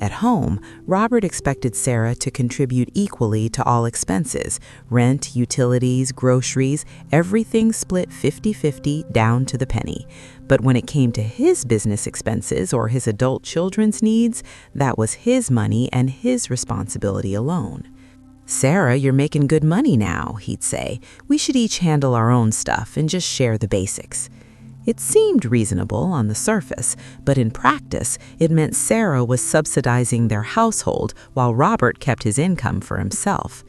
At home, Robert expected Sarah to contribute equally to all expenses: rent, utilities, groceries, everything split 50-50 down to the penny. But when it came to his business expenses or his adult children's needs, that was his money and his responsibility alone. "Sarah, you're making good money now," he'd say. "We should each handle our own stuff and just share the basics." It seemed reasonable on the surface, but in practice, it meant Sarah was subsidizing their household while Robert kept his income for himself.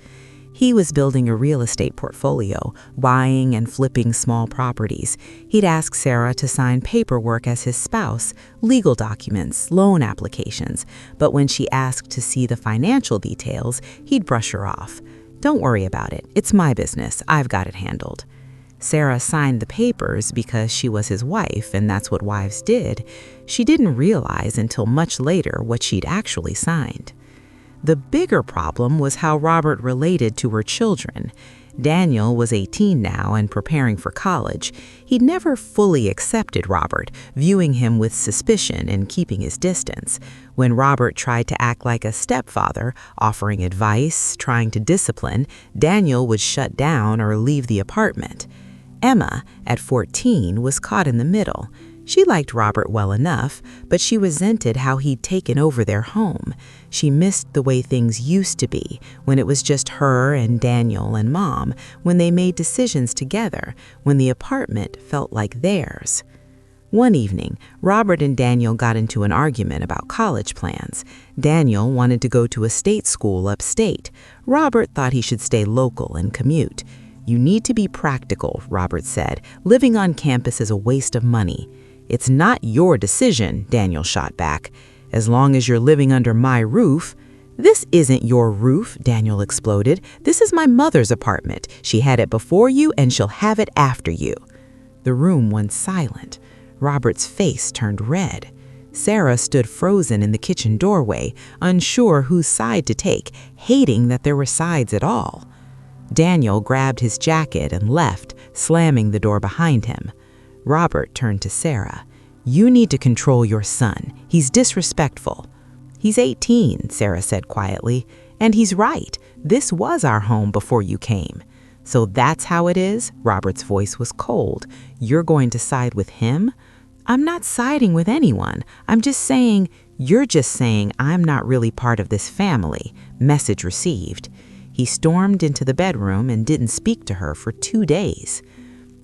He was building a real estate portfolio, buying and flipping small properties. He'd ask Sarah to sign paperwork as his spouse, legal documents, loan applications, but when she asked to see the financial details, he'd brush her off. "Don't worry about it. It's my business. I've got it handled." Sarah signed the papers because she was his wife, and that's what wives did. She didn't realize until much later what she'd actually signed. The bigger problem was how Robert related to her children. Daniel was 18 now and preparing for college. He'd never fully accepted Robert, viewing him with suspicion and keeping his distance. When Robert tried to act like a stepfather, offering advice, trying to discipline, Daniel would shut down or leave the apartment. Emma, at 14, was caught in the middle. She liked Robert well enough, but she resented how he'd taken over their home. She missed the way things used to be, when it was just her and Daniel and Mom, when they made decisions together, when the apartment felt like theirs. One evening, Robert and Daniel got into an argument about college plans. Daniel wanted to go to a state school upstate. Robert thought he should stay local and commute. "You need to be practical," Robert said. "Living on campus is a waste of money." "It's not your decision," Daniel shot back. "As long as you're living under my roof." "This isn't your roof," Daniel exploded. "This is my mother's apartment. She had it before you and she'll have it after you." The room went silent. Robert's face turned red. Sarah stood frozen in the kitchen doorway, unsure whose side to take, hating that there were sides at all. Daniel grabbed his jacket and left, slamming the door behind him. Robert turned to Sarah. "You need to control your son. He's disrespectful." "He's 18, Sarah said quietly. "And he's right. This was our home before you came." "So that's how it is?" Robert's voice was cold. "You're going to side with him?" "I'm not siding with anyone. I'm just saying, you're just saying I'm not really part of this family." Message received. He stormed into the bedroom and didn't speak to her for 2 days.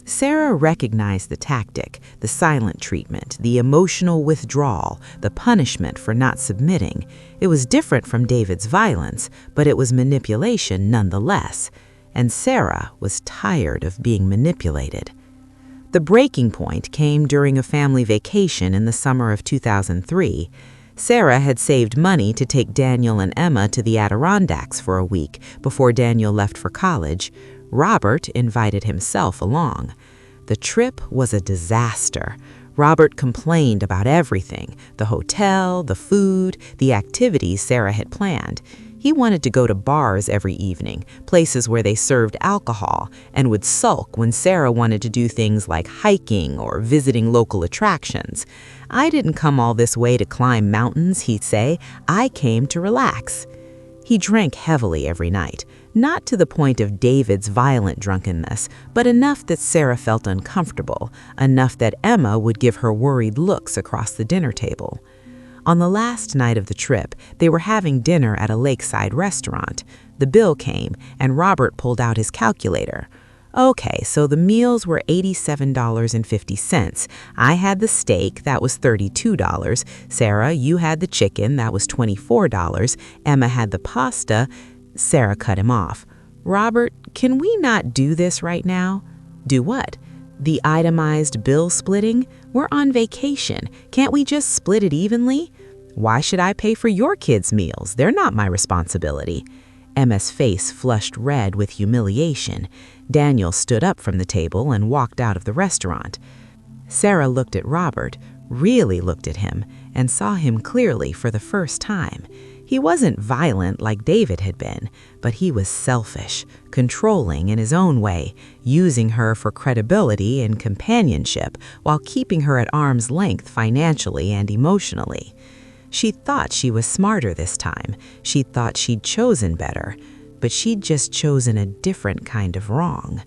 Sarah recognized the tactic, the silent treatment, the emotional withdrawal, the punishment for not submitting. It was different from David's violence, but it was manipulation nonetheless. And Sarah was tired of being manipulated. The breaking point came during a family vacation in the summer of 2003. Sarah had saved money to take Daniel and Emma to the Adirondacks for a week before Daniel left for college. Robert invited himself along. The trip was a disaster. Robert complained about everything: the hotel, the food, the activities Sarah had planned. He wanted to go to bars every evening, places where they served alcohol, and would sulk when Sarah wanted to do things like hiking or visiting local attractions. "I didn't come all this way to climb mountains," he'd say. "I came to relax." He drank heavily every night, not to the point of David's violent drunkenness, but enough that Sarah felt uncomfortable, enough that Emma would give her worried looks across the dinner table. On the last night of the trip, they were having dinner at a lakeside restaurant. The bill came, and Robert pulled out his calculator. "Okay, so the meals were $87.50. I had the steak, that was $32. Sarah, you had the chicken, that was $24. Emma had the pasta." Sarah cut him off. "Robert, can we not do this right now?" "Do what?" "The itemized bill splitting? We're on vacation. Can't we just split it evenly?" "Why should I pay for your kids' meals? They're not my responsibility." Emma's face flushed red with humiliation. Daniel stood up from the table and walked out of the restaurant. Sarah looked at Robert. really looked at him and saw him clearly for the first time. He wasn't violent like David had been, but he was selfish, controlling in his own way, using her for credibility and companionship while keeping her at arm's length financially and emotionally. She thought she was smarter this time. She thought she'd chosen better, but she'd just chosen a different kind of wrong.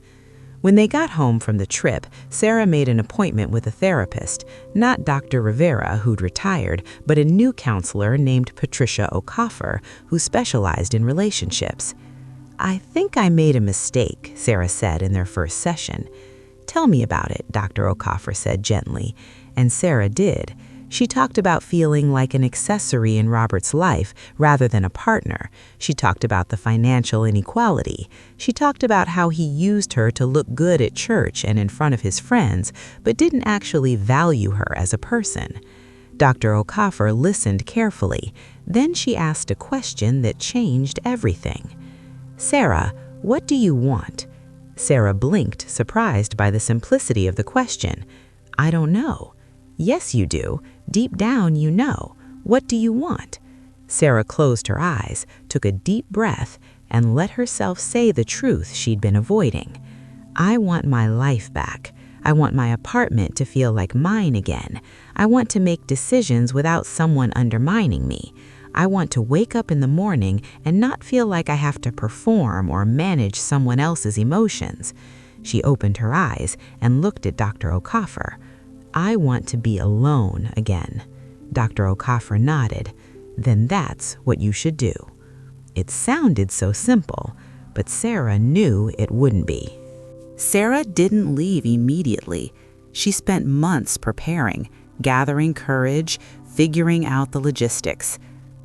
When they got home from the trip, Sarah made an appointment with a therapist, not Dr. Rivera, who'd retired, but a new counselor named Patricia O'Coffer, who specialized in relationships. "I think I made a mistake," Sarah said in their first session. "Tell me about it," Dr. O'Coffer said gently, and Sarah did. She talked about feeling like an accessory in Robert's life rather than a partner. She talked about the financial inequality. She talked about how he used her to look good at church and in front of his friends, but didn't actually value her as a person. Dr. O'Coffer listened carefully. Then she asked a question that changed everything. "Sarah, what do you want?" Sarah blinked, surprised by the simplicity of the question. "I don't know." "Yes, you do. Deep down, you know. What do you want?" Sarah closed her eyes, took a deep breath, and let herself say the truth she'd been avoiding. "I want my life back. I want my apartment to feel like mine again. I want to make decisions without someone undermining me. I want to wake up in the morning and not feel like I have to perform or manage someone else's emotions." She opened her eyes and looked at Dr. O'Coffer. "I want to be alone again." Dr. O'Coffer nodded. "Then that's what you should do." It sounded so simple, but Sarah knew it wouldn't be. Sarah didn't leave immediately. She spent months preparing, gathering courage, figuring out the logistics.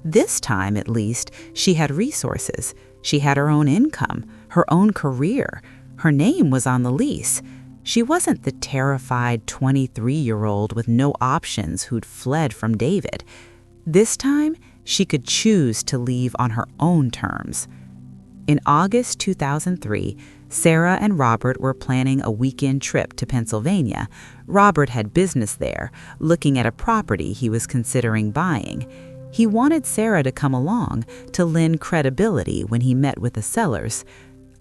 This time, at least, she had resources. She had her own income, her own career. Her name was on the lease. She wasn't the terrified 23-year-old with no options who'd fled from David. This time, she could choose to leave on her own terms. In August 2003, Sarah and Robert were planning a weekend trip to Pennsylvania. Robert had business there, looking at a property he was considering buying. He wanted Sarah to come along to lend credibility when he met with the sellers.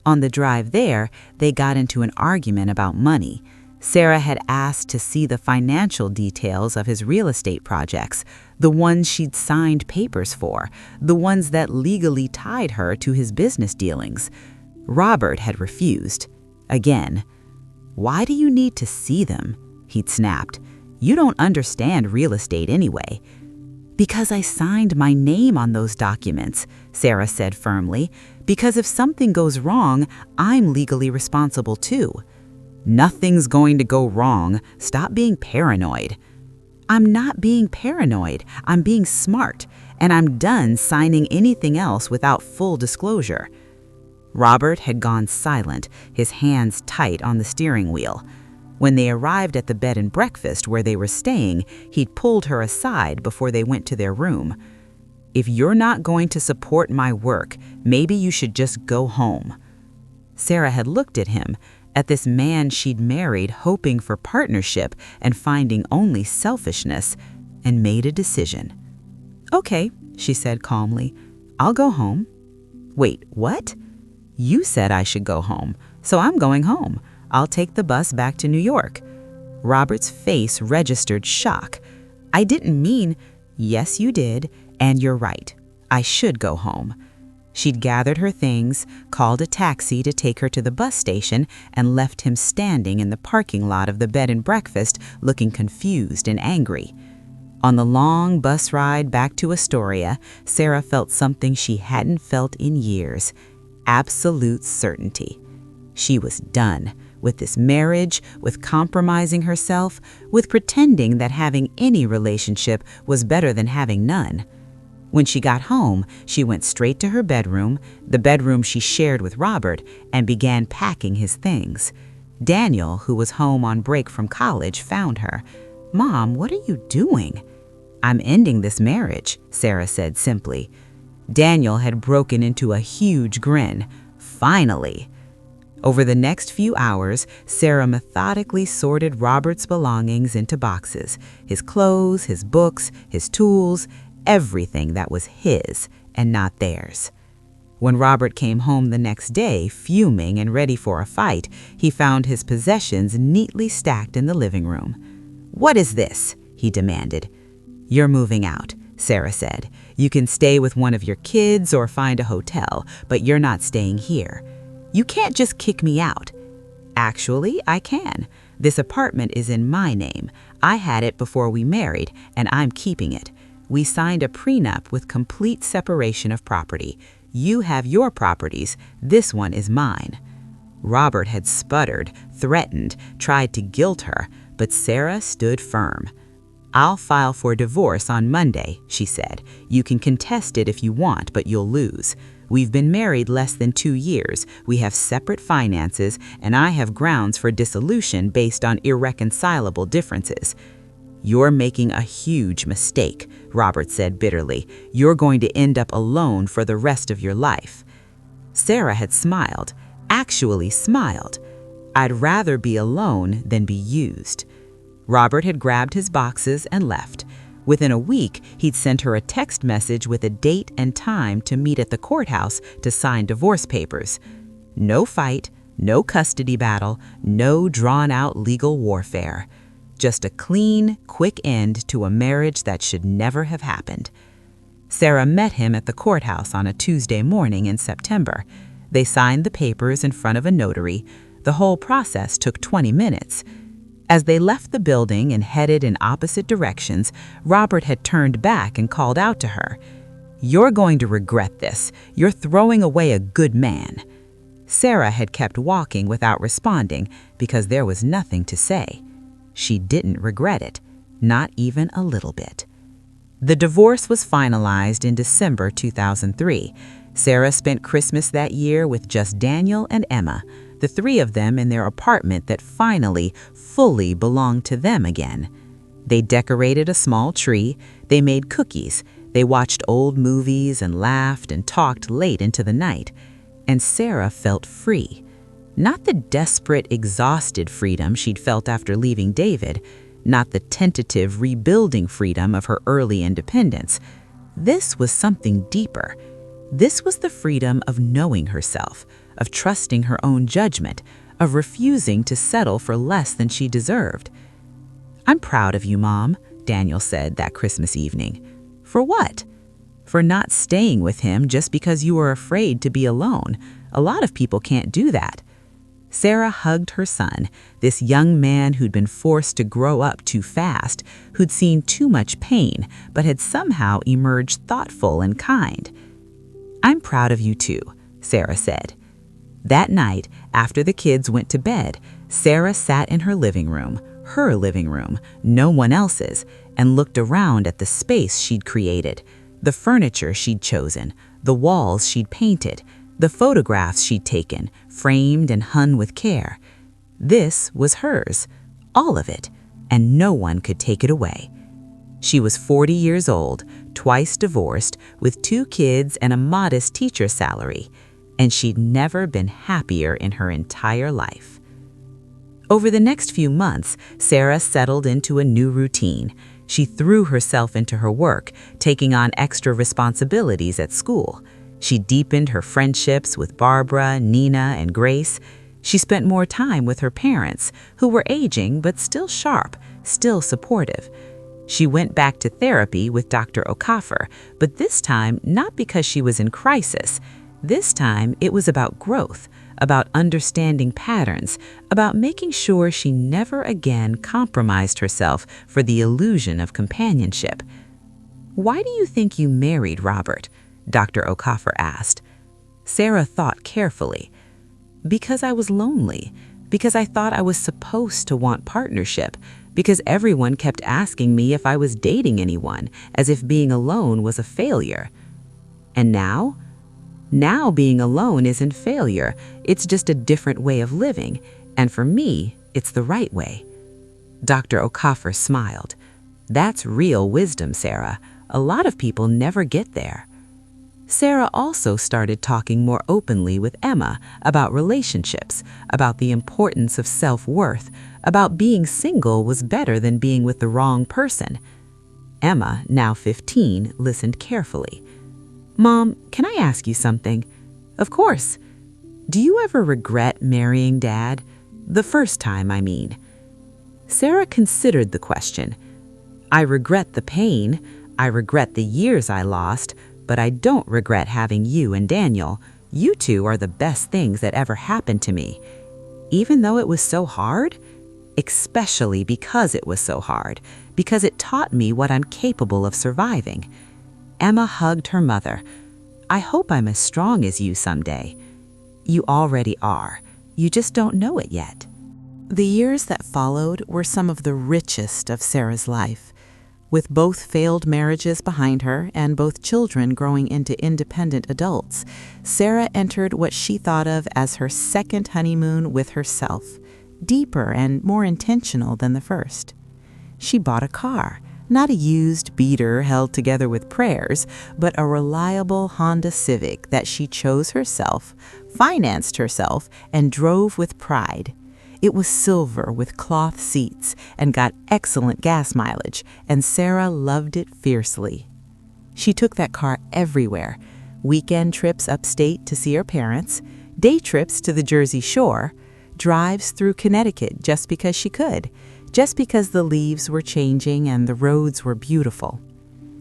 On the drive there, they got into an argument about money. Sarah had asked to see the financial details of his real estate projects, the ones she'd signed papers for, the ones that legally tied her to his business dealings. Robert had refused. Again. "Why do you need to see them?" he'd snapped. "You don't understand real estate anyway." "Because I signed my name on those documents," Sarah said firmly. "Because if something goes wrong, I'm legally responsible too." "Nothing's going to go wrong. Stop being paranoid." "I'm not being paranoid. I'm being smart, and I'm done signing anything else without full disclosure." Robert had gone silent, his hands tight on the steering wheel. When they arrived at the bed and breakfast where they were staying, he'd pulled her aside before they went to their room. "If you're not going to support my work, maybe you should just go home." Sarah had looked at him, at this man she'd married hoping for partnership and finding only selfishness, and made a decision. "Okay," she said calmly, "I'll go home." "Wait, what?" "You said I should go home, so I'm going home. I'll take the bus back to New York." Robert's face registered shock. "I didn't mean—" "Yes, you did, and you're right. I should go home." She'd gathered her things, called a taxi to take her to the bus station, and left him standing in the parking lot of the bed and breakfast looking confused and angry. On the long bus ride back to Astoria, Sarah felt something she hadn't felt in years: absolute certainty. She was done with this marriage, with compromising herself, with pretending that having any relationship was better than having none. When she got home, she went straight to her bedroom, the bedroom she shared with Robert, and began packing his things. Daniel, who was home on break from college, found her. "Mom, what are you doing?" "I'm ending this marriage," Sarah said simply. Daniel had broken into a huge grin. "Finally." Over the next few hours, Sarah methodically sorted Robert's belongings into boxes: his clothes, his books, his tools, everything that was his and not theirs. When Robert came home the next day, fuming and ready for a fight, he found his possessions neatly stacked in the living room. "What is this?" he demanded. "You're moving out," Sarah said. "You can stay with one of your kids or find a hotel, but you're not staying here. You can't just kick me out." "Actually, I can. This apartment is in my name. I had it before we married, and I'm keeping it. We signed a prenup with complete separation of property. You have your properties. This one is mine." Robert had sputtered, threatened, tried to guilt her, but Sarah stood firm. "I'll file for divorce on Monday," she said. "You can contest it if you want, but you'll lose. We've been married less than 2 years. We have separate finances, and I have grounds for dissolution based on irreconcilable differences." "You're making a huge mistake," Robert said bitterly. "You're going to end up alone for the rest of your life." Sarah had smiled, actually smiled. "I'd rather be alone than be used." Robert had grabbed his boxes and left. Within a week, he'd sent her a text message with a date and time to meet at the courthouse to sign divorce papers. No fight, no custody battle, no drawn-out legal warfare. Just a clean, quick end to a marriage that should never have happened. Sarah met him at the courthouse on a Tuesday morning in September. They signed the papers in front of a notary. The whole process took 20 minutes. As they left the building and headed in opposite directions, Robert had turned back and called out to her, "You're going to regret this. You're throwing away a good man." Sarah had kept walking without responding because there was nothing to say. She didn't regret it, not even a little bit. The divorce was finalized in December 2003. Sarah spent Christmas that year with just Daniel and Emma, the 3 of them in their apartment that finally, fully belonged to them again. They decorated a small tree, they made cookies, they watched old movies and laughed and talked late into the night. And Sarah felt free. Not the desperate, exhausted freedom she'd felt after leaving David, not the tentative, rebuilding freedom of her early independence. This was something deeper. This was the freedom of knowing herself, of trusting her own judgment, of refusing to settle for less than she deserved. "I'm proud of you, Mom," Daniel said that Christmas evening. "For what?" "For not staying with him just because you were afraid to be alone. A lot of people can't do that." Sarah hugged her son, this young man who'd been forced to grow up too fast, who'd seen too much pain, but had somehow emerged thoughtful and kind. "I'm proud of you too," Sarah said. That night, after the kids went to bed, Sarah sat in her living room, no one else's, and looked around at the space she'd created, the furniture she'd chosen, the walls she'd painted, the photographs she'd taken, framed and hung with care. This was hers, all of it, and no one could take it away. She was 40 years old, twice divorced, with 2 kids and a modest teacher salary, and she'd never been happier in her entire life. Over the next few months, Sarah settled into a new routine. She threw herself into her work, taking on extra responsibilities at school. She deepened her friendships with Barbara, Nina, and Grace. She spent more time with her parents, who were aging but still sharp, still supportive. She went back to therapy with Dr. Okafor, but this time not because she was in crisis. This time it was about growth, about understanding patterns, about making sure she never again compromised herself for the illusion of companionship. "Why do you think you married Robert?" Dr. Okafor asked. Sarah thought carefully. "Because I was lonely, because I thought I was supposed to want partnership, because everyone kept asking me if I was dating anyone, as if being alone was a failure. And now? Now being alone isn't failure, it's just a different way of living, and for me, it's the right way." Dr. Okafor smiled. "That's real wisdom, Sarah. A lot of people never get there." Sarah also started talking more openly with Emma about relationships, about the importance of self-worth, about being single was better than being with the wrong person. Emma, now 15, listened carefully. "Mom, can I ask you something?" "Of course." "Do you ever regret marrying Dad? The first time, I mean." Sarah considered the question. "I regret the pain. I regret the years I lost, but I don't regret having you and Daniel. You two are the best things that ever happened to me. Even though it was so hard? Especially because it was so hard, because it taught me what I'm capable of surviving." Emma hugged her mother. "I hope I'm as strong as you someday." "You already are. You just don't know it yet." The years that followed were some of the richest of Sarah's life. With both failed marriages behind her and both children growing into independent adults, Sarah entered what she thought of as her second honeymoon with herself, deeper and more intentional than the first. She bought a car, not a used beater held together with prayers, but a reliable Honda Civic that she chose herself, financed herself, and drove with pride. It was silver with cloth seats and got excellent gas mileage, and Sarah loved it fiercely. She took that car everywhere: weekend trips upstate to see her parents, day trips to the Jersey Shore, drives through Connecticut just because she could, just because the leaves were changing and the roads were beautiful.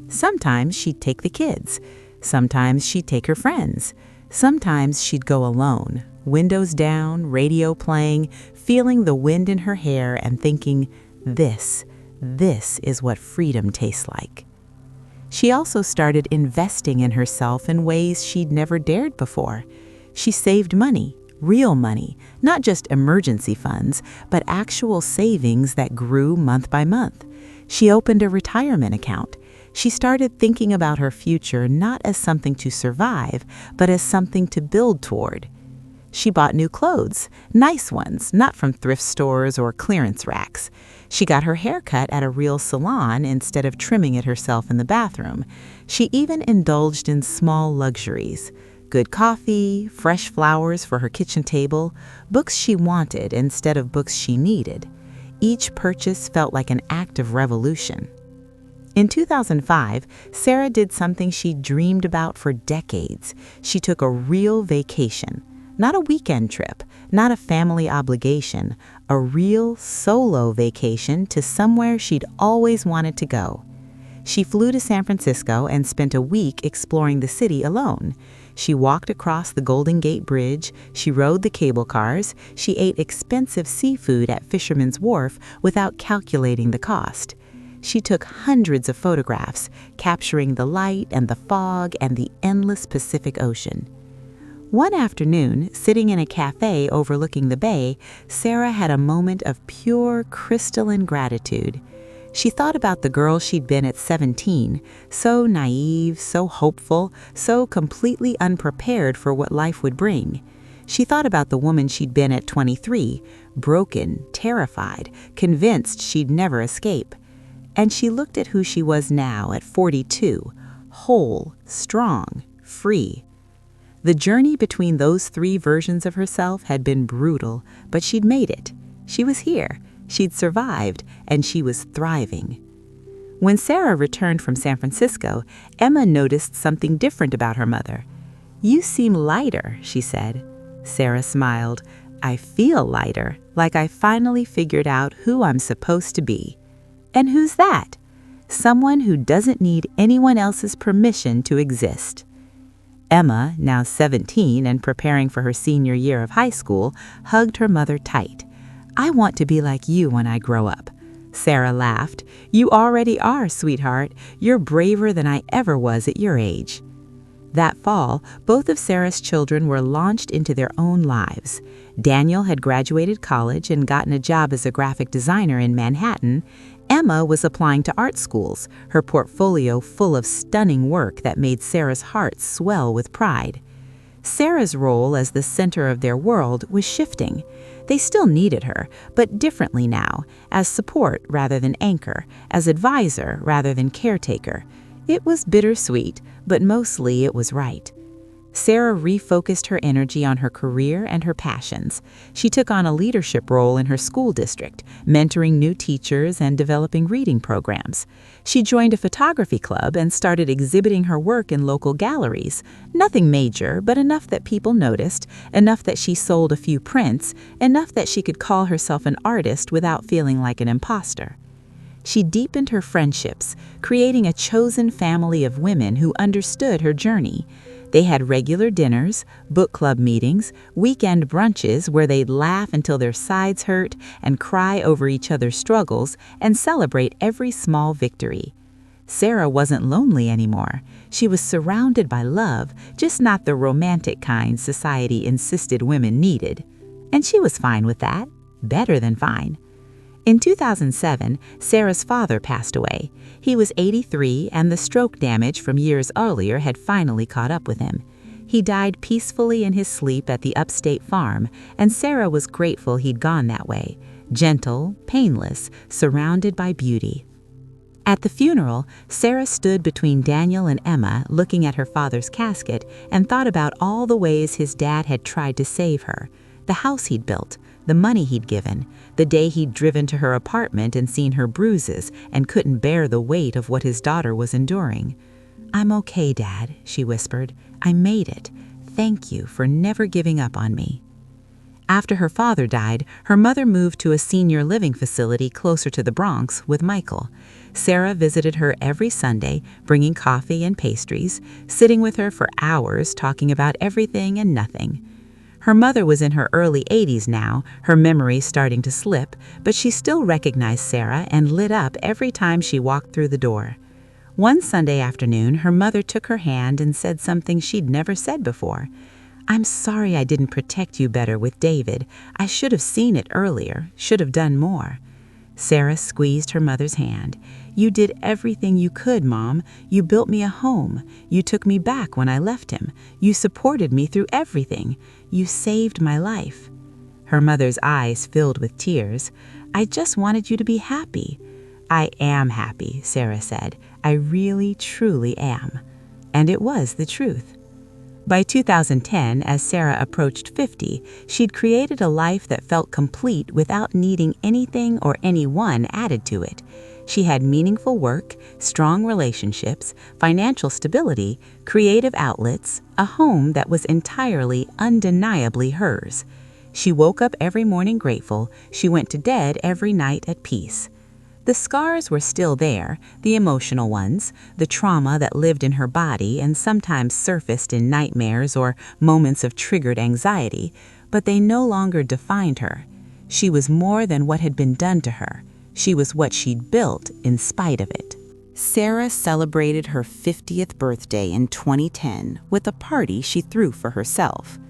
Sometimes she'd take the kids. Sometimes she'd take her friends. Sometimes she'd go alone, windows down, radio playing, feeling the wind in her hair and thinking, this is what freedom tastes like. She also started investing in herself in ways she'd never dared before. She saved money, real money, not just emergency funds, but actual savings that grew month by month. She opened a retirement account. She started thinking about her future not as something to survive, but as something to build toward. She bought new clothes, nice ones, not from thrift stores or clearance racks. She got her hair cut at a real salon instead of trimming it herself in the bathroom. She even indulged in small luxuries: good coffee, fresh flowers for her kitchen table, books she wanted instead of books she needed. Each purchase felt like an act of revolution. In 2005, Sarah did something she'd dreamed about for decades. She took a real vacation. Not a weekend trip, not a family obligation, a real solo vacation to somewhere she'd always wanted to go. She flew to San Francisco and spent a week exploring the city alone. She walked across the Golden Gate Bridge, she rode the cable cars, she ate expensive seafood at Fisherman's Wharf without calculating the cost. She took hundreds of photographs, capturing the light and the fog and the endless Pacific Ocean. One afternoon, sitting in a cafe overlooking the bay, Sarah had a moment of pure, crystalline gratitude. She thought about the girl she'd been at 17, so naive, so hopeful, so completely unprepared for what life would bring. She thought about the woman she'd been at 23, broken, terrified, convinced she'd never escape. And she looked at who she was now at 42, whole, strong, free. The journey between those three versions of herself had been brutal, but she'd made it. She was here, she'd survived, and she was thriving. When Sarah returned from San Francisco, Emma noticed something different about her mother. "You seem lighter," she said. Sarah smiled. "I feel lighter, like I finally figured out who I'm supposed to be." "And who's that?" "Someone who doesn't need anyone else's permission to exist." Emma, now 17 and preparing for her senior year of high school, hugged her mother tight. "I want to be like you when I grow up." Sarah laughed. "You already are, sweetheart. You're braver than I ever was at your age." That fall, both of Sarah's children were launched into their own lives. Daniel had graduated college and gotten a job as a graphic designer in Manhattan. Emma was applying to art schools, her portfolio full of stunning work that made Sarah's heart swell with pride. Sarah's role as the center of their world was shifting. They still needed her, but differently now, as support rather than anchor, as advisor rather than caretaker. It was bittersweet, but mostly it was right. Sarah refocused her energy on her career and her passions. She took on a leadership role in her school district, mentoring new teachers and developing reading programs. She joined a photography club and started exhibiting her work in local galleries. Nothing major, but enough that people noticed, enough that she sold a few prints, enough that she could call herself an artist without feeling like an imposter. She deepened her friendships, creating a chosen family of women who understood her journey. They had regular dinners, book club meetings, weekend brunches where they'd laugh until their sides hurt and cry over each other's struggles and celebrate every small victory. Sarah wasn't lonely anymore. She was surrounded by love, just not the romantic kind society insisted women needed. And she was fine with that, better than fine. In 2007, Sarah's father passed away. He was 83, and the stroke damage from years earlier had finally caught up with him. He died peacefully in his sleep at the upstate farm, and Sarah was grateful he'd gone that way, gentle, painless, surrounded by beauty. At the funeral, Sarah stood between Daniel and Emma, looking at her father's casket, and thought about all the ways his dad had tried to save her. The house he'd built, the money he'd given, the day he'd driven to her apartment and seen her bruises and couldn't bear the weight of what his daughter was enduring. "I'm okay, Dad," she whispered. "I made it. Thank you for never giving up on me." After her father died, her mother moved to a senior living facility closer to the Bronx with Michael. Sarah visited her every Sunday, bringing coffee and pastries, sitting with her for hours talking about everything and nothing. Her mother was in her early 80s now, her memory starting to slip, but she still recognized Sarah and lit up every time she walked through the door. One Sunday afternoon, her mother took her hand and said something she'd never said before. "I'm sorry I didn't protect you better with David. I should have seen it earlier, should have done more." Sarah squeezed her mother's hand. "You did everything you could, Mom. You built me a home. You took me back when I left him. You supported me through everything. You saved my life." Her mother's eyes filled with tears. "I just wanted you to be happy." "I am happy," Sarah said. "I really, truly am." And it was the truth. By 2010, as Sarah approached 50, she'd created a life that felt complete without needing anything or anyone added to it. She had meaningful work, strong relationships, financial stability, creative outlets, a home that was entirely, undeniably hers. She woke up every morning grateful. She went to bed every night at peace. The scars were still there, the emotional ones, the trauma that lived in her body and sometimes surfaced in nightmares or moments of triggered anxiety, but they no longer defined her. She was more than what had been done to her. She was what she'd built in spite of it. Sarah celebrated her 50th birthday in 2010 with a party she threw for herself.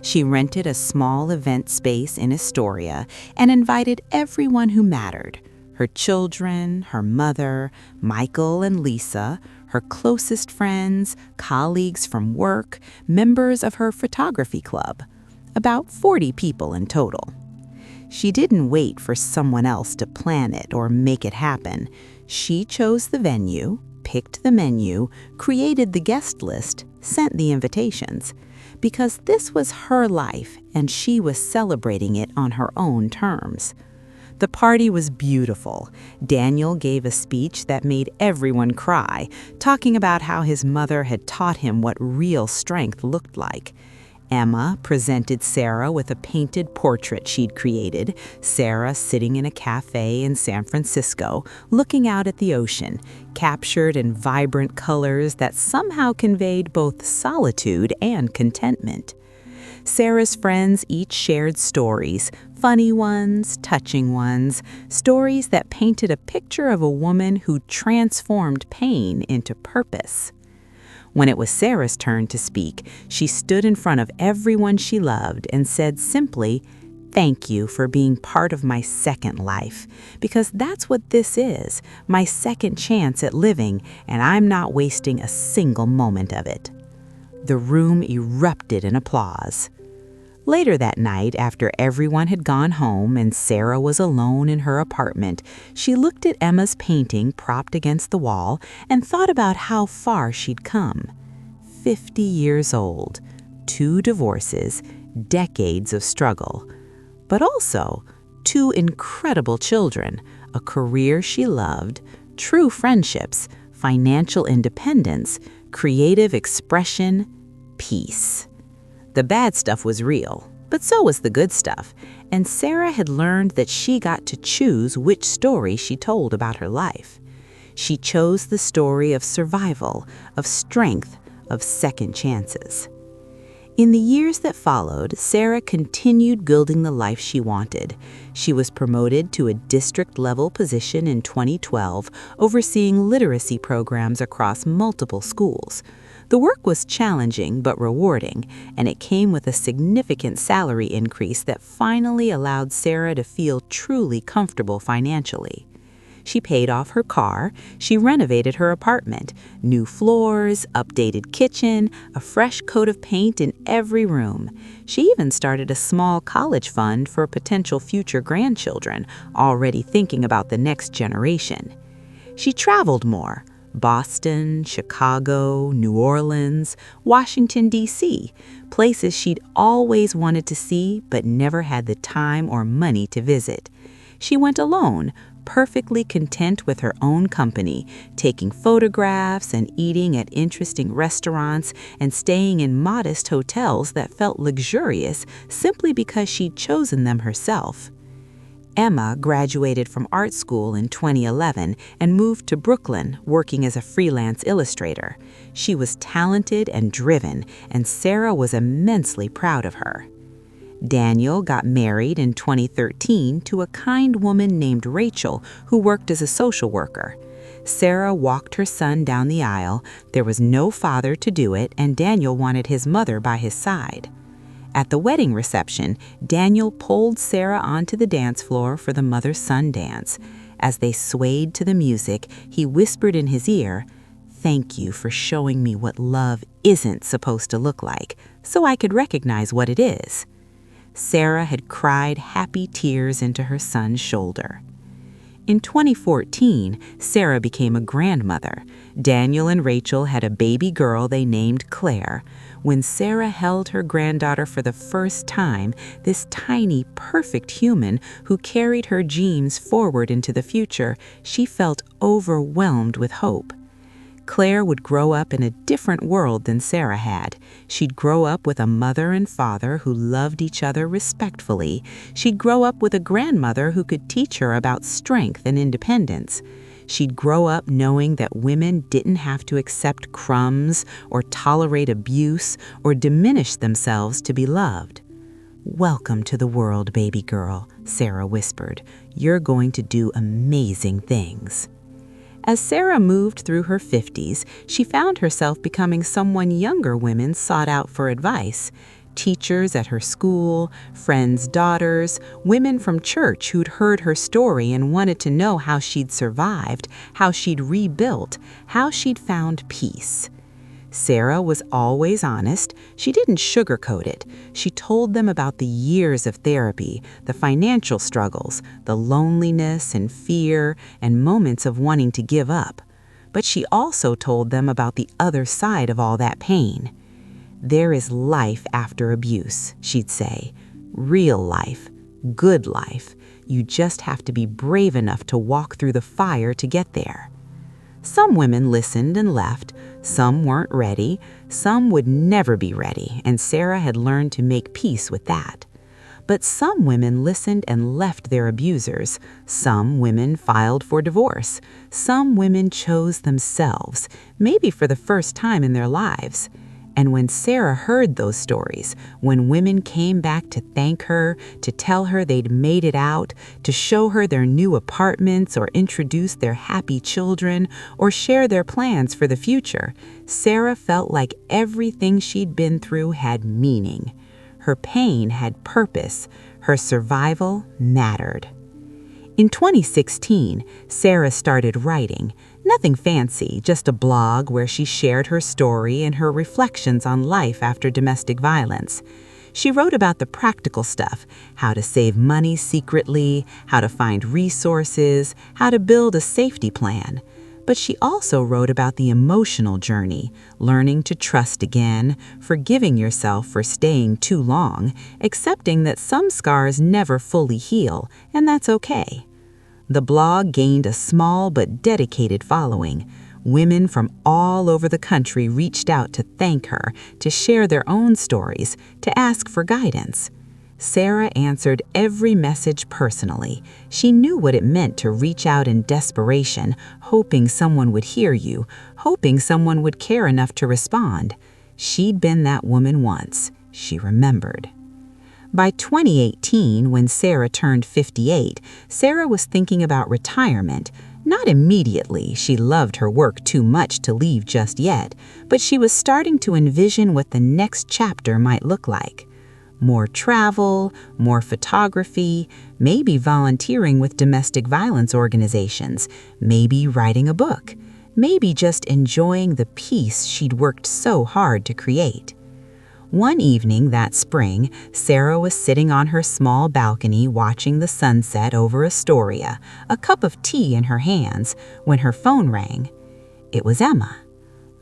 She rented a small event space in Astoria and invited everyone who mattered. Her children, her mother, Michael and Lisa, her closest friends, colleagues from work, members of her photography club. About 40 people in total. She didn't wait for someone else to plan it or make it happen. She chose the venue, picked the menu, created the guest list, sent the invitations. Because this was her life and she was celebrating it on her own terms. The party was beautiful. Daniel gave a speech that made everyone cry, talking about how his mother had taught him what real strength looked like. Emma presented Sarah with a painted portrait she'd created, Sarah sitting in a cafe in San Francisco, looking out at the ocean, captured in vibrant colors that somehow conveyed both solitude and contentment. Sarah's friends each shared stories, funny ones, touching ones, stories that painted a picture of a woman who transformed pain into purpose. When it was Sarah's turn to speak, she stood in front of everyone she loved and said simply, "Thank you for being part of my second life, because that's what this is, my second chance at living, and I'm not wasting a single moment of it." The room erupted in applause. Later that night, after everyone had gone home and Sarah was alone in her apartment, she looked at Emma's painting propped against the wall and thought about how far she'd come. 50 years old, 2 divorces, decades of struggle, but also 2 incredible children, a career she loved, true friendships, financial independence, creative expression, peace. The bad stuff was real, but so was the good stuff, and Sarah had learned that she got to choose which story she told about her life. She chose the story of survival, of strength, of second chances. In the years that followed, Sarah continued building the life she wanted. She was promoted to a district-level position in 2012, overseeing literacy programs across multiple schools. The work was challenging but rewarding, and it came with a significant salary increase that finally allowed Sarah to feel truly comfortable financially. She paid off her car, she renovated her apartment, new floors, updated kitchen, a fresh coat of paint in every room. She even started a small college fund for potential future grandchildren, already thinking about the next generation. She traveled more. Boston, Chicago, New Orleans, Washington, D.C., places she'd always wanted to see but never had the time or money to visit. She went alone, perfectly content with her own company, taking photographs and eating at interesting restaurants and staying in modest hotels that felt luxurious simply because she'd chosen them herself. Emma graduated from art school in 2011 and moved to Brooklyn, working as a freelance illustrator. She was talented and driven, and Sarah was immensely proud of her. Daniel got married in 2013 to a kind woman named Rachel who worked as a social worker. Sarah walked her son down the aisle. There was no father to do it, and Daniel wanted his mother by his side. At the wedding reception, Daniel pulled Sarah onto the dance floor for the mother-son dance. As they swayed to the music, he whispered in his ear, "Thank you for showing me what love isn't supposed to look like, so I could recognize what it is." Sarah had cried happy tears into her son's shoulder. In 2014, Sarah became a grandmother. Daniel and Rachel had a baby girl they named Claire. When Sarah held her granddaughter for the first time, this tiny, perfect human who carried her genes forward into the future, she felt overwhelmed with hope. Claire would grow up in a different world than Sarah had. She'd grow up with a mother and father who loved each other respectfully. She'd grow up with a grandmother who could teach her about strength and independence. She'd grow up knowing that women didn't have to accept crumbs or tolerate abuse or diminish themselves to be loved. "Welcome to the world, baby girl," Sarah whispered. "You're going to do amazing things." As Sarah moved through her 50s, she found herself becoming someone younger women sought out for advice. Teachers at her school, friends' daughters, women from church who'd heard her story and wanted to know how she'd survived, how she'd rebuilt, how she'd found peace. Sarah was always honest. She didn't sugarcoat it. She told them about the years of therapy, the financial struggles, the loneliness and fear, and moments of wanting to give up. But she also told them about the other side of all that pain. "There is life after abuse," she'd say. "Real life, good life. You just have to be brave enough to walk through the fire to get there." Some women listened and left. Some weren't ready. Some would never be ready, and Sarah had learned to make peace with that. But some women listened and left their abusers. Some women filed for divorce. Some women chose themselves, maybe for the first time in their lives. And when Sarah heard those stories, when women came back to thank her, to tell her they'd made it out, to show her their new apartments or introduce their happy children or share their plans for the future, Sarah felt like everything she'd been through had meaning. Her pain had purpose. Her survival mattered. In 2016, Sarah started writing. Nothing fancy, just a blog where she shared her story and her reflections on life after domestic violence. She wrote about the practical stuff, how to save money secretly, how to find resources, how to build a safety plan. But she also wrote about the emotional journey, learning to trust again, forgiving yourself for staying too long, accepting that some scars never fully heal, and that's okay. The blog gained a small but dedicated following. Women from all over the country reached out to thank her, to share their own stories, to ask for guidance. Sarah answered every message personally. She knew what it meant to reach out in desperation, hoping someone would hear you, hoping someone would care enough to respond. She'd been that woman once, she remembered. By 2018, when Sarah turned 58, Sarah was thinking about retirement. Not immediately, she loved her work too much to leave just yet, but she was starting to envision what the next chapter might look like. More travel, more photography, maybe volunteering with domestic violence organizations, maybe writing a book, maybe just enjoying the peace she'd worked so hard to create. One evening that spring, Sarah was sitting on her small balcony watching the sunset over Astoria, a cup of tea in her hands, when her phone rang. It was Emma.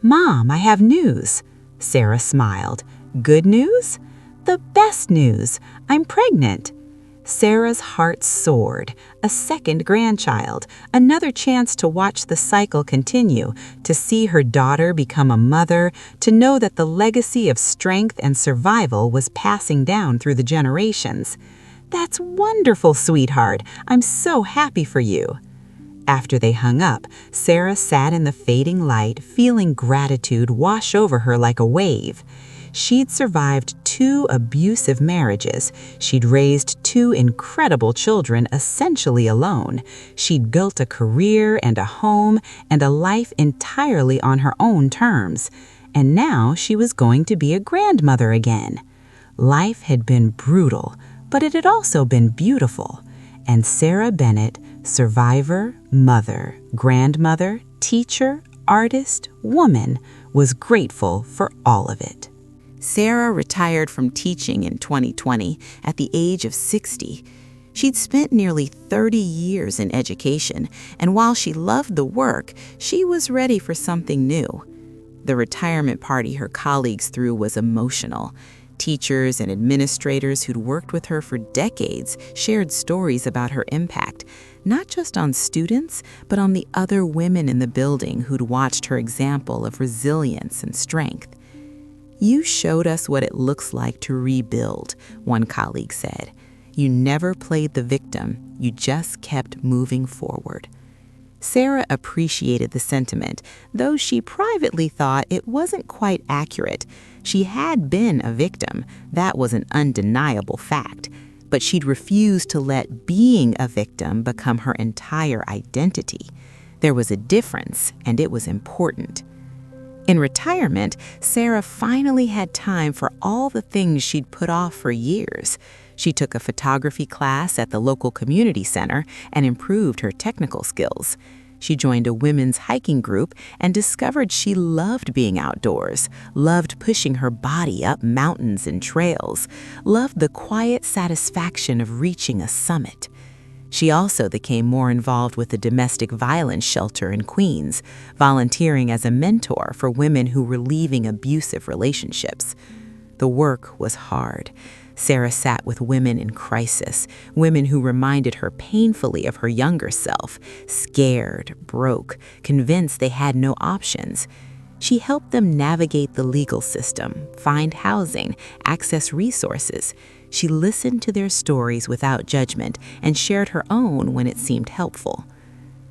"Mom, I have news." Sarah smiled. "Good news?" "The best news. I'm pregnant." Sarah's heart soared. A second grandchild, another chance to watch the cycle continue, to see her daughter become a mother, to know that the legacy of strength and survival was passing down through the generations. "That's wonderful, sweetheart. I'm so happy for you." After they hung up, Sarah sat in the fading light, feeling gratitude wash over her like a wave. She'd survived 2 abusive marriages. She'd raised 2 incredible children essentially alone. She'd built a career and a home and a life entirely on her own terms. And now she was going to be a grandmother again. Life had been brutal, but it had also been beautiful. And Sarah Bennett, survivor, mother, grandmother, teacher, artist, woman, was grateful for all of it. Sarah retired from teaching in 2020 at the age of 60. She'd spent nearly 30 years in education, and while she loved the work, she was ready for something new. The retirement party her colleagues threw was emotional. Teachers and administrators who'd worked with her for decades shared stories about her impact, not just on students, but on the other women in the building who'd watched her example of resilience and strength. "You showed us what it looks like to rebuild," one colleague said. "You never played the victim, you just kept moving forward." Sarah appreciated the sentiment, though she privately thought it wasn't quite accurate. She had been a victim, that was an undeniable fact, but she'd refused to let being a victim become her entire identity. There was a difference, and it was important. In retirement, Sarah finally had time for all the things she'd put off for years. She took a photography class at the local community center and improved her technical skills. She joined a women's hiking group and discovered she loved being outdoors, loved pushing her body up mountains and trails, loved the quiet satisfaction of reaching a summit. She also became more involved with the domestic violence shelter in Queens, volunteering as a mentor for women who were leaving abusive relationships. The work was hard. Sarah sat with women in crisis, women who reminded her painfully of her younger self, scared, broke, convinced they had no options. She helped them navigate the legal system, find housing, access resources. She listened to their stories without judgment and shared her own when it seemed helpful.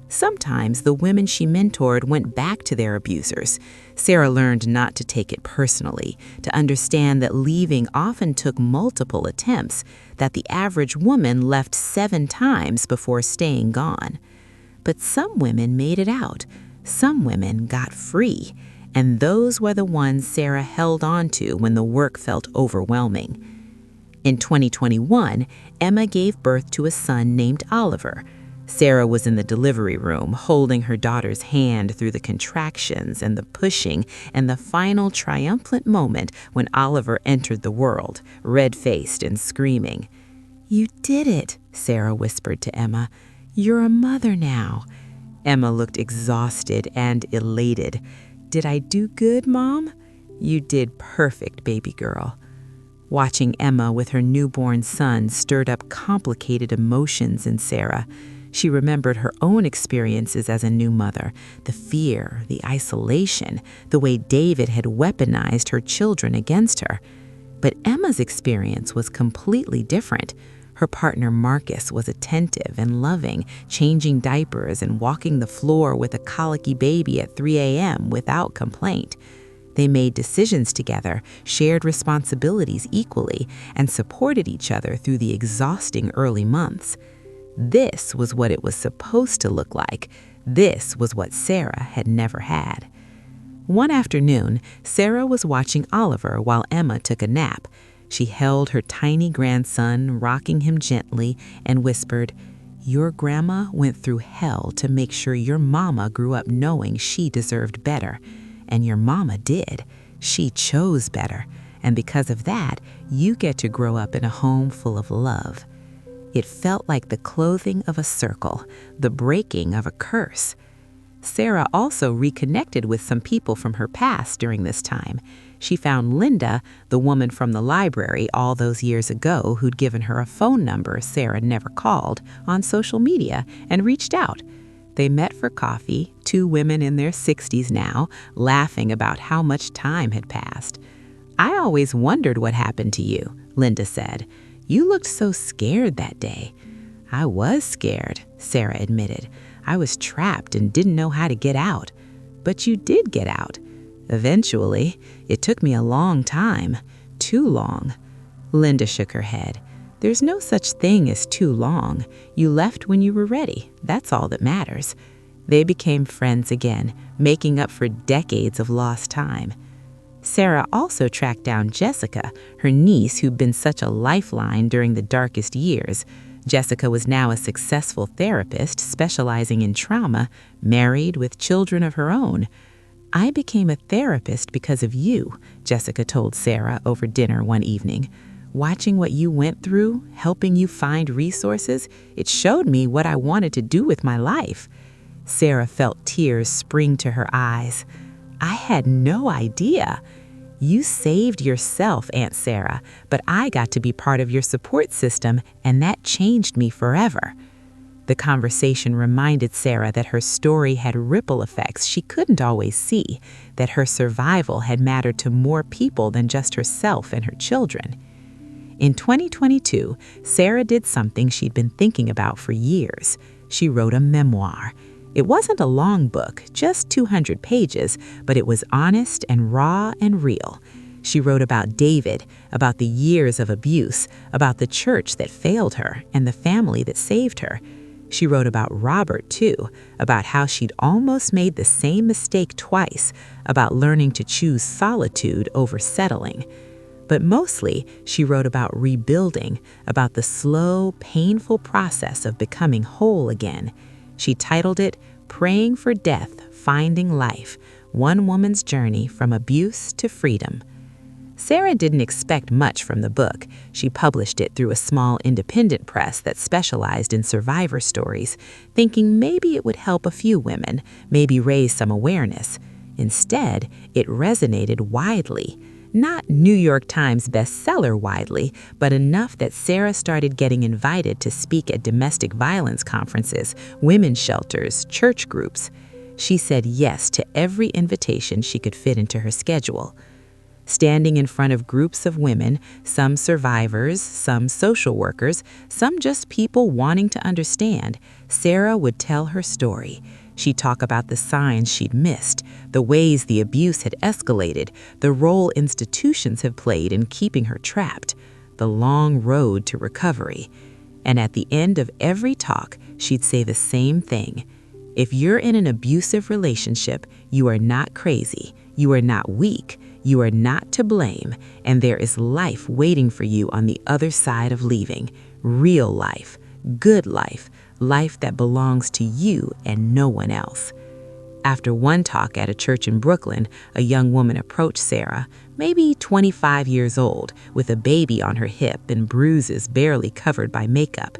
Sometimes the women she mentored went back to their abusers. Sarah learned not to take it personally, to understand that leaving often took multiple attempts, that the average woman left 7 times before staying gone. But some women made it out. Some women got free, and those were the ones Sarah held on to when the work felt overwhelming. In 2021, Emma gave birth to a son named Oliver. Sarah was in the delivery room, holding her daughter's hand through the contractions and the pushing and the final triumphant moment when Oliver entered the world, red-faced and screaming. "You did it," Sarah whispered to Emma. "You're a mother now." Emma looked exhausted and elated. "Did I do good, Mom?" "You did perfect, baby girl." Watching Emma with her newborn son stirred up complicated emotions in Sarah. She remembered her own experiences as a new mother, the fear, the isolation, the way David had weaponized her children against her. But Emma's experience was completely different. Her partner Marcus was attentive and loving, changing diapers and walking the floor with a colicky baby at 3 a.m. without complaint. They made decisions together, shared responsibilities equally, and supported each other through the exhausting early months. This was what it was supposed to look like. This was what Sarah had never had. One afternoon, Sarah was watching Oliver while Emma took a nap. She held her tiny grandson, rocking him gently, and whispered, "Your grandma went through hell to make sure your mama grew up knowing she deserved better. And your mama did. She chose better. And because of that, you get to grow up in a home full of love." It felt like the closing of a circle, the breaking of a curse. Sarah also reconnected with some people from her past during this time. She found Linda, the woman from the library all those years ago who'd given her a phone number Sarah never called, on social media and reached out. They met for coffee, two women in their 60s now, laughing about how much time had passed. "I always wondered what happened to you," Linda said. "You looked so scared that day." "I was scared," Sarah admitted. "I was trapped and didn't know how to get out." "But you did get out." "Eventually. It took me a long time. Too long." Linda shook her head. "There's no such thing as too long. You left when you were ready. That's all that matters." They became friends again, making up for decades of lost time. Sarah also tracked down Jessica, her niece who'd been such a lifeline during the darkest years. Jessica was now a successful therapist specializing in trauma, married with children of her own. "I became a therapist because of you," Jessica told Sarah over dinner one evening. "Watching what you went through, helping you find resources, it showed me what I wanted to do with my life." Sarah felt tears spring to her eyes. "I had no idea." "You saved yourself, Aunt Sarah, but I got to be part of your support system, and that changed me forever." The conversation reminded Sarah that her story had ripple effects she couldn't always see, that her survival had mattered to more people than just herself and her children. In 2022, Sarah did something she'd been thinking about for years. She wrote a memoir. It wasn't a long book, just 200 pages, but it was honest and raw and real. She wrote about David, about the years of abuse, about the church that failed her and the family that saved her. She wrote about Robert, too, about how she'd almost made the same mistake twice, about learning to choose solitude over settling. But mostly, she wrote about rebuilding, about the slow, painful process of becoming whole again. She titled it, "Praying for Death, Finding Life, One Woman's Journey from Abuse to Freedom." Sarah didn't expect much from the book. She published it through a small independent press that specialized in survivor stories, thinking maybe it would help a few women, maybe raise some awareness. Instead, it resonated widely. Not New York Times bestseller widely, but enough that Sarah started getting invited to speak at domestic violence conferences, women's shelters, church groups. She said yes to every invitation she could fit into her schedule. Standing in front of groups of women, some survivors, some social workers, some just people wanting to understand, Sarah would tell her story. She'd talk about the signs she'd missed, the ways the abuse had escalated, the role institutions have played in keeping her trapped, the long road to recovery. And at the end of every talk, she'd say the same thing. If you're in an abusive relationship, you are not crazy, you are not weak, you are not to blame, and there is life waiting for you on the other side of leaving. Real life, good life, life that belongs to you and no one else. After one talk at a church in Brooklyn, a young woman approached Sarah, maybe 25 years old, with a baby on her hip and bruises barely covered by makeup.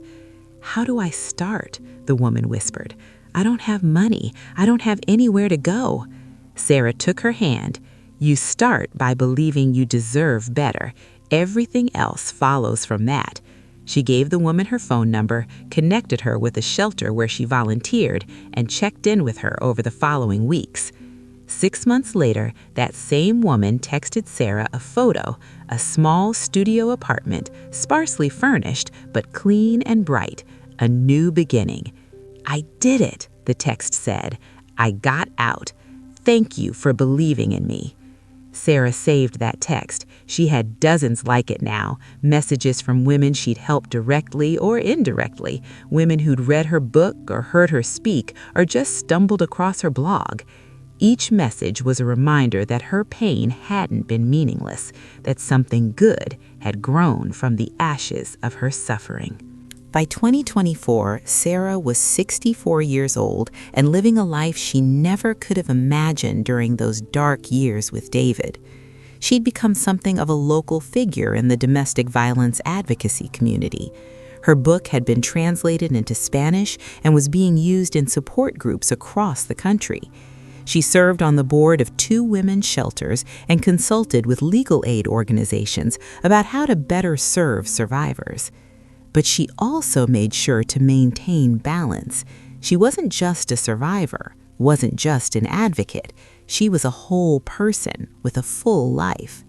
"How do I start?" the woman whispered. "I don't have money. I don't have anywhere to go." Sarah took her hand. "You start by believing you deserve better. Everything else follows from that." She gave the woman her phone number, connected her with a shelter where she volunteered, and checked in with her over the following weeks. 6 months later, that same woman texted Sarah a photo, a small studio apartment, sparsely furnished, but clean and bright, a new beginning. "I did it," the text said. "I got out. Thank you for believing in me." Sarah saved that text. She had dozens like it now, messages from women she'd helped directly or indirectly, women who'd read her book or heard her speak or just stumbled across her blog. Each message was a reminder that her pain hadn't been meaningless, that something good had grown from the ashes of her suffering. By 2024, Sarah was 64 years old and living a life she never could have imagined during those dark years with David. She'd become something of a local figure in the domestic violence advocacy community. Her book had been translated into Spanish and was being used in support groups across the country. She served on the board of 2 women's shelters and consulted with legal aid organizations about how to better serve survivors. But she also made sure to maintain balance. She wasn't just a survivor, wasn't just an advocate. She was a whole person with a full life.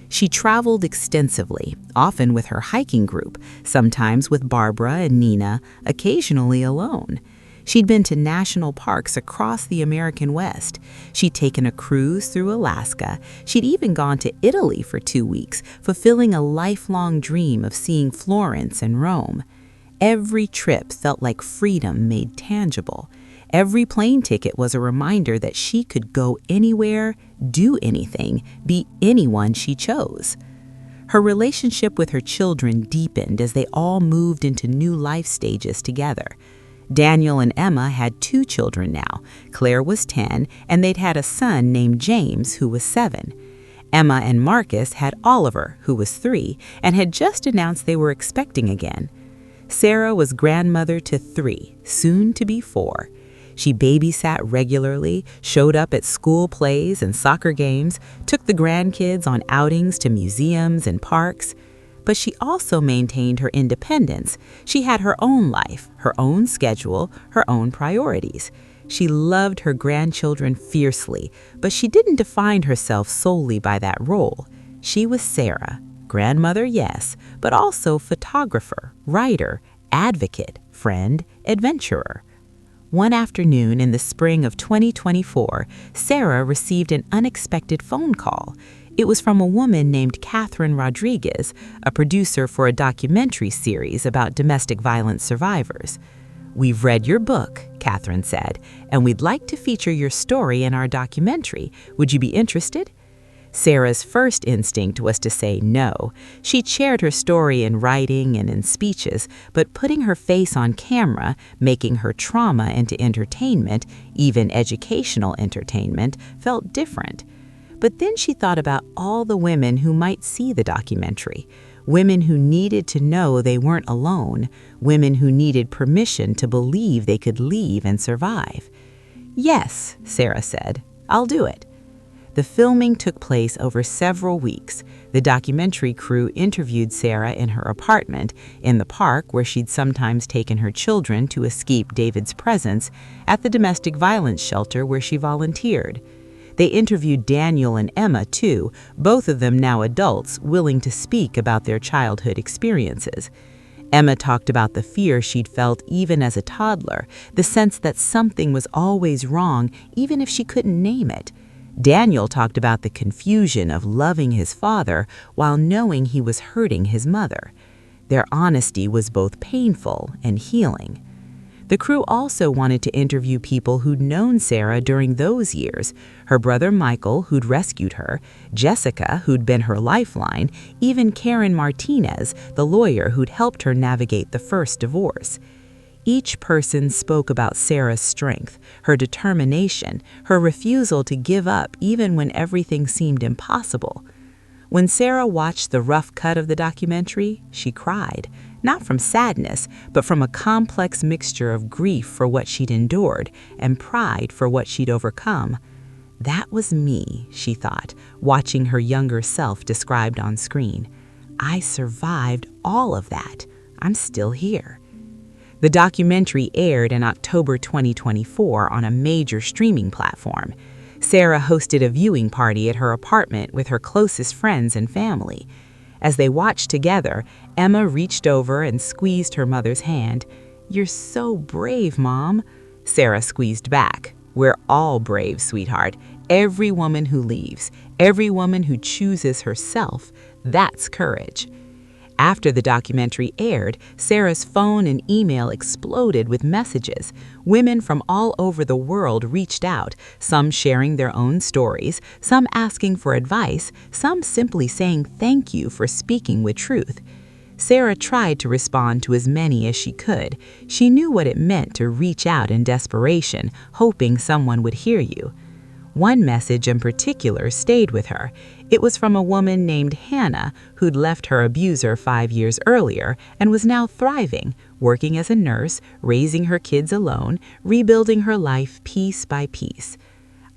She traveled extensively, often with her hiking group, sometimes with Barbara and Nina, occasionally alone. She'd been to national parks across the American West. She'd taken a cruise through Alaska. She'd even gone to Italy for 2 weeks, fulfilling a lifelong dream of seeing Florence and Rome. Every trip felt like freedom made tangible. Every plane ticket was a reminder that she could go anywhere, do anything, be anyone she chose. Her relationship with her children deepened as they all moved into new life stages together. Daniel and Emma had 2 children now. Claire was 10, and they'd had a son named James, who was 7. Emma and Marcus had Oliver, who was 3, and had just announced they were expecting again. Sarah was grandmother to 3, soon to be 4. She babysat regularly, showed up at school plays and soccer games, took the grandkids on outings to museums and parks. But she also maintained her independence. She had her own life, her own schedule, her own priorities. She loved her grandchildren fiercely, but she didn't define herself solely by that role. She was Sarah, grandmother, yes, but also photographer, writer, advocate, friend, adventurer. One afternoon in the spring of 2024, Sarah received an unexpected phone call. It was from a woman named Catherine Rodriguez, a producer for a documentary series about domestic violence survivors. "We've read your book," Catherine said, "and we'd like to feature your story in our documentary. Would you be interested?" Sarah's first instinct was to say no. She'd shared her story in writing and in speeches, but putting her face on camera, making her trauma into entertainment, even educational entertainment, felt different. But then she thought about all the women who might see the documentary, women who needed to know they weren't alone, women who needed permission to believe they could leave and survive. "Yes," Sarah said, "I'll do it." The filming took place over several weeks. The documentary crew interviewed Sarah in her apartment, in the park where she'd sometimes taken her children to escape David's presence, at the domestic violence shelter where she volunteered. They interviewed Daniel and Emma, too, both of them now adults willing to speak about their childhood experiences. Emma talked about the fear she'd felt even as a toddler, the sense that something was always wrong even if she couldn't name it. Daniel talked about the confusion of loving his father while knowing he was hurting his mother. Their honesty was both painful and healing. The crew also wanted to interview people who'd known Sarah during those years: her brother Michael, who'd rescued her, Jessica, who'd been her lifeline, even Karen Martinez, the lawyer who'd helped her navigate the first divorce. Each person spoke about Sarah's strength, her determination, her refusal to give up even when everything seemed impossible. When Sarah watched the rough cut of the documentary, she cried, not from sadness, but from a complex mixture of grief for what she'd endured and pride for what she'd overcome. That was me, she thought, watching her younger self described on screen. I survived all of that. I'm still here. The documentary aired in October 2024 on a major streaming platform. Sarah hosted a viewing party at her apartment with her closest friends and family. As they watched together, Emma reached over and squeezed her mother's hand. "You're so brave, Mom." Sarah squeezed back. "We're all brave, sweetheart. Every woman who leaves, every woman who chooses herself, that's courage." After the documentary aired, Sarah's phone and email exploded with messages. Women from all over the world reached out, some sharing their own stories, some asking for advice, some simply saying thank you for speaking with truth. Sarah tried to respond to as many as she could. She knew what it meant to reach out in desperation, hoping someone would hear you. One message in particular stayed with her. It was from a woman named Hannah who'd left her abuser 5 years earlier and was now thriving, working as a nurse, raising her kids alone, rebuilding her life piece by piece.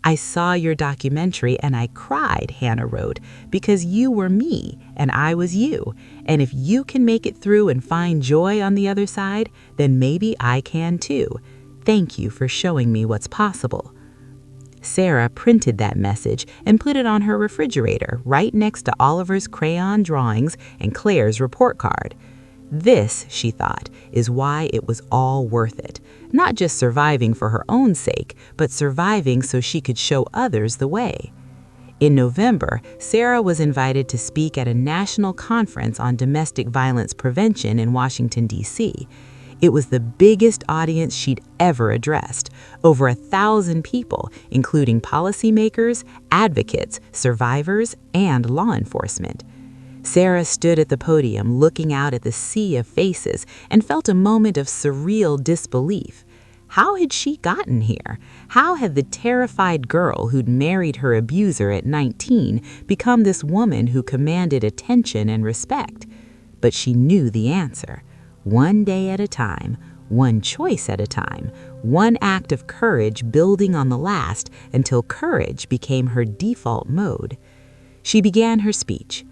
"I saw your documentary and I cried," Hannah wrote, "because you were me and I was you. And if you can make it through and find joy on the other side, then maybe I can too. Thank you for showing me what's possible." Sarah printed that message and put it on her refrigerator right next to Oliver's crayon drawings and Claire's report card. This, she thought, is why it was all worth it. Not just surviving for her own sake, but surviving so she could show others the way. In November, Sarah was invited to speak at a national conference on domestic violence prevention in Washington, D.C. It was the biggest audience she'd ever addressed, over 1,000 people, including policymakers, advocates, survivors, and law enforcement. Sarah stood at the podium looking out at the sea of faces and felt a moment of surreal disbelief. How had she gotten here? How had the terrified girl who'd married her abuser at 19 become this woman who commanded attention and respect? But she knew the answer. One day at a time, one choice at a time, one act of courage building on the last until courage became her default mode. She began her speech.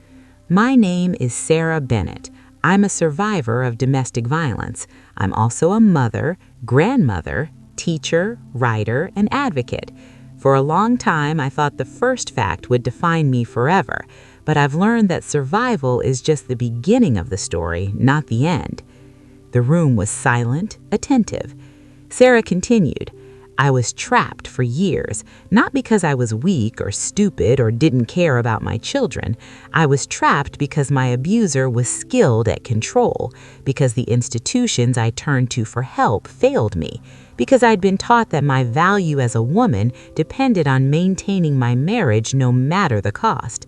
"My name is Sarah Bennett. I'm a survivor of domestic violence. I'm also a mother, grandmother, teacher, writer, and advocate. For a long time, I thought the first fact would define me forever, but I've learned that survival is just the beginning of the story, not the end." The room was silent, attentive. Sarah continued, "I was trapped for years, not because I was weak or stupid or didn't care about my children. I was trapped because my abuser was skilled at control, because the institutions I turned to for help failed me, because I'd been taught that my value as a woman depended on maintaining my marriage no matter the cost.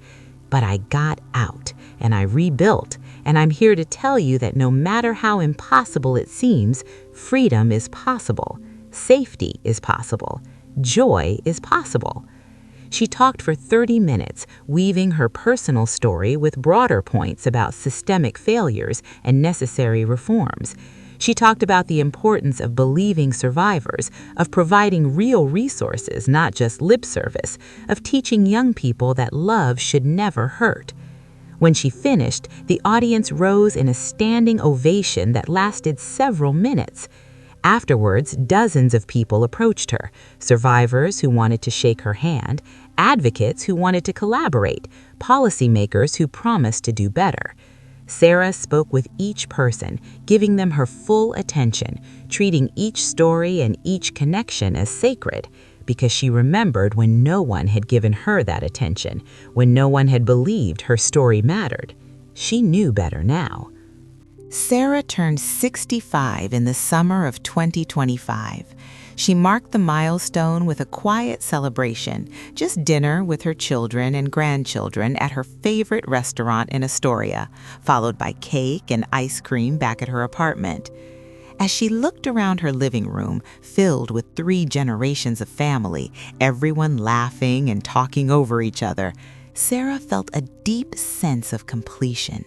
But I got out, and I rebuilt, and I'm here to tell you that no matter how impossible it seems, freedom is possible, safety is possible, joy is possible." She talked for 30 minutes, weaving her personal story with broader points about systemic failures and necessary reforms. She talked about the importance of believing survivors, of providing real resources, not just lip service, of teaching young people that love should never hurt. When she finished, the audience rose in a standing ovation that lasted several minutes. Afterwards, dozens of people approached her, survivors who wanted to shake her hand, advocates who wanted to collaborate, policymakers who promised to do better. Sarah spoke with each person, giving them her full attention, treating each story and each connection as sacred, because she remembered when no one had given her that attention, when no one had believed her story mattered. She knew better now. Sarah turned 65 in the summer of 2025. She marked the milestone with a quiet celebration, just dinner with her children and grandchildren at her favorite restaurant in Astoria, followed by cake and ice cream back at her apartment. As she looked around her living room, filled with 3 generations of family, everyone laughing and talking over each other, Sarah felt a deep sense of completion.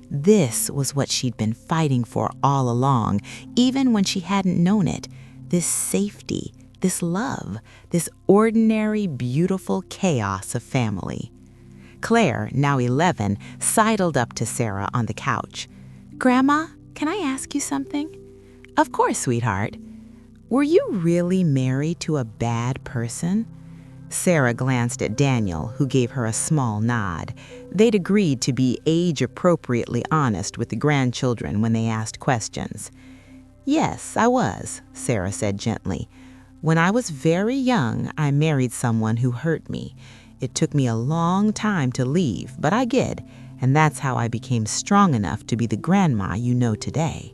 This was what she'd been fighting for all along, even when she hadn't known it. This safety, this love, this ordinary, beautiful chaos of family. Claire, now 11, sidled up to Sarah on the couch. "Grandma, can I ask you something?" "Of course, sweetheart." "Were you really married to a bad person?" Sarah glanced at Daniel, who gave her a small nod. They'd agreed to be age-appropriately honest with the grandchildren when they asked questions. "Yes, I was," Sarah said gently. "When I was very young, I married someone who hurt me. It took me a long time to leave, but I did, and that's how I became strong enough to be the grandma you know today."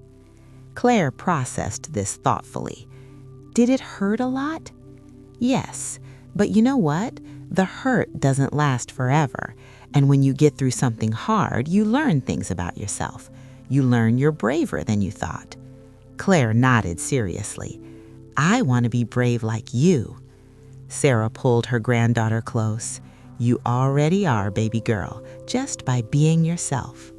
Claire processed this thoughtfully. "Did it hurt a lot?" "Yes, but you know what? The hurt doesn't last forever, and when you get through something hard, you learn things about yourself. You learn you're braver than you thought." Claire nodded seriously. "I want to be brave like you." Sarah pulled her granddaughter close. "You already are, baby girl, just by being yourself."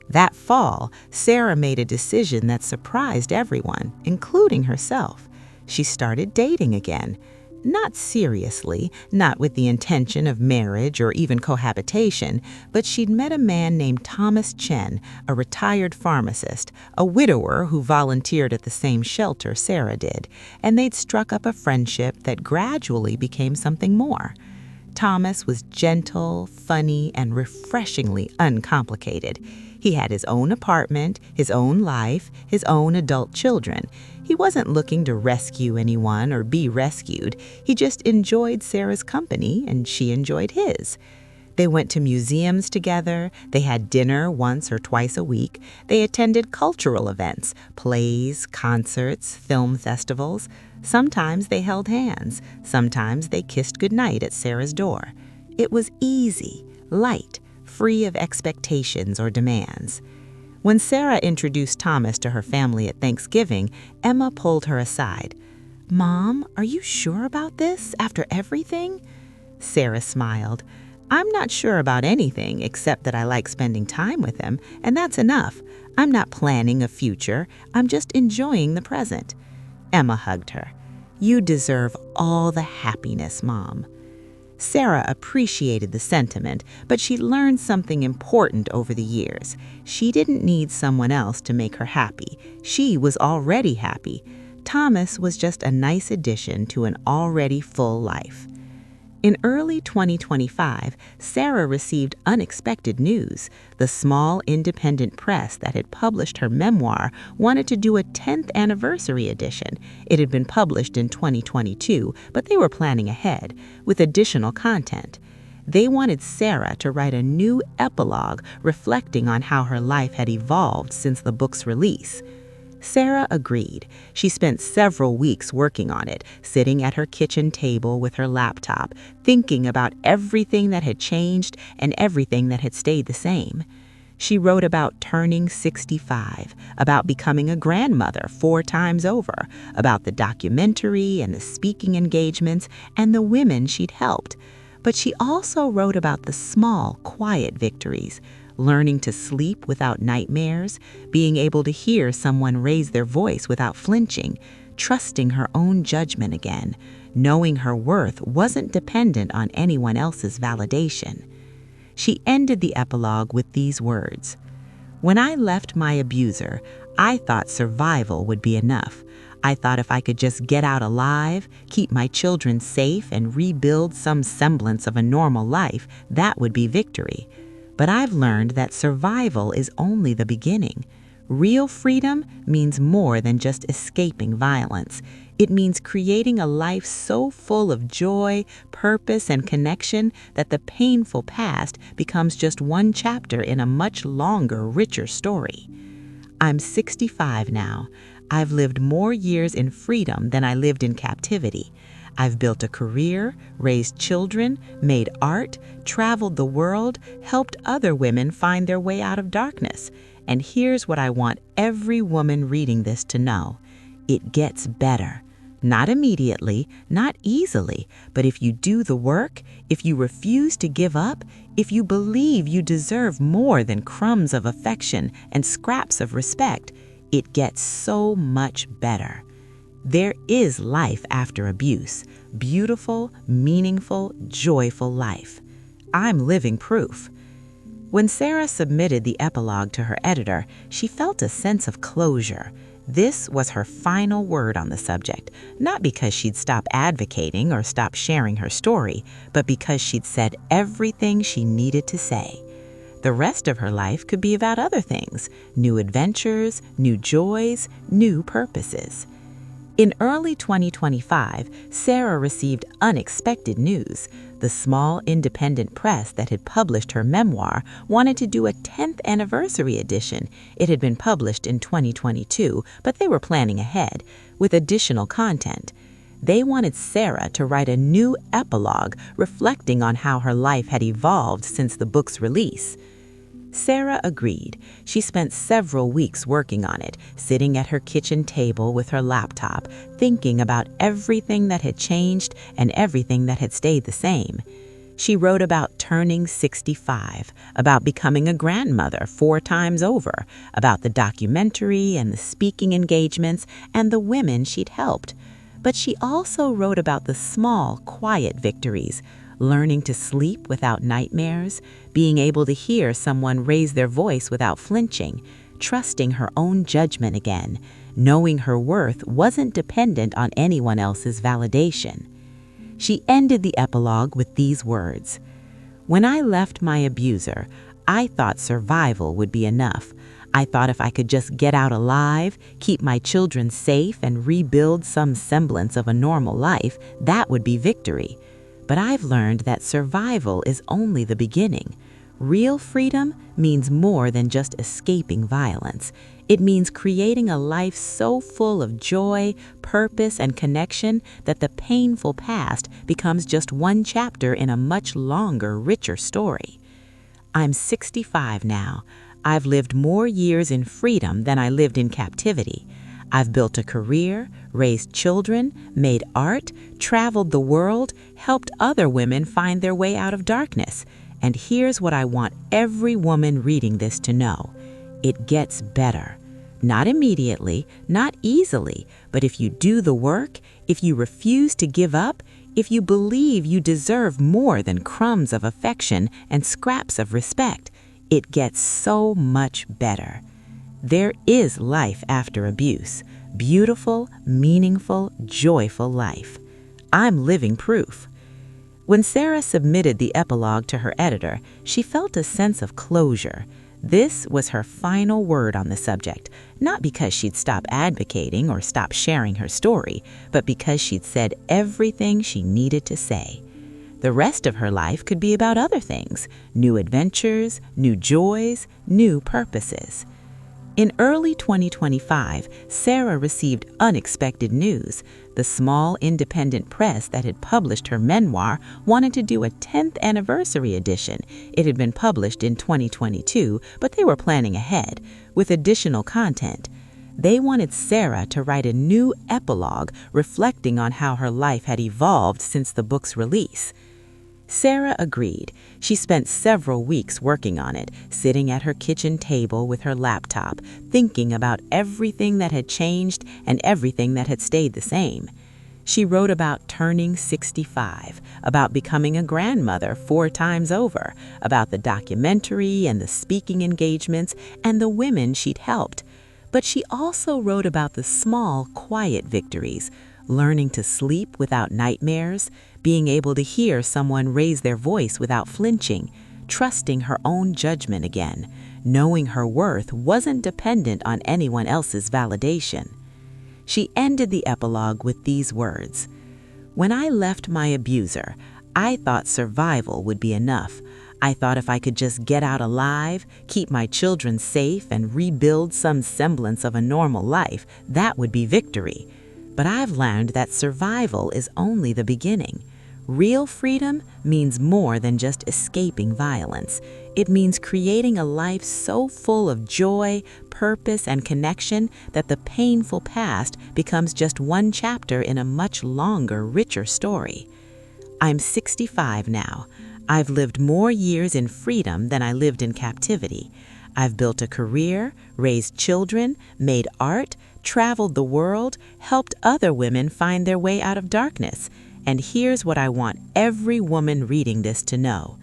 That fall, Sarah made a decision that surprised everyone, including herself. She started dating again. Not seriously, not with the intention of marriage or even cohabitation, but she'd met a man named Thomas Chen, a retired pharmacist, a widower who volunteered at the same shelter Sarah did, and they'd struck up a friendship that gradually became something more. Thomas was gentle, funny, and refreshingly uncomplicated. He had his own apartment, his own life, his own adult children. He wasn't looking to rescue anyone or be rescued. He just enjoyed Sarah's company, and she enjoyed his. They went to museums together. They had dinner once or twice a week. They attended cultural events, plays, concerts, film festivals. Sometimes they held hands. Sometimes they kissed goodnight at Sarah's door. It was easy, light, free of expectations or demands. When Sarah introduced Thomas to her family at Thanksgiving, Emma pulled her aside. "Mom, are you sure about this, after everything?" Sarah smiled. "I'm not sure about anything except that I like spending time with him, and that's enough. I'm not planning a future. I'm just enjoying the present." Emma hugged her. "You deserve all the happiness, Mom." Sarah appreciated the sentiment, but she learned something important over the years. She didn't need someone else to make her happy. She was already happy. Thomas was just a nice addition to an already full life. In early 2025, Sarah received unexpected news. The small independent press that had published her memoir wanted to do a 10th anniversary edition. It had been published in 2022, but they were planning ahead with additional content. They wanted Sarah to write a new epilogue reflecting on how her life had evolved since the book's release. Sarah agreed. She spent several weeks working on it, sitting at her kitchen table with her laptop, thinking about everything that had changed and everything that had stayed the same. She wrote about turning 65, about becoming a grandmother 4 times over, about the documentary and the speaking engagements and the women she'd helped. But she also wrote about the small, quiet victories, learning to sleep without nightmares, being able to hear someone raise their voice without flinching, trusting her own judgment again, knowing her worth wasn't dependent on anyone else's validation. She ended the epilogue with these words: "When I left my abuser, I thought survival would be enough. I thought if I could just get out alive, keep my children safe, and rebuild some semblance of a normal life, that would be victory. But I've learned that survival is only the beginning. Real freedom means more than just escaping violence. It means creating a life so full of joy, purpose, and connection that the painful past becomes just one chapter in a much longer, richer story. I'm 65 now. I've lived more years in freedom than I lived in captivity. I've built a career, raised children, made art, traveled the world, helped other women find their way out of darkness. And here's what I want every woman reading this to know. It gets better. Not immediately, not easily, but if you do the work, if you refuse to give up, if you believe you deserve more than crumbs of affection and scraps of respect, it gets so much better. There is life after abuse. Beautiful, meaningful, joyful life. I'm living proof. When Sarah submitted the epilogue to her editor, she felt a sense of closure. This was her final word on the subject, not because she'd stopped advocating or stopped sharing her story, but because she'd said everything she needed to say. The rest of her life could be about other things: new adventures, new joys, new purposes. In early 2025, Sarah received unexpected news. The small independent press that had published her memoir wanted to do a 10th anniversary edition. It had been published in 2022, but they were planning ahead with additional content. They wanted Sarah to write a new epilogue reflecting on how her life had evolved since the book's release. Sarah agreed. She spent several weeks working on it, sitting at her kitchen table with her laptop, thinking about everything that had changed and everything that had stayed the same. She wrote about turning 65, about becoming a grandmother 4 times over, about the documentary and the speaking engagements and the women she'd helped. But she also wrote about the small, quiet victories: learning to sleep without nightmares, being able to hear someone raise their voice without flinching, trusting her own judgment again, knowing her worth wasn't dependent on anyone else's validation. She ended the epilogue with these words: "When I left my abuser, I thought survival would be enough. I thought if I could just get out alive, keep my children safe, and rebuild some semblance of a normal life, that would be victory. But I've learned that survival is only the beginning. Real freedom means more than just escaping violence. It means creating a life so full of joy, purpose, and connection that the painful past becomes just one chapter in a much longer, richer story. I'm 65 now. I've lived more years in freedom than I lived in captivity. I've built a career, raised children, made art, traveled the world, helped other women find their way out of darkness. And here's what I want every woman reading this to know. It gets better. Not immediately, not easily, but if you do the work, if you refuse to give up, if you believe you deserve more than crumbs of affection and scraps of respect, it gets so much better. There is life after abuse. Beautiful, meaningful, joyful life. I'm living proof. When Sarah submitted the epilogue to her editor, she felt a sense of closure. This was her final word on the subject, not because she'd stopped advocating or stopped sharing her story, but because she'd said everything she needed to say. The rest of her life could be about other things: new adventures, new joys, new purposes. In early 2025, Sarah received unexpected news. The small independent press that had published her memoir wanted to do a 10th anniversary edition. It had been published in 2022, but they were planning ahead with additional content. They wanted Sarah to write a new epilogue reflecting on how her life had evolved since the book's release. Sarah agreed. She spent several weeks working on it, sitting at her kitchen table with her laptop, thinking about everything that had changed and everything that had stayed the same. She wrote about turning 65, about becoming a grandmother 4 times over, about the documentary and the speaking engagements and the women she'd helped. But she also wrote about the small, quiet victories: learning to sleep without nightmares, being able to hear someone raise their voice without flinching, trusting her own judgment again, knowing her worth wasn't dependent on anyone else's validation. She ended the epilogue with these words: "When I left my abuser, I thought survival would be enough. I thought if I could just get out alive, keep my children safe, and rebuild some semblance of a normal life, that would be victory. But I've learned that survival is only the beginning. Real freedom means more than just escaping violence. It means creating a life so full of joy, purpose, and connection that the painful past becomes just one chapter in a much longer, richer story. I'm 65 now. I've lived more years in freedom than I lived in captivity. I've built a career, raised children, made art, traveled the world, helped other women find their way out of darkness. And here's what I want every woman reading this to know.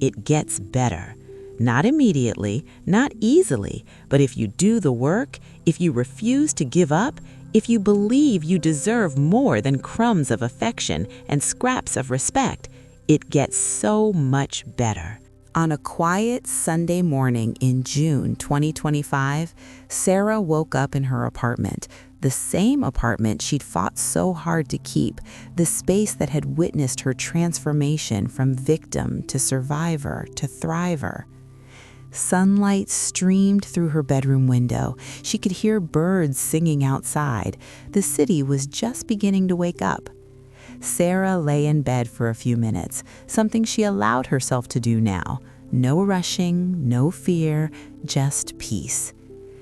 It gets better. Not immediately, not easily, but if you do the work, if you refuse to give up, if you believe you deserve more than crumbs of affection and scraps of respect, it gets so much better. On a quiet Sunday morning in June 2025, Sarah woke up in her apartment, the same apartment she'd fought so hard to keep, the space that had witnessed her transformation from victim to survivor to thriver. Sunlight streamed through her bedroom window. She could hear birds singing outside. The city was just beginning to wake up. Sarah lay in bed for a few minutes, something she allowed herself to do now. No rushing, no fear, just peace.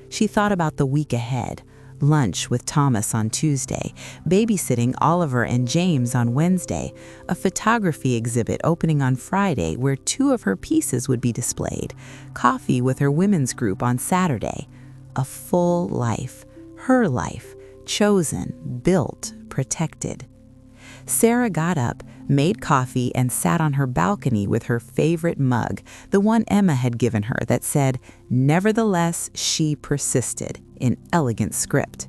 She thought about the week ahead. Lunch with Thomas on Tuesday, babysitting Oliver and James on Wednesday, a photography exhibit opening on Friday where 2 of her pieces would be displayed, coffee with her women's group on Saturday. A full life, her life, chosen, built, protected. Sarah got up, made coffee, and sat on her balcony with her favorite mug, the one Emma had given her that said, "Nevertheless, she persisted," in elegant script.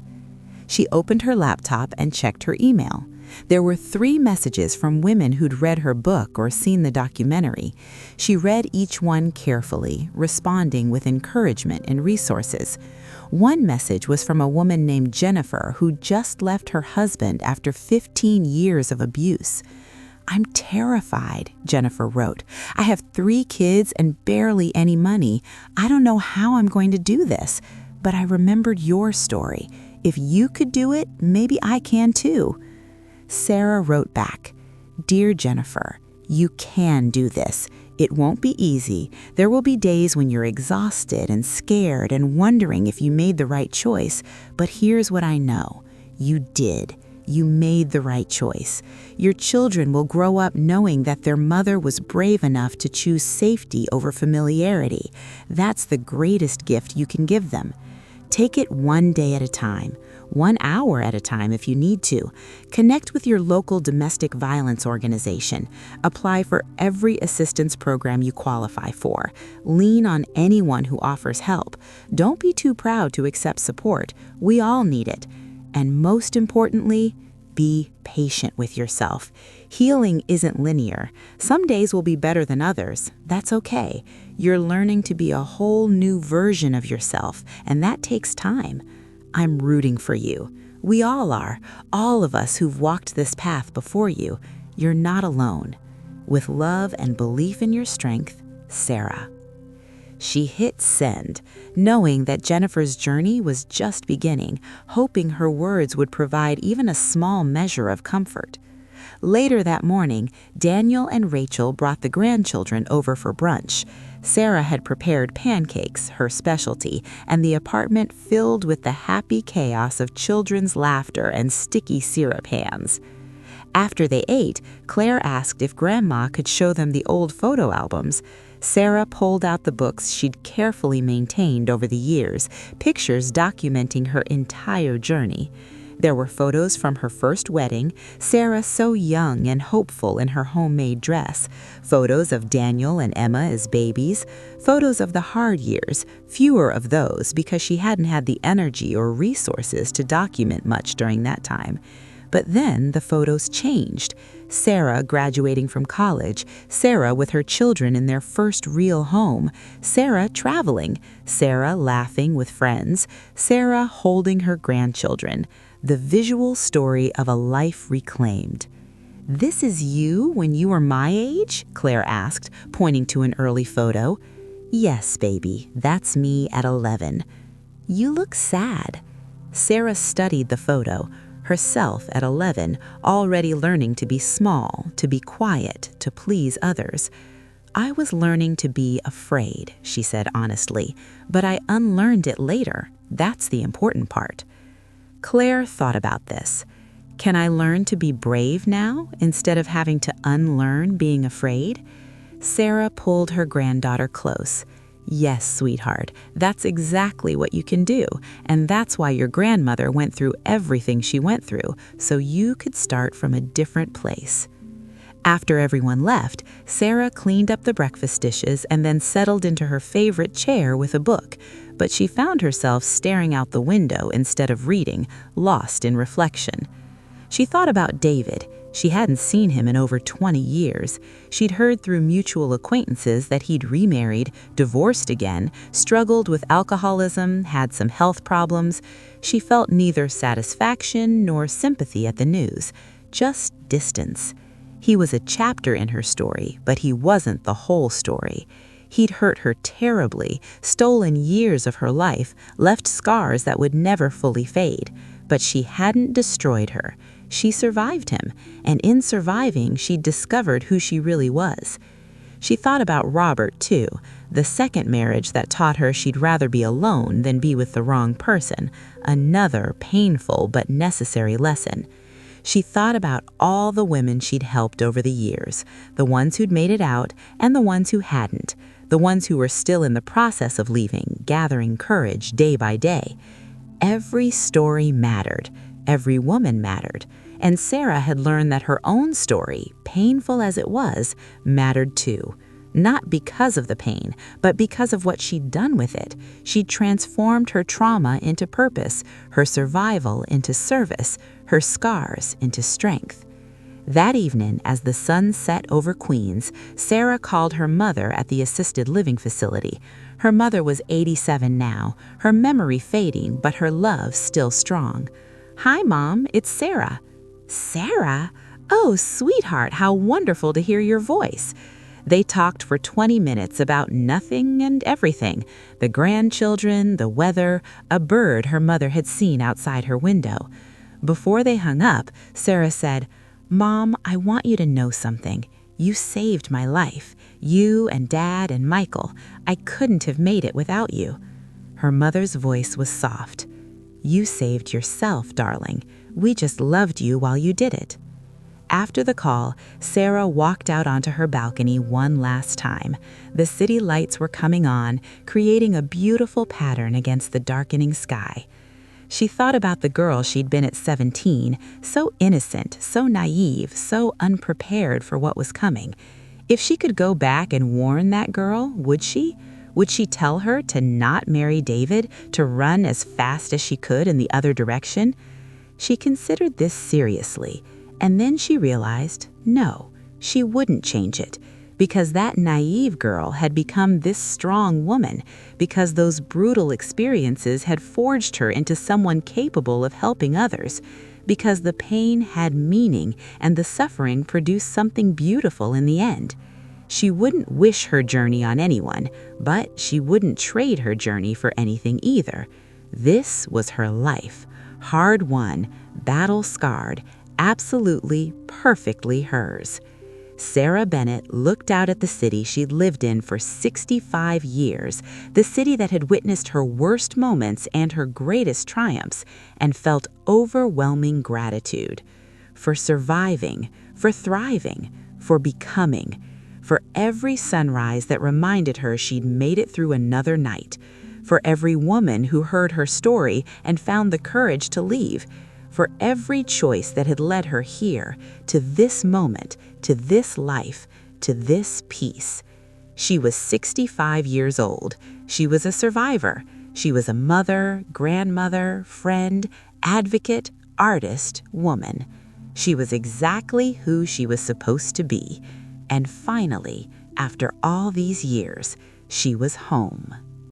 She opened her laptop and checked her email. There were 3 messages from women who'd read her book or seen the documentary. She read each one carefully, responding with encouragement and resources. One message was from a woman named Jennifer who just left her husband after 15 years of abuse. "I'm terrified," Jennifer wrote. "I have 3 kids and barely any money. I don't know how I'm going to do this. But I remembered your story. If you could do it, maybe I can too." Sarah wrote back, "Dear Jennifer, you can do this. It won't be easy. There will be days when you're exhausted and scared and wondering if you made the right choice. But here's what I know. You did. You made the right choice. Your children will grow up knowing that their mother was brave enough to choose safety over familiarity. That's the greatest gift you can give them. Take it one day at a time, 1 hour at a time if you need to. Connect with your local domestic violence organization. Apply for every assistance program you qualify for. Lean on anyone who offers help. Don't be too proud to accept support. We all need it. And most importantly, be patient with yourself. Healing isn't linear. Some days will be better than others. That's okay. You're learning to be a whole new version of yourself, and that takes time. I'm rooting for you. We all are. All of us who've walked this path before you. You're not alone. With love and belief in your strength, Sarah. She hit send, knowing that Jennifer's journey was just beginning, hoping her words would provide even a small measure of comfort. Later that morning, Daniel and Rachel brought the grandchildren over for brunch. Sarah had prepared pancakes, her specialty, and the apartment filled with the happy chaos of children's laughter and sticky syrup hands. After they ate, Claire asked if Grandma could show them the old photo albums. Sarah pulled out the books she'd carefully maintained over the years, pictures documenting her entire journey. There were photos from her first wedding, Sarah so young and hopeful in her homemade dress, photos of Daniel and Emma as babies, photos of the hard years, fewer of those because she hadn't had the energy or resources to document much during that time. But then the photos changed. Sarah graduating from college, Sarah with her children in their first real home, Sarah traveling, Sarah laughing with friends, Sarah holding her grandchildren. The visual story of a life reclaimed. "This is you when you were my age?" Claire asked, pointing to an early photo. "Yes, baby, that's me at 11. You look sad." Sarah studied the photo. herself at 11, already learning to be small, to be quiet, to please others. "I was learning to be afraid," she said honestly, "but I unlearned it later. That's the important part." Claire thought about this. Can I learn to be brave now instead of having to unlearn being afraid? Sarah pulled her granddaughter close. "Yes, sweetheart, that's exactly what you can do, and that's why your grandmother went through everything she went through, so you could start from a different place." After everyone left, Sarah cleaned up the breakfast dishes and then settled into her favorite chair with a book, but she found herself staring out the window instead of reading, lost in reflection. She thought about David. She hadn't seen him in over 20 years. She'd heard through mutual acquaintances that he'd remarried, divorced again, struggled with alcoholism, had some health problems. She felt neither satisfaction nor sympathy at the news, just distance. He was a chapter in her story, but he wasn't the whole story. He'd hurt her terribly, stolen years of her life, left scars that would never fully fade. But she hadn't destroyed her. She survived him, and in surviving, she'd discovered who she really was. She thought about Robert, too, the second marriage that taught her she'd rather be alone than be with the wrong person, another painful but necessary lesson. She thought about all the women she'd helped over the years, the ones who'd made it out and the ones who hadn't, the ones who were still in the process of leaving, gathering courage day by day. Every story mattered. Every woman mattered. And Sarah had learned that her own story, painful as it was, mattered too. Not because of the pain, but because of what she'd done with it. She'd transformed her trauma into purpose, her survival into service, her scars into strength. That evening, as the sun set over Queens, Sarah called her mother at the assisted living facility. Her mother was 87 now, her memory fading, but her love still strong. "Hi, Mom, it's Sarah." "Sarah? Oh, sweetheart, how wonderful to hear your voice." They talked for 20 minutes about nothing and everything, the grandchildren, the weather, a bird her mother had seen outside her window. Before they hung up, Sarah said, "Mom, I want you to know something. You saved my life. You and Dad and Michael. I couldn't have made it without you." Her mother's voice was soft. "You saved yourself, darling. We just loved you while you did it." After the call, Sarah walked out onto her balcony one last time. The city lights were coming on, creating a beautiful pattern against the darkening sky. She thought about the girl she'd been at 17, so innocent, so naive, so unprepared for what was coming. If she could go back and warn that girl, would she? Would she tell her to not marry David, to run as fast as she could in the other direction? She considered this seriously, and then she realized, no, she wouldn't change it. Because that naive girl had become this strong woman, because those brutal experiences had forged her into someone capable of helping others, because the pain had meaning and the suffering produced something beautiful in the end. She wouldn't wish her journey on anyone, but she wouldn't trade her journey for anything either. This was her life, hard-won, battle-scarred, absolutely, perfectly hers. Sarah Bennett looked out at the city she'd lived in for 65 years, the city that had witnessed her worst moments and her greatest triumphs, and felt overwhelming gratitude. For surviving, for thriving, for becoming, for every sunrise that reminded her she'd made it through another night, for every woman who heard her story and found the courage to leave, for every choice that had led her here, to this moment, to this life, to this peace. She was 65 years old. She was a survivor. She was a mother, grandmother, friend, advocate, artist, woman. She was exactly who she was supposed to be. And finally, after all these years, she was home.